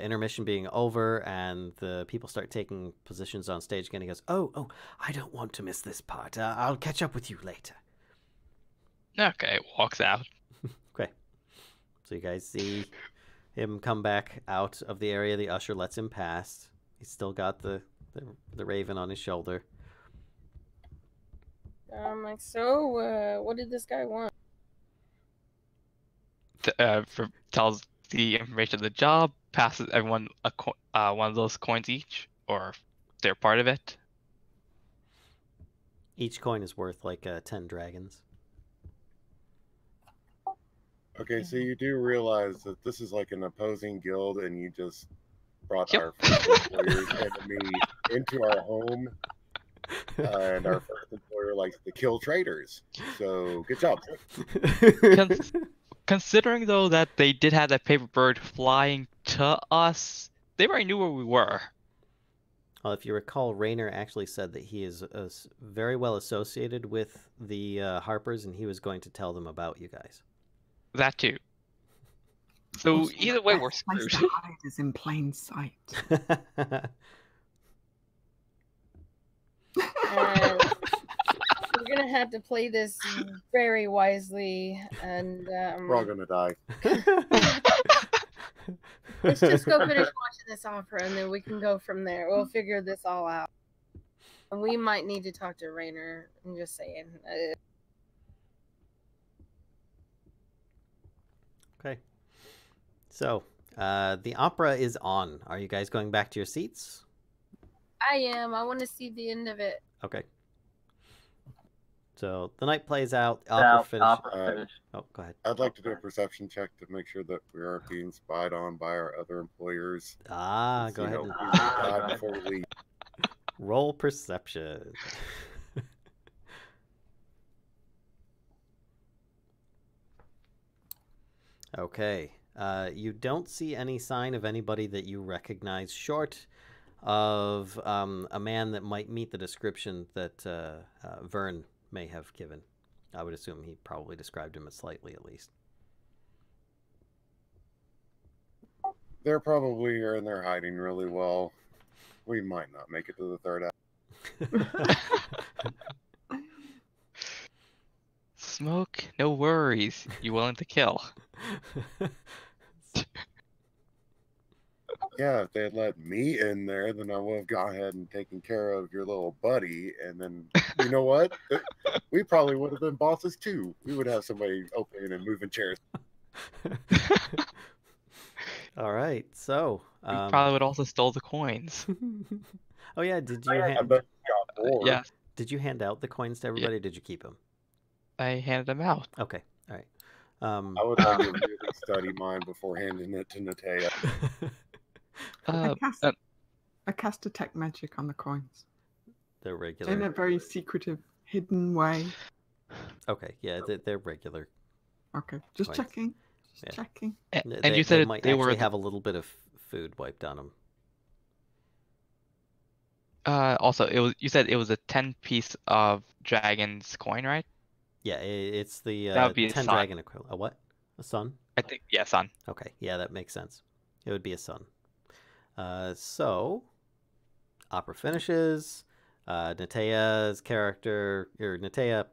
intermission being over, and the people start taking positions on stage again. He goes, oh, I don't want to miss this part. I'll catch up with you later. Okay, walks out. Okay. So you guys see him come back out of the area. The usher lets him pass. He's still got the raven on his shoulder. I'm like, so, what did this guy want? Tells the information of the job, passes everyone one of those coins each, or they're part of it. Each coin is worth like 10 dragons. Okay, so you do realize that this is like an opposing guild, and you just brought Yep. our first employer's enemy into our home, and our first employer likes to kill traitors. So good job. Considering though that they did have that paper bird flying to us, they already knew where we were. Well, if you recall, Raynor actually said that he is very well associated with the Harpers, and he was going to tell them about you guys. That too. So Also, either way, the we're best place screwed. to hide is in plain sight. We're gonna have to play this very wisely, and We're all gonna die. let's just go finish watching this opera, and then we can go from there. We'll figure this all out. And we might need to talk to Raynor. I'm just saying. Okay. So, the opera is on. Are you guys going back to your seats? I am. I want to see the end of it. Okay. So, the night plays out. Opera finish. Oh, go ahead. I'd like to do a perception check to make sure that we aren't being spied on by our other employers. Go ahead. We die before we leave. Roll perception. Okay. You don't see any sign of anybody that you recognize, short of a man that might meet the description that Vern may have given. I would assume he probably described him as slightly, at least. They're probably here and they're hiding really well. We might not make it to the third act. Smoke, no worries. You willing to kill? Yeah, if they had let me in there, then I would have gone ahead and taken care of your little buddy. And then, you know what? We probably would have been bosses too. We would have somebody opening and moving chairs. All right, so We probably would also stole the coins. oh yeah, did you I bet you got more. Yeah, did you hand out the coins to everybody? Or did you keep them? I handed them out. Okay, all right. I would like to really study mine before handing it to Natea. I cast detect magic on the coins They're in a regular. very secretive, hidden way. Okay, yeah, they're regular. Okay, just Coins. checking. Just Yeah. checking. And you said they might they actually were have a little bit of food wiped on them. also you said it was a 10 piece of dragon's coin, right? Yeah, it's the That would be a 10 sun. dragon equivalent. A what? A sun? I think, yeah, son. Okay, yeah, that makes sense. It would be a sun. So, opera finishes. Nataya's character, or Nataya,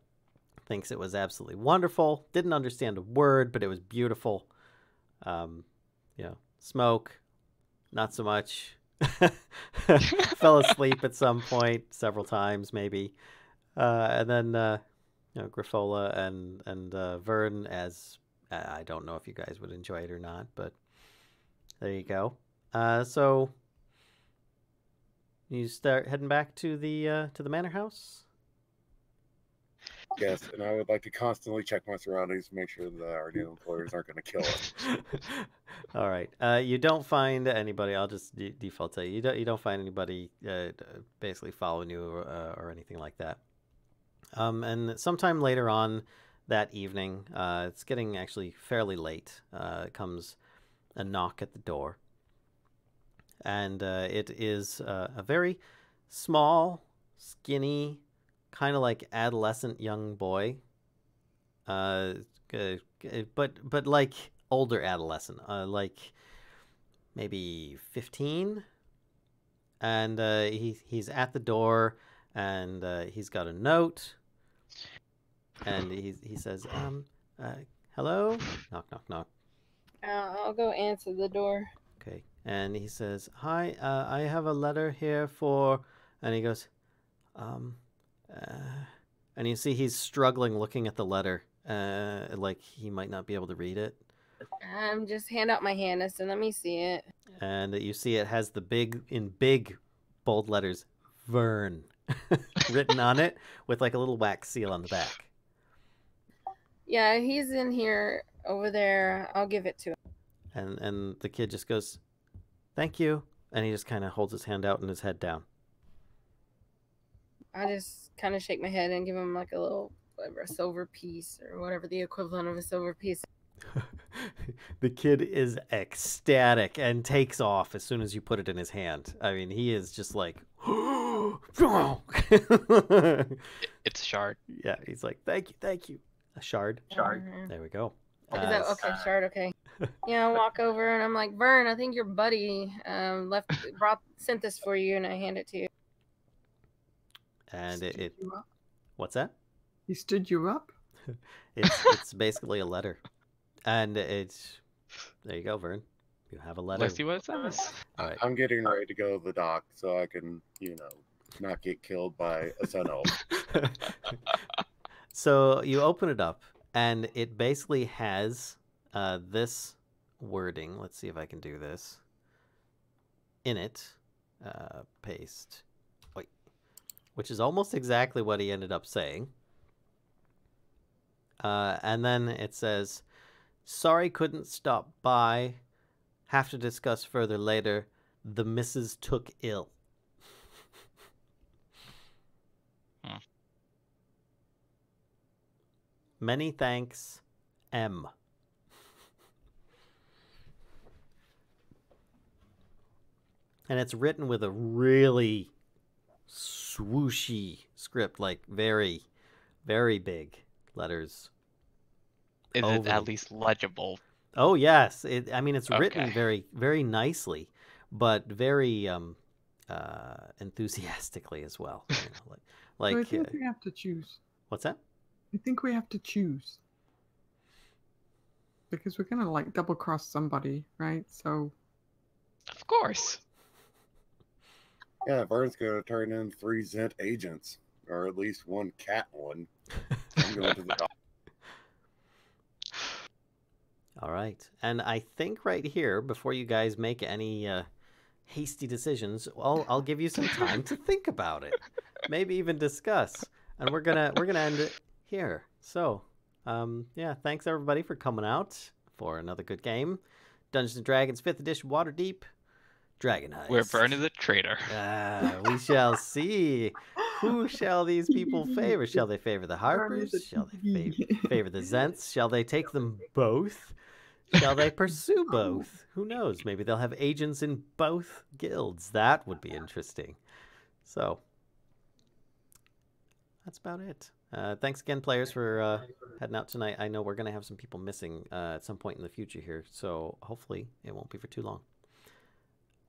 thinks it was absolutely wonderful. Didn't understand a word, but it was beautiful. Smoke, not so much. Fell asleep at some point, several times maybe. And then, Grifola and Vern, as I don't know if you guys would enjoy it or not, but there you go. So you start heading back to the manor house. Yes, and I would like to constantly check my surroundings to make sure that our new employers aren't going to kill us. All right. You don't find anybody. I'll just default tell you. You don't find anybody basically following you or anything like that. And sometime later on that evening, it's getting actually fairly late. Comes a knock at the door, and it is a very small, skinny, kind of like adolescent young boy, but like older adolescent, like maybe 15, and he's at the door, and he's got a note, and he says, hello, knock knock knock. I'll go answer the door. Okay, and he says, hi, I have a letter here for, and he goes, and you see he's struggling looking at the letter, like he might not be able to read it. Just hand out my hand and let me see it. And you see it has the big bold letters, Vern, written on it with like a little wax seal on the back. Yeah, he's in here over there. I'll give it to him. And the kid just goes, thank you. And he just kind of holds his hand out and his head down. I just kind of shake my head and give him like a little, whatever, a silver piece or whatever the equivalent of a silver piece. The kid is ecstatic and takes off as soon as you put it in his hand. I mean, he is just like, It's a shard. Yeah, he's like, thank you. A shard. There we go. Is that okay? Shard, okay. Yeah, I walk over and I'm like, Vern, I think your buddy sent this for you, and I hand it to you. And Stood it you up? what's that? He stood you up? It's basically a letter. And it's, there you go, Vern. You have a letter. Let's see what it says. All right. I'm getting ready to go to the dock so I can, not get killed by a sun elf. So you open it up, and it basically has this wording. Let's see if I can do this. In it, paste, which is almost exactly what he ended up saying. And then it says, sorry couldn't stop by. Have to discuss further later. The missus took ill. Many thanks, M. And it's written with a really swooshy script, like very, very big letters. Is it at least legible? Oh, yes. It's written Okay. very, very nicely, but very enthusiastically as well. So I think we have to choose. What's that? I think we have to choose. Because we're going to, double cross somebody, right? So. Of course. Yeah, Vern's going to turn in 3 Zent agents, or at least 1 cat one. I'm going to the dock. All right. And I think right here, before you guys make any hasty decisions, I'll give you some time to think about it. Maybe even discuss. And we're gonna end it here. So, thanks everybody for coming out for another good game. Dungeons & Dragons 5th edition Waterdeep. Dragon Heist. Where Vern is a traitor. We shall see. Who shall these people favor? Shall they favor the Harpers? Shall they favor the Zents? Shall they take them both? Shall they pursue both? Who knows? Maybe they'll have agents in both guilds. That would be interesting. So, that's about it. Thanks again, players, for heading out tonight. I know we're going to have some people missing at some point in the future here, so hopefully it won't be for too long.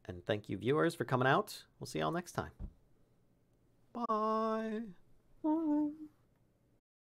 And thank you, viewers, for coming out. We'll see y'all next time. Bye. Bye.